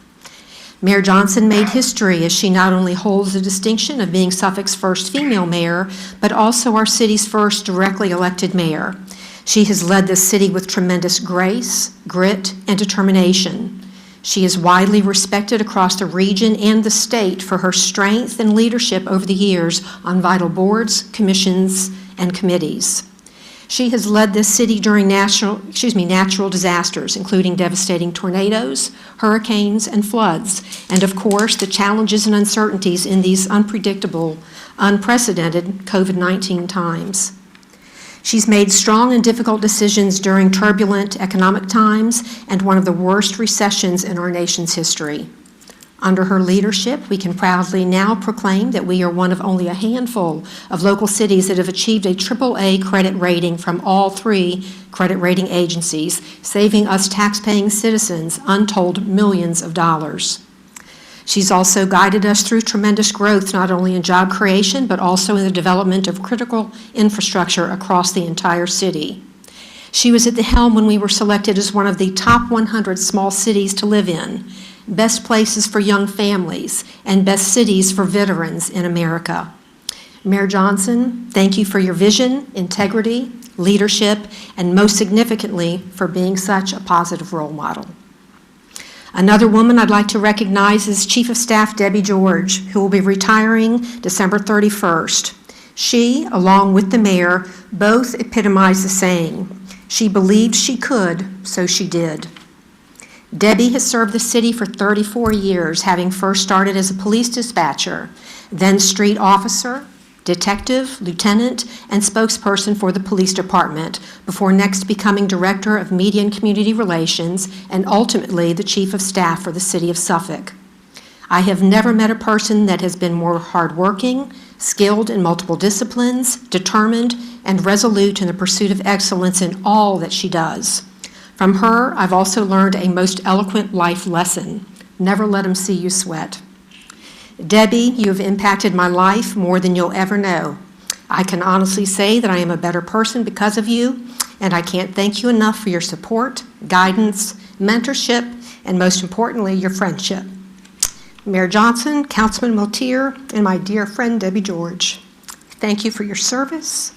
Mayor Johnson made history as she not only holds the distinction of being Suffolk's first female mayor, but also our city's first directly elected mayor. She has led this city with tremendous grace, grit, and determination. She is widely respected across the region and the state for her strength and leadership over the years on vital boards, commissions, and committees. She has led this city during natural disasters, including devastating tornadoes, hurricanes, and floods, and of course, the challenges and uncertainties in these unpredictable, unprecedented COVID-19 times. She's made strong and difficult decisions during turbulent economic times and one of the worst recessions in our nation's history. Under her leadership, we can proudly now proclaim that we are one of only a handful of local cities that have achieved a AAA credit rating from all three credit rating agencies, saving us tax-paying citizens untold millions of dollars. She's also guided us through tremendous growth, not only in job creation, but also in the development of critical infrastructure across the entire city. She was at the helm when we were selected as one of the top 100 small cities to live in, best places for young families, and best cities for veterans in America. Mayor Johnson, thank you for your vision, integrity, leadership, and most significantly, for being such a positive role model. Another woman I'd like to recognize is Chief of Staff Debbie George, who will be retiring December 31st. She, along with the mayor, both epitomize the saying, "She believed she could, so she did." Debbie has served the city for 34 years, having first started as a police dispatcher, then street officer, detective, lieutenant, and spokesperson for the police department, before next becoming director of media and community relations, and ultimately the chief of staff for the city of Suffolk. I have never met a person that has been more hardworking, skilled in multiple disciplines, determined, and resolute in the pursuit of excellence in all that she does. From her, I've also learned a most eloquent life lesson: never let them see you sweat. Debbie, you have impacted my life more than you'll ever know. I can honestly say that I am a better person because of you, and I can't thank you enough for your support, guidance, mentorship, and most importantly, your friendship. Mayor Johnson, Councilman Miltier, and my dear friend Debbie George, thank you for your service,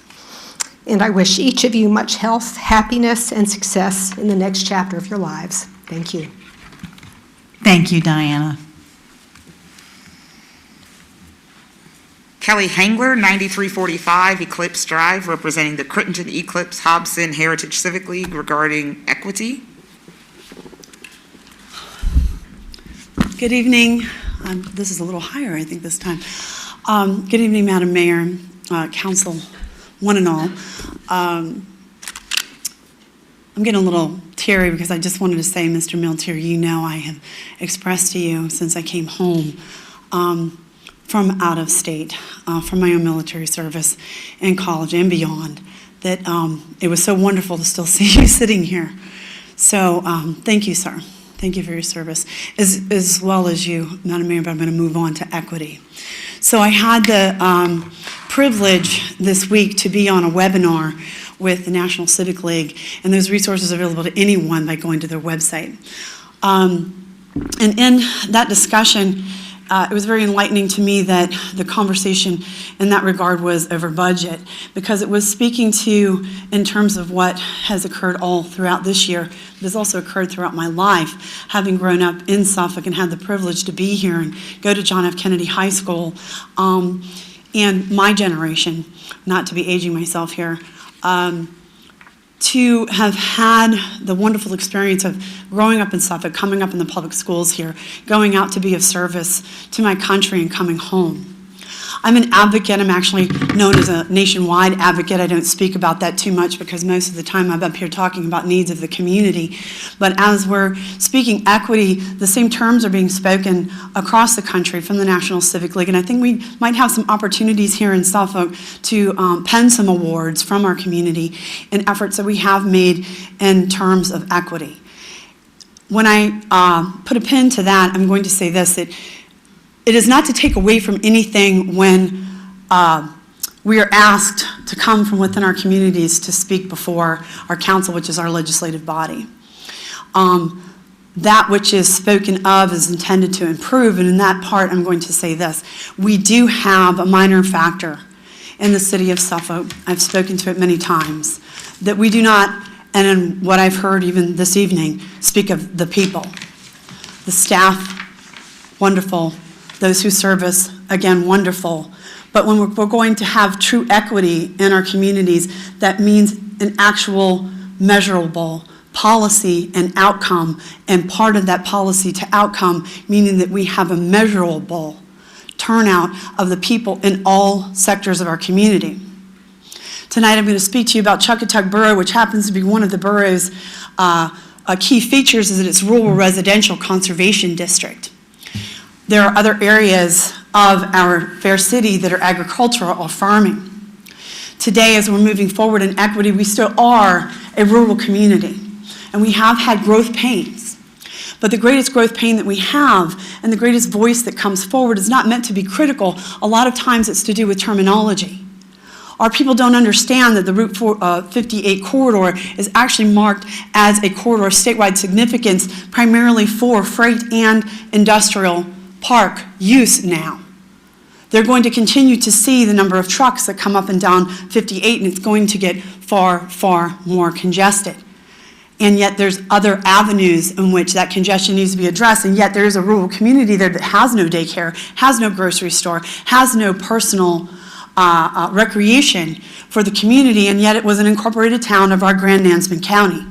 and I wish each of you much health, happiness, and success in the next chapter of your lives. Thank you. Thank you, Diana. Kelly Hangler, 9345 Eclipse Drive, representing the Crittenton Eclipse Hobson Heritage Civic League regarding equity. Good evening. This is a little higher, I think, this time. Good evening, Madam Mayor, Council, one and all. I'm getting a little teary because I just wanted to say, Mr. Miltier, you know I have expressed to you since I came home from out of state, from my own military service and college and beyond, that it was so wonderful to still see you sitting here. So thank you, sir. Thank you for your service, as well as you, Madam Mayor, but I'm going to move on to equity. So I had the privilege this week to be on a webinar with the National Civic League, and those resources are available to anyone by going to their website. And in that discussion, it was very enlightening to me that the conversation in that regard was over budget, because it was speaking to, in terms of what has occurred all throughout this year, but has also occurred throughout my life, having grown up in Suffolk and had the privilege to be here and go to John F. Kennedy High School, and my generation, not to be aging myself here, to have had the wonderful experience of growing up in Suffolk, coming up in the public schools here, going out to be of service to my country and coming home. I'm an advocate. I'm actually known as a nationwide advocate. I don't speak about that too much because most of the time I'm up here talking about needs of the community. But as we're speaking equity, the same terms are being spoken across the country from the National Civic League. And I think we might have some opportunities here in Suffolk to pen some awards from our community in efforts that we have made in terms of equity. When I put a pin to that, I'm going to say this, that it is not to take away from anything when we are asked to come from within our communities to speak before our council, which is our legislative body. That which is spoken of is intended to improve, and in that part I'm going to say this. We do have a minor factor in the city of Suffolk, I've spoken to it many times, that we do not, and in what I've heard even this evening, speak of the people. The staff, wonderful. Those who service, again, wonderful. But when we're going to have true equity in our communities, that means an actual measurable policy and outcome, and part of that policy to outcome, meaning that we have a measurable turnout of the people in all sectors of our community. Tonight I'm going to speak to you about Chuckatuck Borough, which happens to be one of the borough's key features is that it's rural residential conservation district. There are other areas of our fair city that are agricultural or farming. Today, as we're moving forward in equity, we still are a rural community, and we have had growth pains. But the greatest growth pain that we have and the greatest voice that comes forward is not meant to be critical. A lot of times it's to do with terminology. Our people don't understand that the Route 58 corridor is actually marked as a corridor of statewide significance, primarily for freight and industrial park use now. They're going to continue to see the number of trucks that come up and down 58, and it's going to get far, far more congested. And yet there's other avenues in which that congestion needs to be addressed, and yet there is a rural community there that has no daycare, has no grocery store, has no personal recreation for the community, and yet it was an incorporated town of our Grand Nansemond County.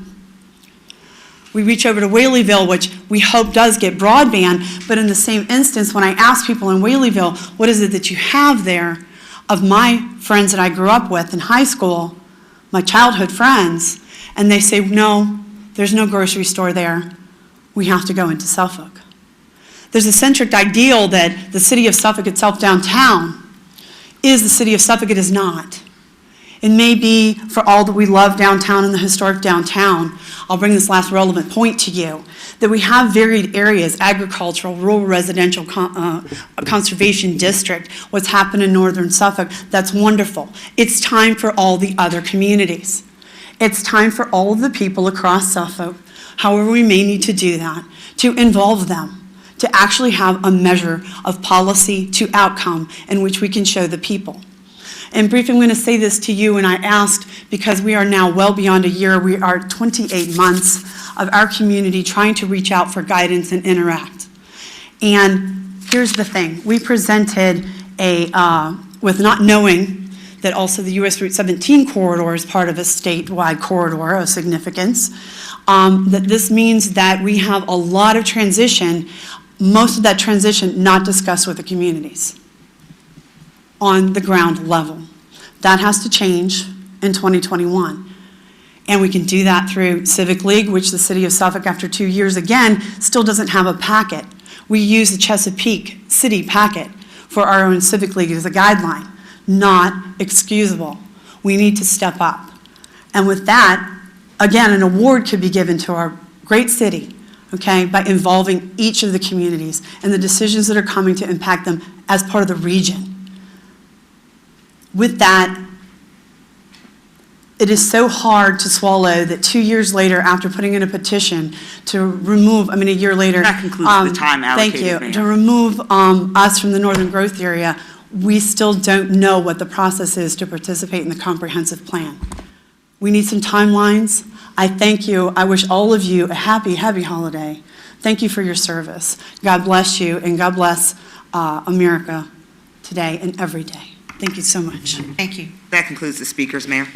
We reach over to Whaleyville, which we hope does get broadband, but in the same instance, when I ask people in Whaleyville, what is it that you have there, of my friends that I grew up with in high school, my childhood friends, and they say, no, there's no grocery store there. We have to go into Suffolk. There's a centric ideal that the city of Suffolk itself downtown is the city of Suffolk. It is not. It may be for all that we love downtown and the historic downtown. I'll bring this last relevant point to you, that we have varied areas, agricultural, rural residential conservation district, what's happened in northern Suffolk, that's wonderful. It's time for all the other communities. It's time for all of the people across Suffolk, however we may need to do that, to involve them, to actually have a measure of policy to outcome in which we can show the people. And briefly, I'm going to say this to you, and I asked, because we are now well beyond a year, we are 28 months of our community trying to reach out for guidance and interact. And here's the thing. We presented with not knowing that also the US Route 17 corridor is part of a statewide corridor of significance, that this means that we have a lot of transition, most of that transition not discussed with the communities on the ground level. That has to change in 2021. And we can do that through Civic League, which the city of Suffolk, after 2 years again, still doesn't have a packet. We use the Chesapeake City packet for our own Civic League as a guideline. Not excusable. We need to step up. And with that, again, an award could be given to our great city, okay, by involving each of the communities and the decisions that are coming to impact them as part of the region. With that, it is so hard to swallow that 2 years later, after putting in a petition to remove, a year later. That concludes the time Thank allocated, you. Mayor. To remove us from the northern growth area, we still don't know what the process is to participate in the comprehensive plan. We need some timelines. I thank you. I wish all of you a happy, happy holiday. Thank you for your service. God bless you, and God bless America today and every day. Thank you so much. Thank you. That concludes the speakers, Mayor.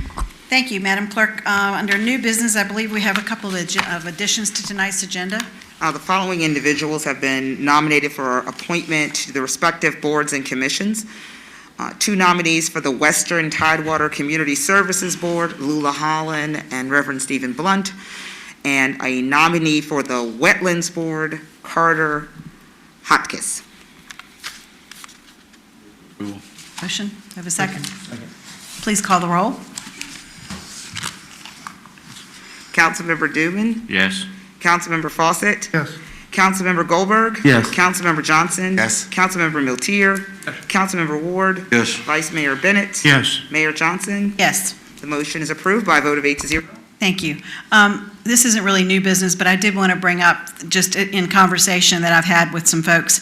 Thank you, Madam Clerk. Under new business, I believe we have a couple of additions to tonight's agenda. The following individuals have been nominated for appointment to the respective boards and commissions. 2 nominees for the Western Tidewater Community Services Board, Lula Holland and Reverend Stephen Blunt, and a nominee for the Wetlands Board, Carter Hotkiss. Motion, have a second? Please call the roll. Councilmember Dooman, Yes. Councilmember Fawcett, Yes. Councilmember Goldberg, Yes. Councilmember Johnson, Yes. Councilmember Miltier, Councilmember Ward, Yes. Vice Mayor Bennett, Yes. Mayor Johnson. Yes. The motion is approved by a vote of 8-0. Thank you. This isn't really new business, but I did want to bring up, just in conversation that I've had with some folks.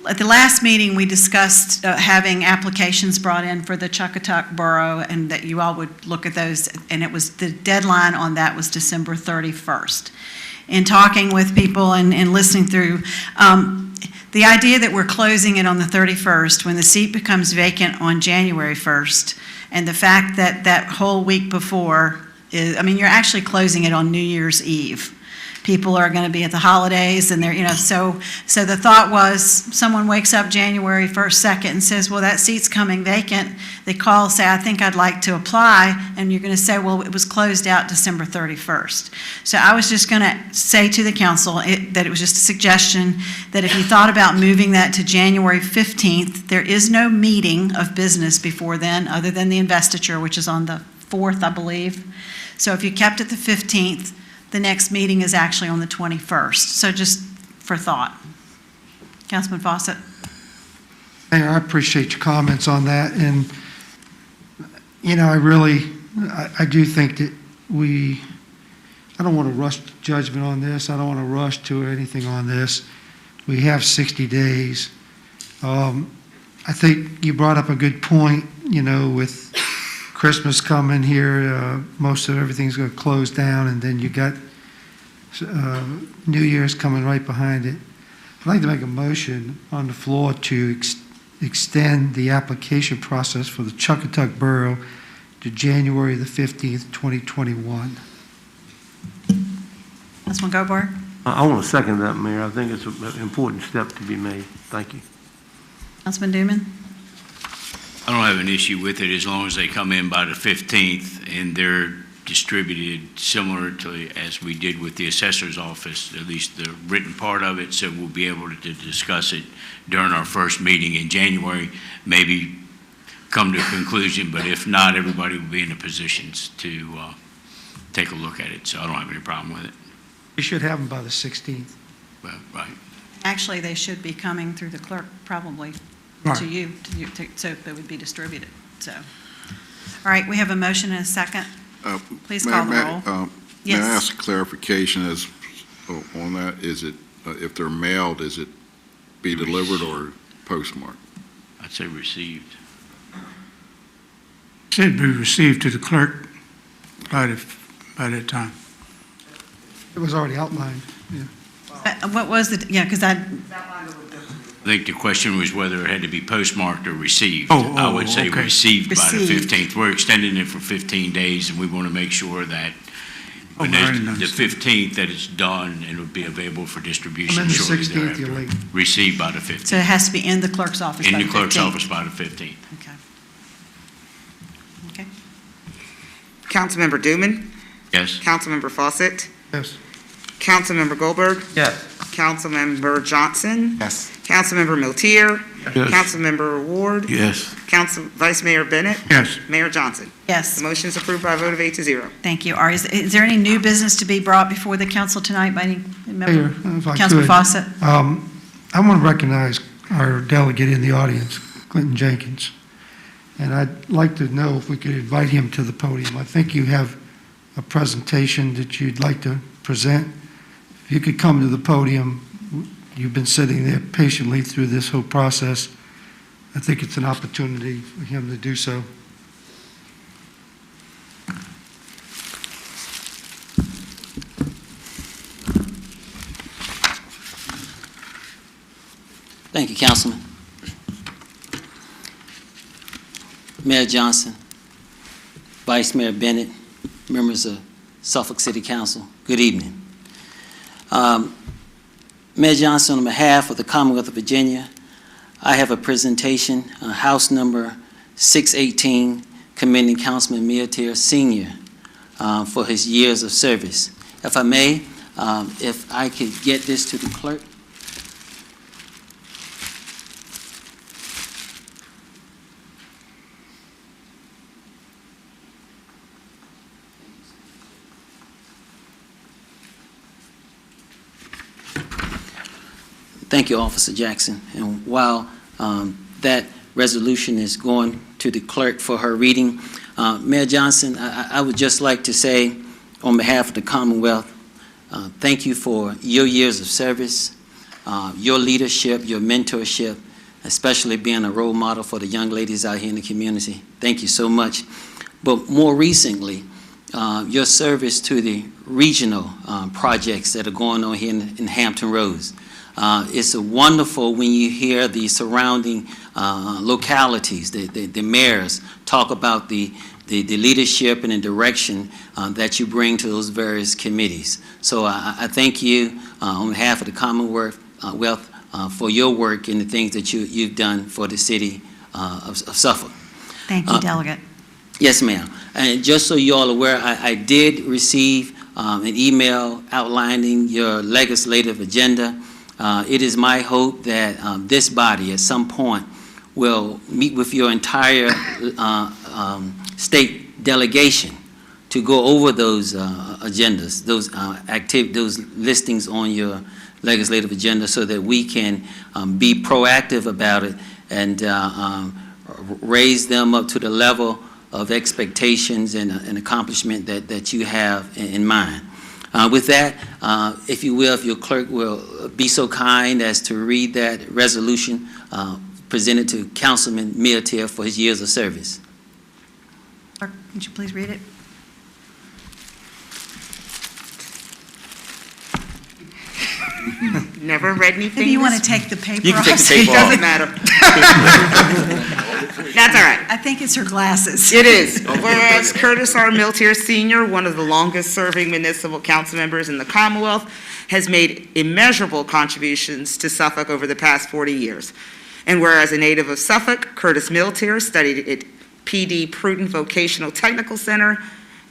At the last meeting, we discussed having applications brought in for the Chuckatuck Borough, and that you all would look at those, and it was, the deadline on that was December 31st. In talking with people and listening through, the idea that we're closing it on the 31st, when the seat becomes vacant on January 1st, and the fact that that whole week before is, you're actually closing it on New Year's Eve. People are going to be at the holidays, and they're, so the thought was, someone wakes up January 1st, 2nd, and says, well, that seat's coming vacant. They call, say, I think I'd like to apply, and you're going to say, well, it was closed out December 31st. So I was just going to say to the council that it was just a suggestion that if you thought about moving that to January 15th, there is no meeting of business before then, other than the investiture, which is on the 4th, I believe. So if you kept it the 15th, the next meeting is actually on the 21st. So just for thought. Councilman Fawcett? Mayor, I appreciate your comments on that, and, I do think that I don't want to rush to judgment on this. I don't want to rush to anything on this. We have 60 days. I think you brought up a good point, with Christmas coming here, most of everything's going to close down, and then you got New Year's coming right behind it. I'd like to make a motion on the floor to extend the application process for the Chuckatuck Borough to January the 15th, 2021. Councilman Goldberg? I want to second that, Mayor. I think it's an important step to be made. Thank you. Councilman Newman? I don't have an issue with it as long as they come in by the 15th and they're distributed similar to as we did with the assessor's office, at least the written part of it, so we'll be able to discuss it during our first meeting in January, maybe come to a conclusion, but if not, everybody will be in the positions to take a look at it, so I don't have any problem with it. You should have them by the 16th. Well, right. Actually, they should be coming through the clerk, probably, Right. to you, so they would be distributed, so. All right, we have a motion and a second. Please call the roll. May I Yes. ask a clarification on that? Is it, if they're mailed, is it be delivered or postmarked? I'd say received. Should be received to the clerk by that time. It was already outlined. What was the, because I think the question was whether it had to be postmarked or received. Oh, I would say okay. received by the Received. 15th. We're extending it for 15 days, and we want to make sure that when very there's nice. the 15th, that it's done and will be available for I'm distribution in the shortly 16th, you're thereafter. late. Received by the 15th. so it has to be in the clerk's office In by the the clerk's 15th. office by the 15th. Okay. Okay. Councilmember Dooman, Yes? Councilmember Fawcett, Yes. Councilmember Goldberg, Yes. Councilmember Johnson, Yes. Councilmember Miltier, Yes. Councilmember Ward, Yes. Vice Mayor Bennett, Yes. Mayor Johnson. Yes, The motion is approved by a vote of 8-0. thank you. Is there any new business to be brought before the council tonight by any member? Mayor, if I Councilman could, Fawcett? I want to recognize our delegate in the audience, Clinton Jenkins. and I'd like to know if we could invite him to the podium. I think you have a presentation that you'd like to present. If you could come to the podium, you've been sitting there patiently through this whole process. I think it's an opportunity for him to do so. Thank you, Councilman. Mayor Johnson, Vice Mayor Bennett, members of Suffolk City Council, good evening. Mayor Johnson, on behalf of the Commonwealth of Virginia, I have a presentation, House number 618, commending Councilman Miltier Sr. For his years of service. If I may, if I could get this to the clerk. Thank you, Officer Jackson. And while that resolution is going to the clerk for her reading, Mayor Johnson, I would just like to say, on behalf of the Commonwealth, thank you for your years of service, your leadership, your mentorship, especially being a role model for the young ladies out here in the community. Thank you so much. But more recently, your service to the regional projects that are going on here in Hampton Roads. It's wonderful when you hear the surrounding localities, the mayors talk about the leadership and the direction that you bring to those various committees. So I thank you on behalf of the Commonwealth for your work and the things that you've done for the city of Suffolk. Thank you, Delegate. Yes, ma'am. And just so you're all aware, I did receive an email outlining your legislative agenda. It is my hope that this body at some point will meet with your entire state delegation to go over those agendas, those those listings on your legislative agenda, so that we can be proactive about it and raise them up to the level of expectations and accomplishment that you have in mind. With that, if you will, if your clerk will be so kind as to read that resolution presented to Councilman Miltier for his years of service. Clerk, could you please read it? Never read anything. Maybe you want to take the paper off? You can take the paper It off. doesn't matter. That's all right. I think it's her glasses. It is. Whereas Curtis R. Miltier Sr., one of the longest-serving municipal council members in the Commonwealth, has made immeasurable contributions to Suffolk over the past 40 years. And whereas a native of Suffolk, Curtis Miltier studied at PD Prudent Vocational Technical Center,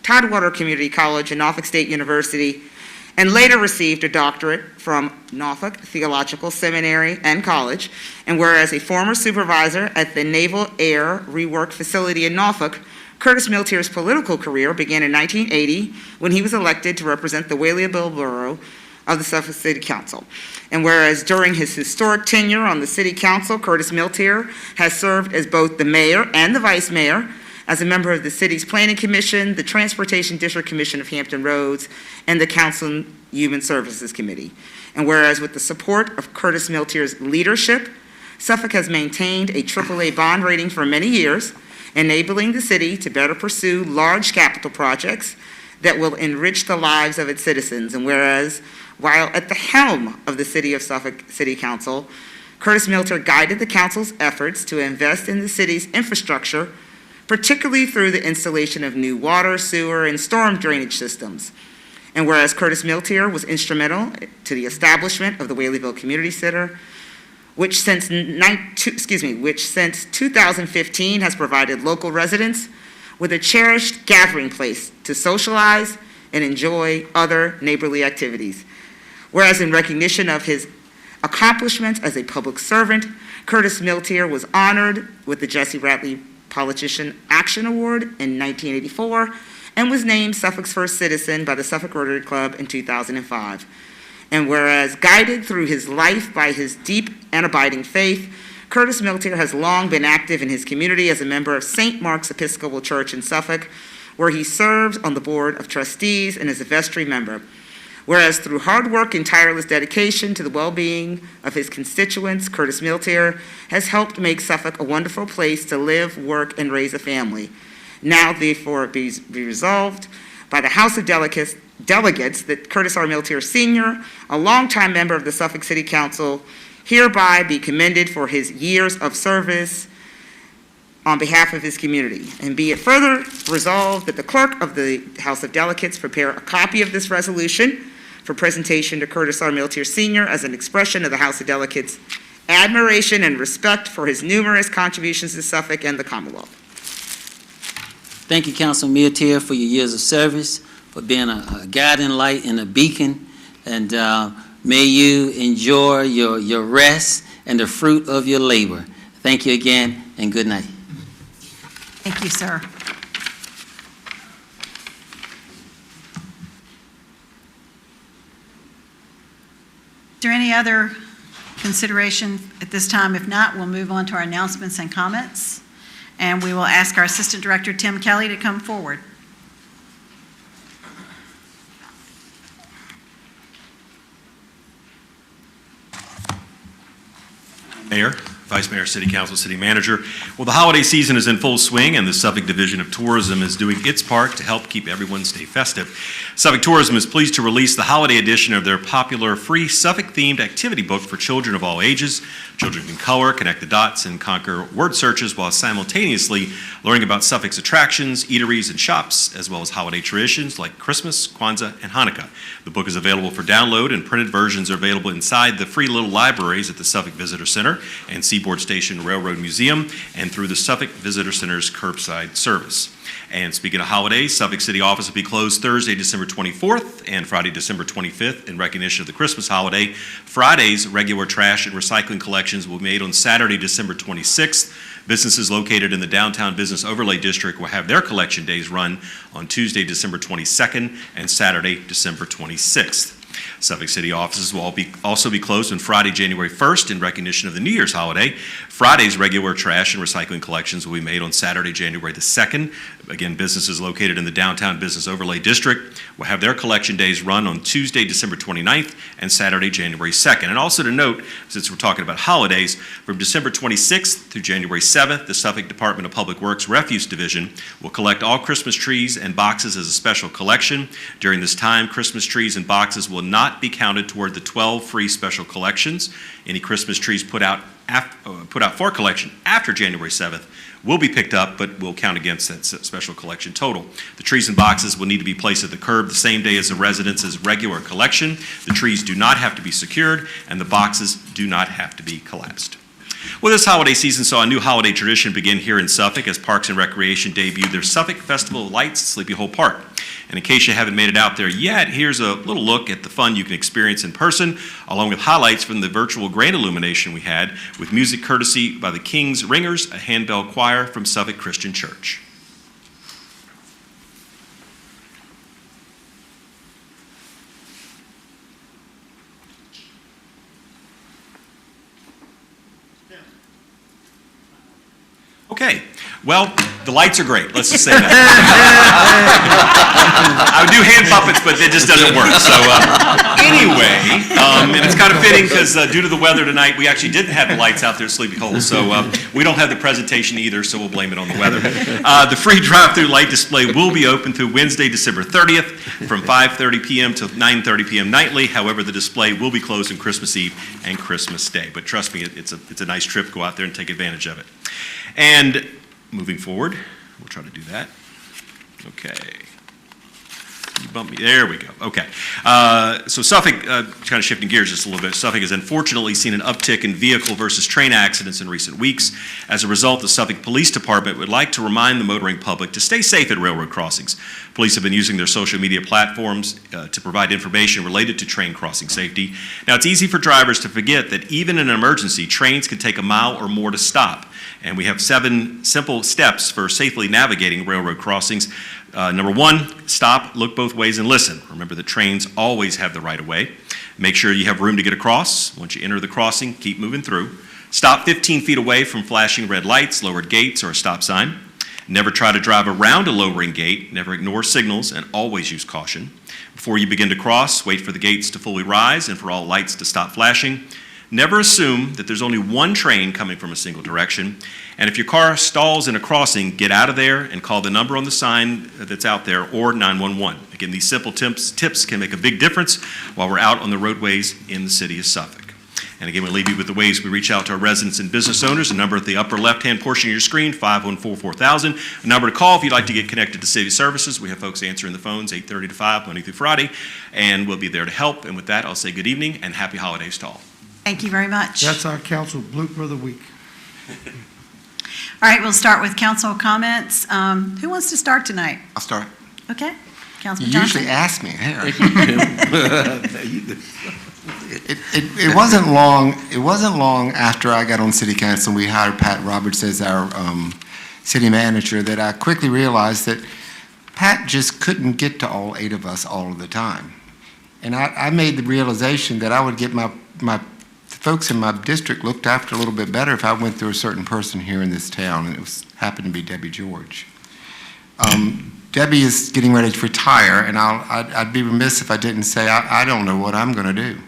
Tidewater Community College, and Norfolk State University, and later received a doctorate from Norfolk Theological Seminary and College, and whereas a former supervisor at the Naval Air Rework Facility in Norfolk, Curtis Miltier's political career began in 1980 when he was elected to represent the Whaleyville Borough of the Suffolk City Council. And whereas during his historic tenure on the City Council, Curtis Miltier has served as both the mayor and the vice mayor, as a member of the city's Planning Commission, the Transportation District Commission of Hampton Roads, and the Council Human Services Committee. And whereas with the support of Curtis Miltier's leadership, Suffolk has maintained a AAA bond rating for many years, enabling the city to better pursue large capital projects that will enrich the lives of its citizens. And whereas, while at the helm of the City of Suffolk City Council, Curtis Miltier guided the council's efforts to invest in the city's infrastructure, particularly through the installation of new water, sewer, and storm drainage systems. And whereas Curtis Miltier was instrumental to the establishment of the Whaleyville Community Center, which since 2015 has provided local residents with a cherished gathering place to socialize and enjoy other neighborly activities. Whereas in recognition of his accomplishments as a public servant, Curtis Miltier was honored with the Jesse Ratley Politician Action Award in 1984 and was named Suffolk's first citizen by the Suffolk Rotary Club in 2005. And whereas guided through his life by his deep and abiding faith, Curtis Miltier has long been active in his community as a member of St. Mark's Episcopal Church in Suffolk, where he serves on the Board of Trustees and is a vestry member. Whereas through hard work and tireless dedication to the well-being of his constituents, Curtis Miltier has helped make Suffolk a wonderful place to live, work, and raise a family. Now, therefore, be resolved by the House of Delegates that Curtis R. Miltier Sr., a longtime member of the Suffolk City Council, hereby be commended for his years of service on behalf of his community. And be it further resolved that the clerk of the House of Delegates prepare a copy of this resolution for presentation to Curtis R. Miltier Sr. as an expression of the House of Delegates' admiration and respect for his numerous contributions to Suffolk and the Commonwealth. Thank you, Councilman Miltier, for your years of service, for being a guiding light and a beacon, and may you enjoy your rest and the fruit of your labor. Thank you again, and good night. Thank you, sir. Is there any other consideration at this time? If not, we'll move on to our announcements and comments, and we will ask our Assistant Director, Tim Kelly, to come forward. Mayor, Vice Mayor, City Council, City Manager. Well, the holiday season is in full swing, and the Suffolk Division of Tourism is doing its part to help keep everyone stay festive. Suffolk Tourism is pleased to release the holiday edition of their popular free Suffolk-themed activity book for children of all ages. Children can color, connect the dots, and conquer word searches while simultaneously learning about Suffolk's attractions, eateries, and shops, as well as holiday traditions like Christmas, Kwanzaa, and Hanukkah. The book is available for download, and printed versions are available inside the free little libraries at the Suffolk Visitor Center and Seaboard Station Railroad Museum, and through the Suffolk Visitor Center's curbside service. And speaking of holidays, Suffolk City office will be closed Thursday, December 24th and Friday, December 25th in recognition of the Christmas holiday. Friday's regular trash and recycling collections will be made on Saturday, December 26th. Businesses located in the Downtown Business Overlay District will have their collection days run on Tuesday, December 22nd and Saturday, December 26th. Suffolk City offices will also be closed on Friday, January 1st in recognition of the New Year's holiday. Friday's regular trash and recycling collections will be made on Saturday, January the 2nd. Again, businesses located in the Downtown Business Overlay District will have their collection days run on Tuesday, December 29th and Saturday, January 2nd. And also to note, since we're talking about holidays, from December 26th through January 7th, the Suffolk Department of Public Works Refuse Division will collect all Christmas trees and boxes as a special collection. During this time, Christmas trees and boxes will not be counted toward the 12 free special collections. Any Christmas trees put out for collection after January 7th will be picked up, but will count against that special collection total. The trees and boxes will need to be placed at the curb the same day as the residents' regular collection. The trees do not have to be secured, and the boxes do not have to be collapsed. Well, this holiday season saw a new holiday tradition begin here in Suffolk as Parks and Recreation debuted their Suffolk Festival of Lights at Sleepy Hole Park. And in case you haven't made it out there yet, here's a little look at the fun you can experience in person, along with highlights from the virtual grand illumination we had, with music courtesy by the King's Ringers, a handbell choir from Suffolk Christian Church. Okay, well, the lights are great. Let's just say that. I would do hand puppets, but it just doesn't work. So anyway, and it's kind of fitting because due to the weather tonight, we actually didn't have the lights out there at Sleepy Hole. So we don't have the presentation either, so we'll blame it on the weather. The free drive-through light display will be open through Wednesday, December 30th from 5:30 p.m. to 9:30 p.m. nightly. However, the display will be closed on Christmas Eve and Christmas Day. But trust me, it's a nice trip. Go out there and take advantage of it. And moving forward, we'll try to do that. Okay. You bump me. There we go. Okay. So Suffolk, kind of shifting gears just a little bit, Suffolk has unfortunately seen an uptick in vehicle versus train accidents in recent weeks. As a result, the Suffolk Police Department would like to remind the motoring public to stay safe at railroad crossings. Police have been using their social media platforms to provide information related to train crossing safety. Now, it's easy for drivers to forget that even in an emergency, trains can take a mile or more to stop. And we have 7 simple steps for safely navigating railroad crossings. Number 1, stop, look both ways, and listen. Remember that trains always have the right of way. Make sure you have room to get across. Once you enter the crossing, keep moving through. Stop 15 feet away from flashing red lights, lowered gates, or a stop sign. Never try to drive around a lowering gate. Never ignore signals, and always use caution. Before you begin to cross, wait for the gates to fully rise and for all lights to stop flashing. Never assume that there's only one train coming from a single direction. And if your car stalls in a crossing, get out of there and call the number on the sign that's out there or 911. Again, these simple tips can make a big difference while we're out on the roadways in the city of Suffolk. And again, we'll leave you with the ways we reach out to our residents and business owners. A number at the upper left-hand portion of your screen, 514-4000. A number to call if you'd like to get connected to city services. We have folks answering the phones 8:30 to 5, Monday through Friday, and we'll be there to help. And with that, I'll say good evening and happy holidays to all. Thank you very much. That's our council blooper of the week. All right, we'll start with council comments. Who wants to start tonight? I'll start. Okay, Councilman You Johnson. usually ask me. It wasn't long. It wasn't long after I got on city council and we hired Pat Roberts as our city manager that I quickly realized that Pat just couldn't get to all 8 of us all of the time, and I made the realization that I would get my folks in my district looked after a little bit better if I went through a certain person here in this town, and it happened to be Debbie George. Debbie is getting ready to retire, and I'd be remiss if I didn't say I don't know what I'm going to do.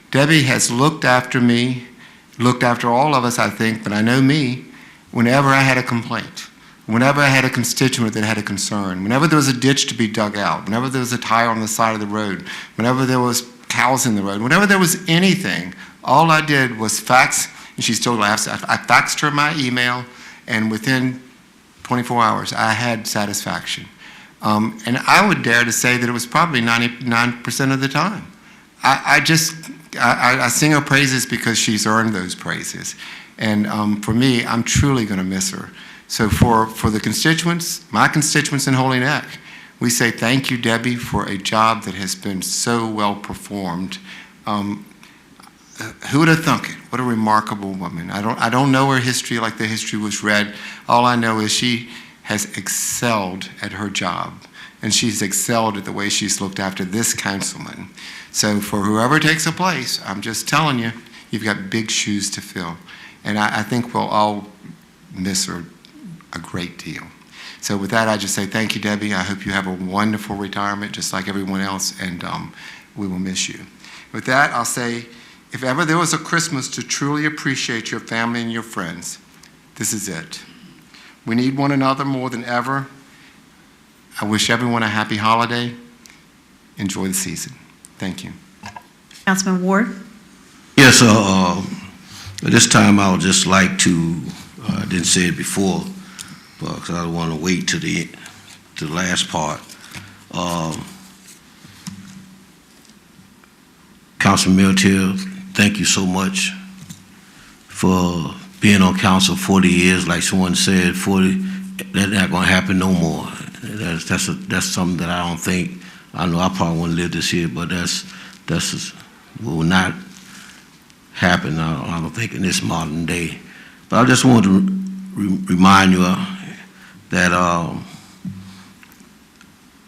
Debbie has looked after me, looked after all of us, I think, but I know me, whenever I had a complaint, whenever I had a constituent that had a concern, whenever there was a ditch to be dug out, whenever there was a tire on the side of the road, whenever there was cows in the road, whenever there was anything, all I did was fax, and she still laughs, I faxed her my email, and within 24 hours, I had satisfaction. And I would dare to say that it was probably 99% of the time. I sing her praises because she's earned those praises. And for me, I'm truly going to miss her. So for the constituents, my constituents in Holy Neck, we say thank you, Debbie, for a job that has been so well performed. Who would have thunk it? What a remarkable woman. I don't know her history like the history was read. All I know is she has excelled at her job, and she's excelled at the way she's looked after this councilman. So for whoever takes a place, I'm just telling you, you've got big shoes to fill. And I think we'll all miss her a great deal. So with that, I just say thank you, Debbie. I hope you have a wonderful retirement, just like everyone else, and we will miss you. With that, I'll say, if ever there was a Christmas to truly appreciate your family and your friends, this is it. We need one another more than ever. I wish everyone a happy holiday. Enjoy the season. Thank you. Councilman Ward. Yes, at this time I would just like to, I didn't say it before, because I don't want to wait to the last part. Councilman Miltier, thank you so much for being on council 40 years. Like someone said, 40, that's not going to happen no more. That's something that I don't think, I know I probably won't live this year, but that's will not happen, I don't think, in this modern day. But I just wanted to remind you that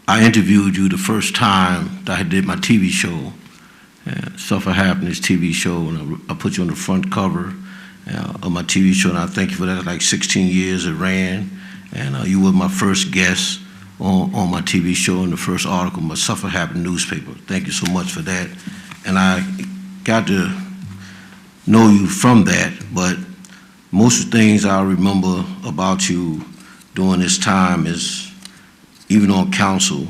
I interviewed you the first time that I did my TV show, Suffolk Happiness TV show, and I put you on the front cover of my TV show, and I thank you for that. Like 16 years it ran, and you were my first guest on my TV show in the first article in my Suffolk Happiness newspaper. Thank you so much for that. And I got to know you from that, but most of the things I remember about you during this time is, even on council,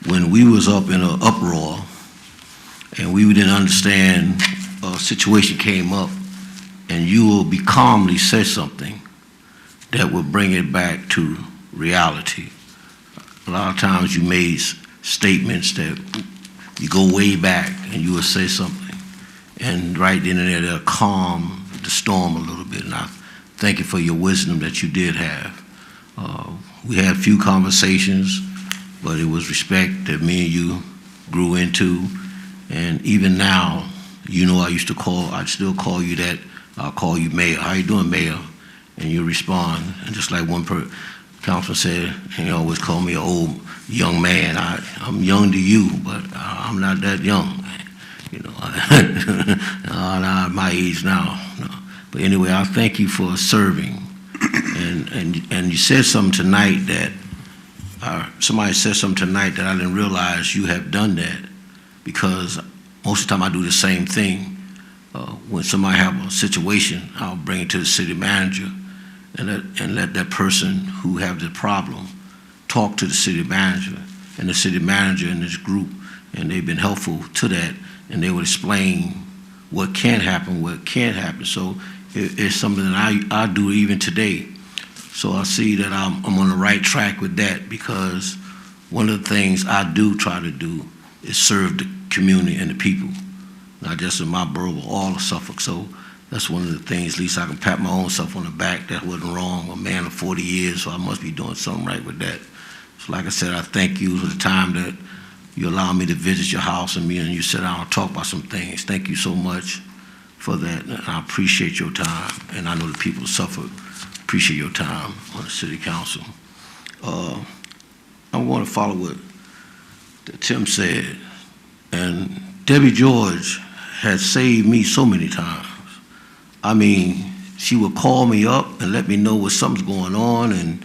when we was up in an uproar and we didn't understand a situation came up, and you will be calmly say something that will bring it back to reality. A lot of times you made statements that you go way back and you will say something, and right then and there they'll calm the storm a little bit, and I thank you for your wisdom that you did have. We had a few conversations, but it was respect that me and you grew into, and even now, you know, I still call you that. I'll call you Mayor. How you doing, Mayor? And you respond, and just like one councilman said, and you always call me an old young man. I'm young to you, but I'm not that young, you know. Not my age now. No. But anyway, I thank you for serving. And you said something tonight that, somebody said something tonight that I didn't realize you have done that, because most of the time I do the same thing. When somebody have a situation, I'll bring it to the city manager and let that person who have the problem talk to the city manager and the city manager in this group, and they've been helpful to that, and they will explain what can happen, what can't happen. So it's something that I do even today. So I see that I'm on the right track with that, because one of the things I do try to do is serve the community and the people, not just in my borough, but all of Suffolk. So that's one of the things, at least I can pat my own self on the back. That wasn't wrong. I'm a man of 40 years, so I must be doing something right with that. So like I said, I thank you for the time that you allow me to visit your house and you sit down and talk about some things. Thank you so much for that. And I appreciate your time. And I know the people of Suffolk appreciate your time on the city council. I want to follow what Tim said. And Debbie George has saved me so many times. I mean, she would call me up and let me know what something's going on, and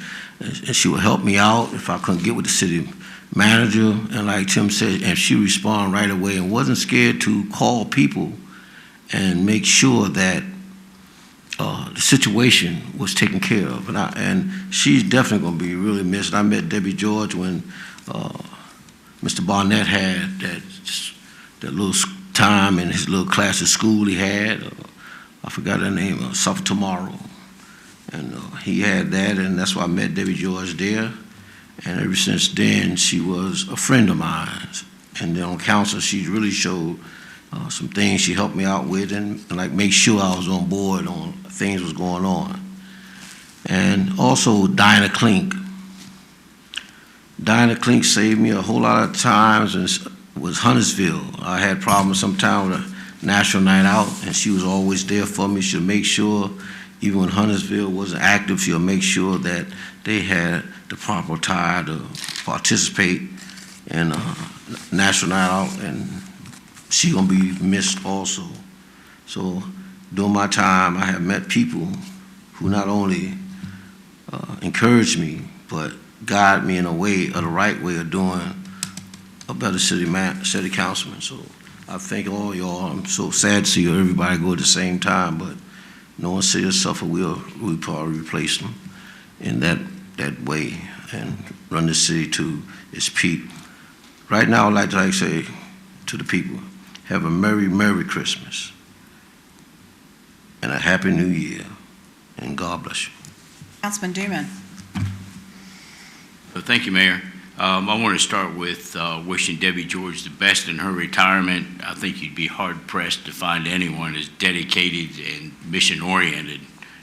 she would help me out if I couldn't get with the city manager. And like Tim said, and she responded right away and wasn't scared to call people and make sure that the situation was taken care of. And she's definitely going to be really missed. I met Debbie George when Mr. Barnett had that little time in his little class of school he had. I forgot her name, Suffolk Tomorrow. And he had that, and that's why I met Debbie George there. And ever since then, she was a friend of mine. And then on council, she really showed some things she helped me out with, and like make sure I was on board on things was going on. And also Dinah Klink. Dinah Klink saved me a whole lot of times, and was Huntersville. I had problems sometime with a national night out, and she was always there for me. She'll make sure, even when Huntersville wasn't active, she'll make sure that they had the proper attire to participate in national night out, and she gonna be missed also. So during my time, I have met people who not only encouraged me, but guide me in a way, of the right way of doing a better city councilman. So I thank all y'all. I'm so sad to see everybody go at the same time, but no one city of Suffolk will probably replace them in that way and run the city to its peak. Right now, I'd like to say to the people, have a Merry, Merry Christmas and a Happy New Year, and God bless you. Councilman Duman. Well, thank you, Mayor. I want to start with wishing Debbie George the best in her retirement. I think you'd be hard-pressed to find anyone as dedicated and mission-oriented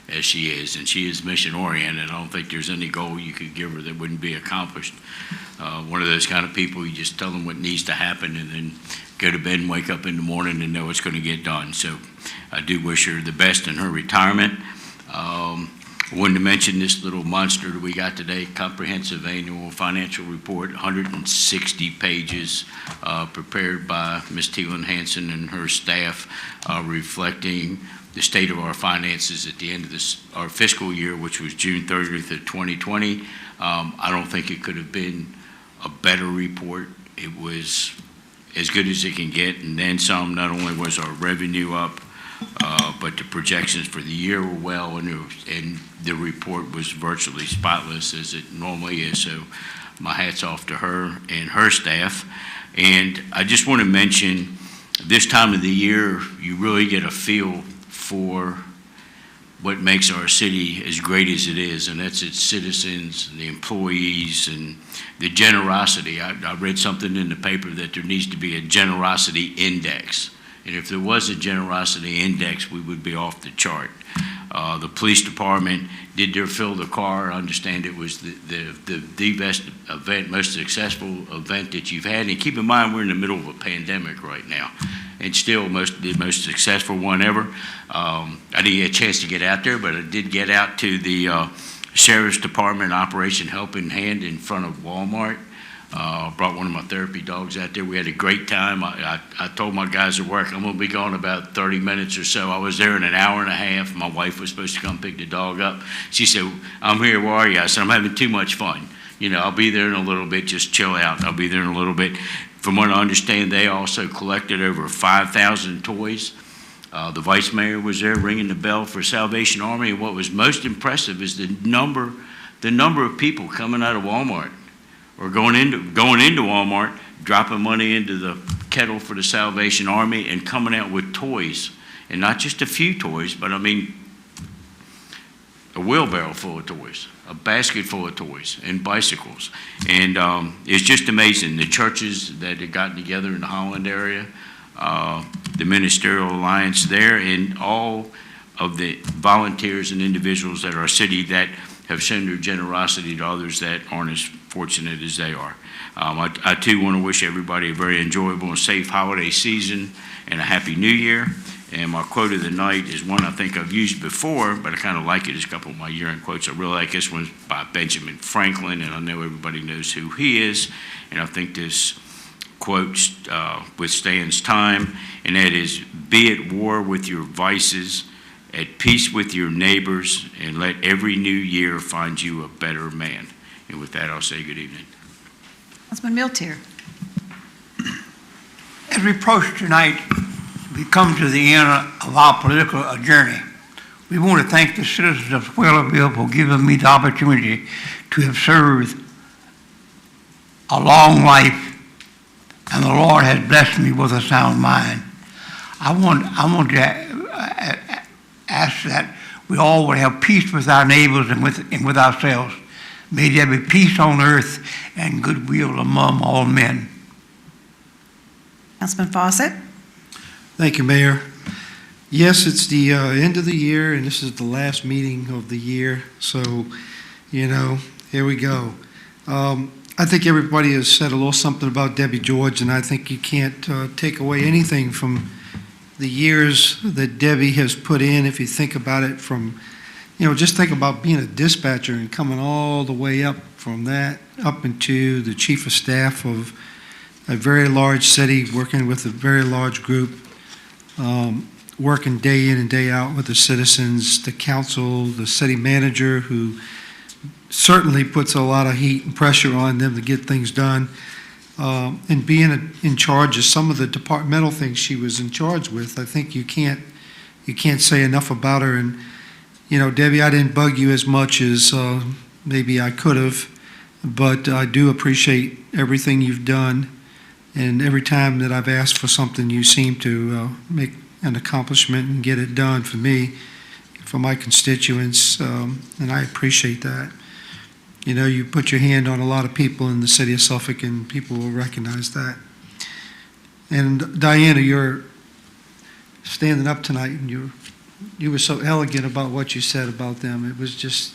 as she is, and she is mission-oriented. I don't think there's any goal you could give her that wouldn't be accomplished. One of those kind of people, you just tell them what needs to happen and then go to bed and wake up in the morning and know it's going to get done. So I do wish her the best in her retirement. I wanted to mention this little monster that we got today, Comprehensive Annual Financial Report, 160 pages, prepared by Ms. Teelan Hansen and her staff, reflecting the state of our finances at the end of our fiscal year, which was June 30th of 2020. I don't think it could have been a better report. It was as good as it can get, and then some. Not only was our revenue up, but the projections for the year were well, and the report was virtually spotless as it normally is. So my hat's off to her and her staff. And I just want to mention, this time of the year, you really get a feel for what makes our city as great as it is, and that's its citizens, the employees, and the generosity. I read something in the paper that there needs to be a generosity index. And if there was a generosity index, we would be off the chart. The police department did their fill the car. I understand it was the best event, most successful event that you've had. And keep in mind, we're in the middle of a pandemic right now. And still the most successful one ever. I didn't get a chance to get out there, but I did get out to the Sheriff's Department Operation Helping Hand in front of Walmart. Brought one of my therapy dogs out there. We had a great time. I told my guys at work, I'm going to be gone about 30 minutes or so. I was there in an hour and a half. My wife was supposed to come pick the dog up. She said, I'm here, where are you? I said, I'm having too much fun. I'll be there in a little bit, just chill out. I'll be there in a little bit. From what I understand, they also collected over 5,000 toys. The vice mayor was there ringing the bell for Salvation Army. And what was most impressive is the number of people coming out of Walmart or going into Walmart, dropping money into the kettle for the Salvation Army and coming out with toys. And not just a few toys, but I mean a wheelbarrow full of toys, a basket full of toys, and bicycles. And it's just amazing. The churches that had gotten together in the Holland area, the Ministerial Alliance there, and all of the volunteers and individuals at our city that have shown their generosity to others that aren't as fortunate as they are. I too want to wish everybody a very enjoyable and safe holiday season and a Happy New Year. And my quote of the night is one I think I've used before, but I kind of like it. It's a couple of my year-end quotes. I really like this one by Benjamin Franklin, and I know everybody knows who he is. And I think this quote withstands time, and that is, be at war with your vices, at peace with your neighbors, and let every new year find you a better man. And with that, I'll say good evening. Councilman Miltier. As we approach tonight, we come to the end of our political journey. We want to thank the citizens of Whaleville for giving me the opportunity to have served a long life, and the Lord has blessed me with a sound mind. I want to ask that we all would have peace with our neighbors and with ourselves. May there be peace on earth and goodwill among all men. Councilman Fawcett. Thank you, Mayor. Yes, it's the end of the year, and this is the last meeting of the year. So, here we go. I think everybody has said a little something about Debbie George, and I think you can't take away anything from the years that Debbie has put in. If you think about it from, just think about being a dispatcher and coming all the way up from that up into the chief of staff of a very large city, working with a very large group, working day in and day out with the citizens, the council, the city manager, who certainly puts a lot of heat and pressure on them to get things done, and being in charge of some of the departmental things she was in charge with. I think you can't say enough about her. And Debbie, I didn't bug you as much as maybe I could have, but I do appreciate everything you've done. And every time that I've asked for something, you seem to make an accomplishment and get it done for me, for my constituents, and I appreciate that. You put your hand on a lot of people in the city of Suffolk, and people will recognize that. And Diana, you're standing up tonight, and you were so elegant about what you said about them. It was just,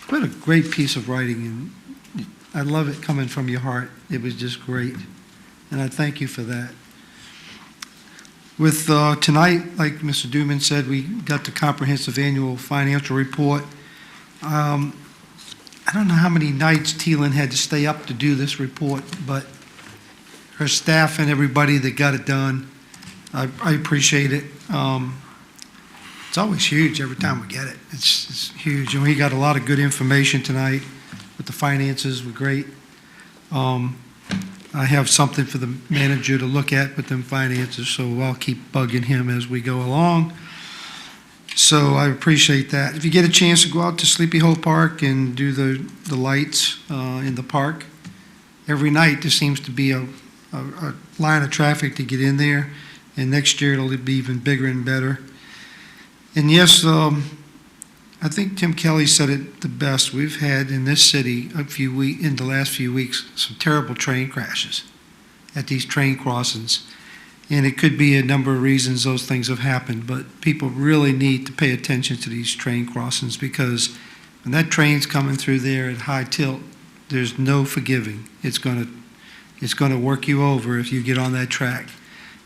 what a great piece of writing, and I love it coming from your heart. It was just great. And I thank you for that. With tonight, like Mr. Duman said, we got the comprehensive annual financial report. I don't know how many nights Teelan had to stay up to do this report, but her staff and everybody that got it done, I appreciate it. It's always huge every time we get it. It's huge. And we got a lot of good information tonight with the finances. Were great. I have something for the manager to look at with them finances, so I'll keep bugging him as we go along. So I appreciate that. If you get a chance to go out to Sleepy Hollow Park and do the lights in the park, every night there seems to be a line of traffic to get in there, and next year it'll be even bigger and better. And yes, I think Tim Kelly said it the best. We've had in this city in the last few weeks some terrible train crashes at these train crossings. And it could be a number of reasons those things have happened, but people really need to pay attention to these train crossings, because when that train's coming through there at high tilt, there's no forgiving. It's going to work you over if you get on that track.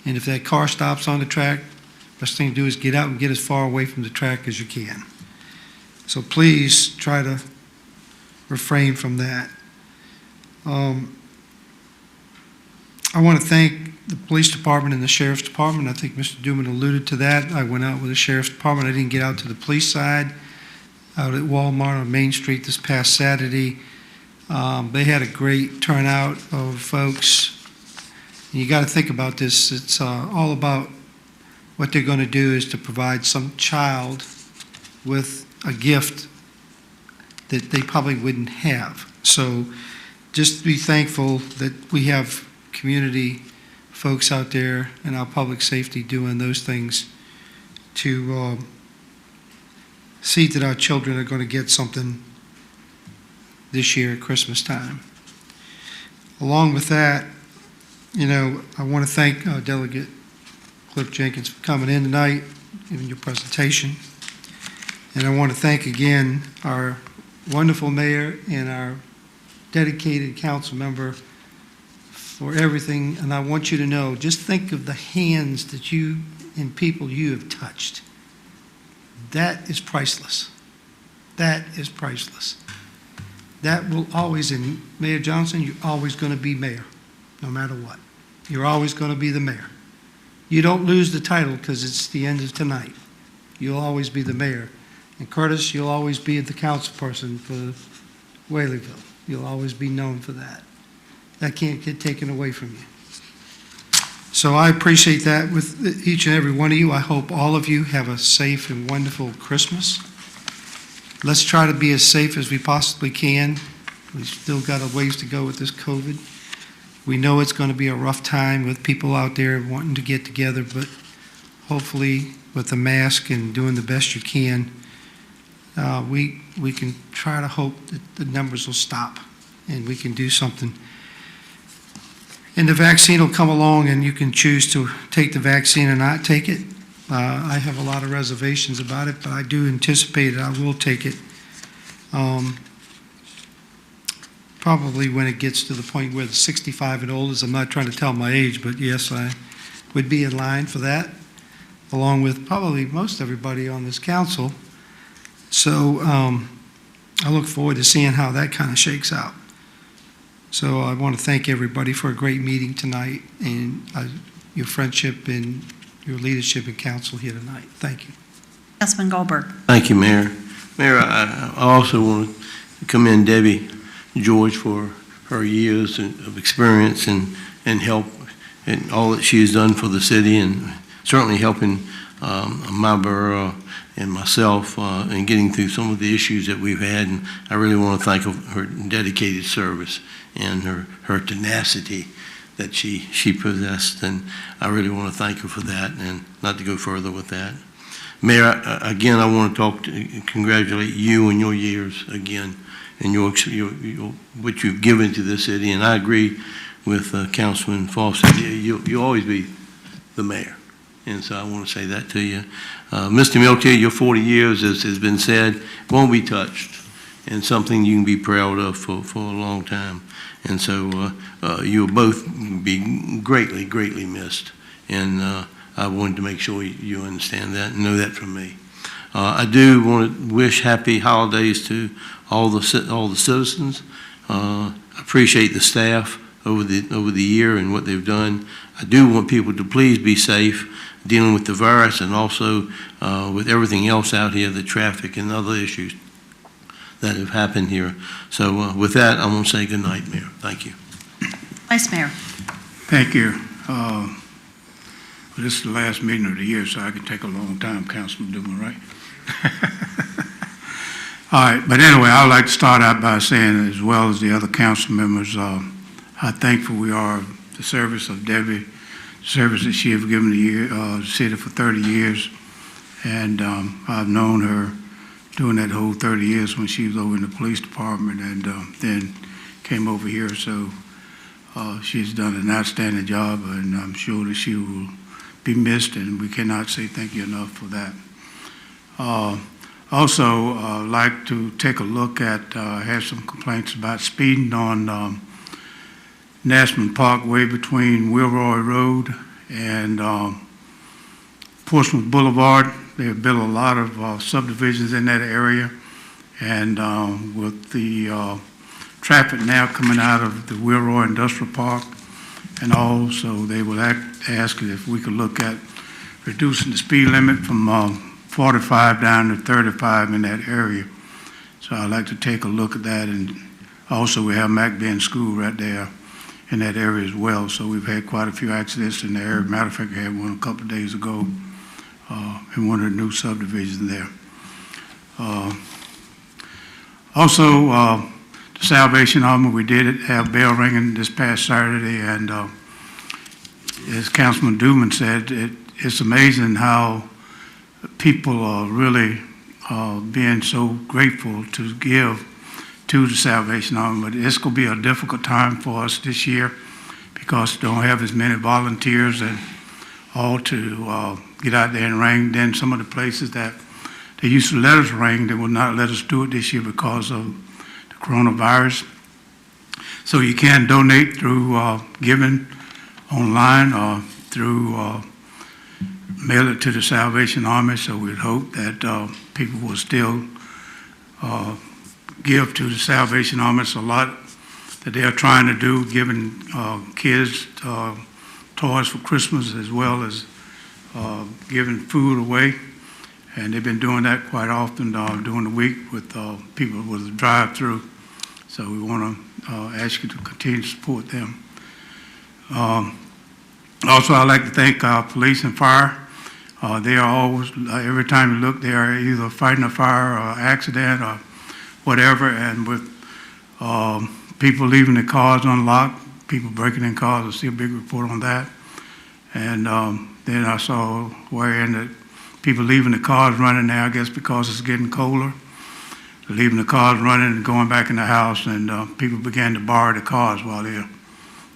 And if that car stops on the track, best thing to do is get out and get as far away from the track as you can. So please try to refrain from that. I want to thank the police department and the sheriff's department. I think Mr. Duman alluded to that. I went out with the sheriff's department. I didn't get out to the police side, out at Walmart on Main Street this past Saturday. They had a great turnout of folks. And you got to think about this. It's all about what they're going to do is to provide some child with a gift that they probably wouldn't have. So just be thankful that we have community folks out there in our public safety doing those things to see that our children are going to get something this year at Christmas time. Along with that, I want to thank Delegate Cliff Jenkins for coming in tonight, giving your presentation. And I want to thank again our wonderful mayor and our dedicated council member for everything. And I want you to know, just think of the hands that you and people you have touched. That is priceless. That is priceless. That will always, and Mayor Johnson, you're always going to be mayor, no matter what. You're always going to be the mayor. You don't lose the title because it's the end of tonight. You'll always be the mayor. And Curtis, you'll always be the council person for Whaleyville. You'll always be known for that. That can't get taken away from you. So I appreciate that with each and every one of you. I hope all of you have a safe and wonderful Christmas. Let's try to be as safe as we possibly can. We've still got a ways to go with this COVID. We know it's going to be a rough time with people out there wanting to get together, but hopefully with the mask and doing the best you can, we can try to hope that the numbers will stop and we can do something. And the vaccine will come along and you can choose to take the vaccine or not take it. I have a lot of reservations about it, but I do anticipate it. I will take it. Probably when it gets to the point where the 65 and older, I'm not trying to tell my age, but yes, I would be in line for that, along with probably most everybody on this council. So I look forward to seeing how that kind of shakes out. So I want to thank everybody for a great meeting tonight and your friendship and your leadership and council here tonight. Thank you. Councilman Goldberg. Thank you, Mayor. Mayor, I also want to commend Debbie George for her years of experience and help and all that she has done for the city, and certainly helping my borough and myself in getting through some of the issues that we've had. And I really want to thank her for her dedicated service and her tenacity that she possessed, and I really want to thank her for that, and not to go further with that. Mayor, again, I want to congratulate you and your years again, and what you've given to this city, and I agree with Councilman Fawcett. You'll always be the mayor, and so I want to say that to you. Mr. Miltier, your 40 years, as has been said, won't be touched, and something you can be proud of for a long time. And so you'll both be greatly, greatly missed. And I wanted to make sure you understand that and know that from me. I do want to wish happy holidays to all the citizens. I appreciate the staff over the year and what they've done. I do want people to please be safe dealing with the virus and also with everything else out here, the traffic and other issues that have happened here. So with that, I'm going to say good night, Mayor. Thank you. Vice Mayor. Thank you. This is the last meeting of the year, so I can take a long time, Councilman Duman, right? All right, but anyway, I would like to start out by saying, as well as the other council members, how thankful we are of the service of Debbie, the service that she has given the city for 30 years. And I've known her during that whole 30 years when she was over in the police department and then came over here. So she's done an outstanding job, and I'm sure that she will be missed, and we cannot say thank you enough for that. Also, like to take a look at, I had some complaints about speeding on Nashman Parkway between Wilroy Road and Portsmouth Boulevard. They have built a lot of subdivisions in that area, and with the traffic now coming out of the Wilroy Industrial Park And also, they will ask if we could look at reducing the speed limit from 45 down to 35 in that area. So I'd like to take a look at that. And also, we have McBain School right there in that area as well. So we've had quite a few accidents in the area. Matter of fact, I had one a couple of days ago in one of the new subdivisions there. Also, the Salvation Army, we did have bell ringing this past Saturday, and as Councilman Duman said, it's amazing how people are really being so grateful to give to the Salvation Army. But it's going to be a difficult time for us this year because we don't have as many volunteers and all to get out there and ring. Then some of the places that they used to let us ring, they will not let us do it this year because of the coronavirus. So you can donate through giving online or through mail it to the Salvation Army. So we'd hope that people will still give to the Salvation Army. It's a lot that they are trying to do, giving kids toys for Christmas as well as giving food away. And they've been doing that quite often during the week with people with a drive-through. So we want to ask you to continue to support them. Also, I'd like to thank our police and fire. They are always, every time you look, they are either fighting a fire or accident or whatever. And with people leaving their cars unlocked, people breaking in cars, I see a big report on that. And then I saw wherein that people leaving the cars running now, I guess because it's getting colder. They're leaving the cars running and going back in the house, and people began to borrow the cars while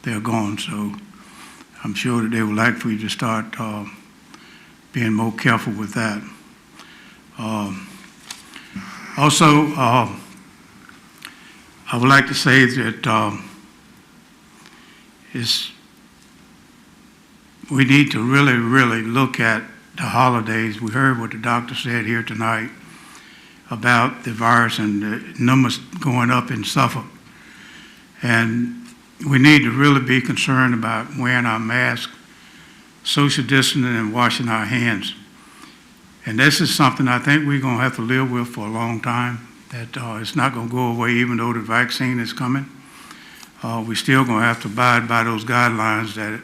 they're gone. So I'm sure that they would like for you to start being more careful with that. Also, I would like to say that we need to really, really look at the holidays. We heard what the doctor said here tonight about the virus and the numbers going up in Suffolk. And we need to really be concerned about wearing our masks, social distancing, and washing our hands. And this is something I think we're going to have to live with for a long time, that it's not going to go away even though the vaccine is coming. We're still going to have to abide by those guidelines that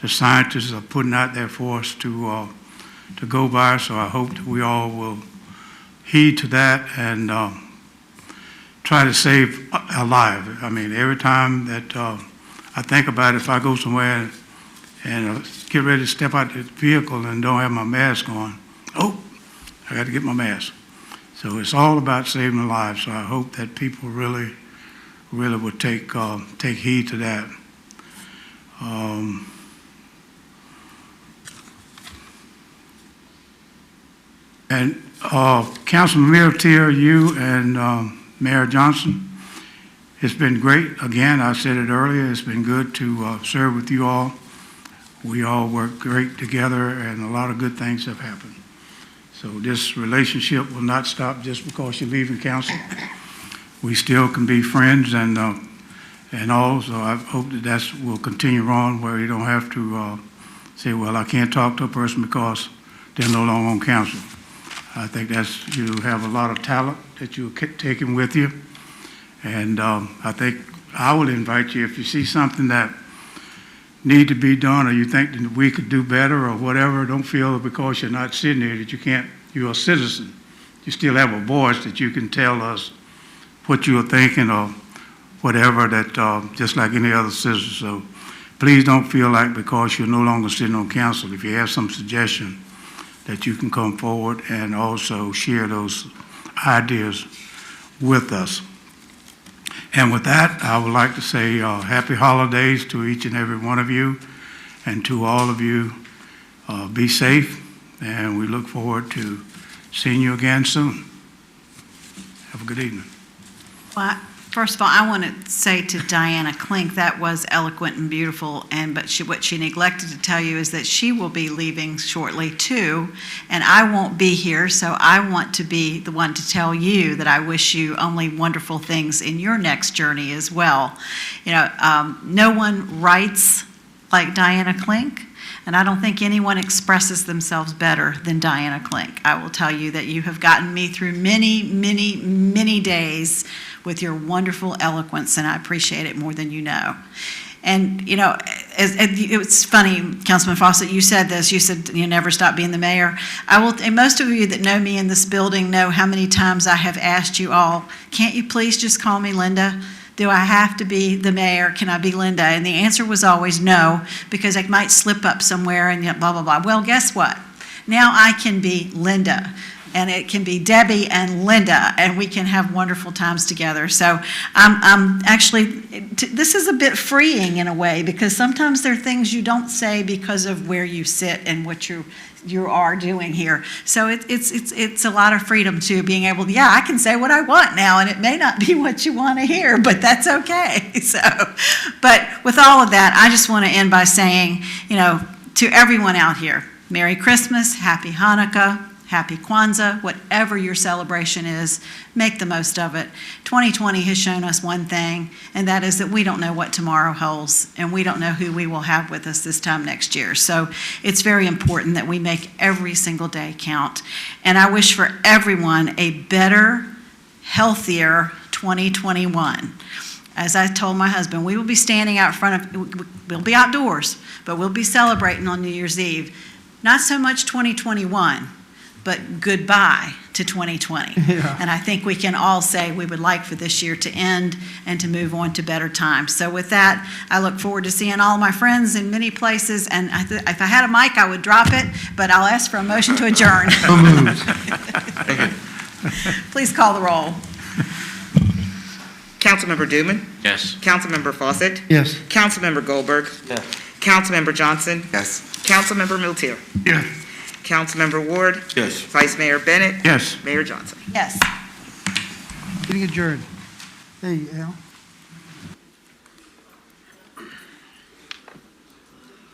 the scientists are putting out there for us to go by. So I hope that we all will heed to that and try to save a life. I mean, every time that I think about it, if I go somewhere and get ready to step out the vehicle and don't have my mask on, oh, I got to get my mask. So it's all about saving lives. So I hope that people really, really will take heed to that. And Councilman Miltier, you and Mayor Johnson, it's been great. Again, I said it earlier, it's been good to serve with you all. We all work great together, and a lot of good things have happened. So this relationship will not stop just because you're leaving council. We still can be friends and all, so I hope that will continue on where you don't have to say, well, I can't talk to a person because they're no longer on council. I think you have a lot of talent that you're taking with you. And I think I will invite you, if you see something that need to be done or you think that we could do better or whatever, don't feel because you're not sitting there that you can't, you're a citizen. You still have a voice that you can tell us what you're thinking or whatever, that just like any other citizen. So please don't feel like because you're no longer sitting on council, if you have some suggestion, that you can come forward and also share those ideas with us. And with that, I would like to say happy holidays to each and every one of you, and to all of you, be safe, and we look forward to seeing you again soon. Have a good evening. Well, first of all, I want to say to Diana Klink, that was eloquent and beautiful, but what she neglected to tell you is that she will be leaving shortly too, and I won't be here, so I want to be the one to tell you that I wish you only wonderful things in your next journey as well. You know, no one writes like Diana Klink, and I don't think anyone expresses themselves better than Diana Klink. I will tell you that you have gotten me through many, many, many days with your wonderful eloquence, and I appreciate it more than you know. And, you know, it's funny, Councilman Fawcett, you said this, you said you never stop being the mayor. And most of you that know me in this building know how many times I have asked you all, can't you please just call me Linda? Do I have to be the mayor? Can I be Linda? And the answer was always no, because I might slip up somewhere and blah, blah, blah. Well, guess what? Now I can be Linda, and it can be Debbie and Linda, and we can have wonderful times together. So I'm actually, this is a bit freeing in a way, because sometimes there are things you don't say because of where you sit and what you are doing here. So it's a lot of freedom too, being able to, yeah, I can say what I want now, and it may not be what you want to hear, but that's okay. So, but with all of that, I just want to end by saying, you know, to everyone out here, Merry Christmas, Happy Hanukkah, Happy Kwanzaa, whatever your celebration is, make the most of it. 2020 has shown us one thing, and that is that we don't know what tomorrow holds, and we don't know who we will have with us this time next year. So it's very important that we make every single day count. And I wish for everyone a better, healthier 2021. As I told my husband, we will be standing out front of, we'll be outdoors, but we'll be celebrating on New Year's Eve. Not so much 2021, but goodbye to 2020. Yeah. And I think we can all say we would like for this year to end and to move on to better times. So with that, I look forward to seeing all my friends in many places. And if I had a mic, I would drop it, but I'll ask for a motion to adjourn. So moved. Please call the roll. Councilmember Dooman? Yes. Councilmember Fawcett? Yes. Councilmember Goldberg? Yes. Councilmember Johnson? Yes. Councilmember Miltier? Yes. Councilmember Ward? Yes. Vice Mayor Bennett? Yes. Mayor Johnson? Yes. Meeting adjourned. Hey, Al.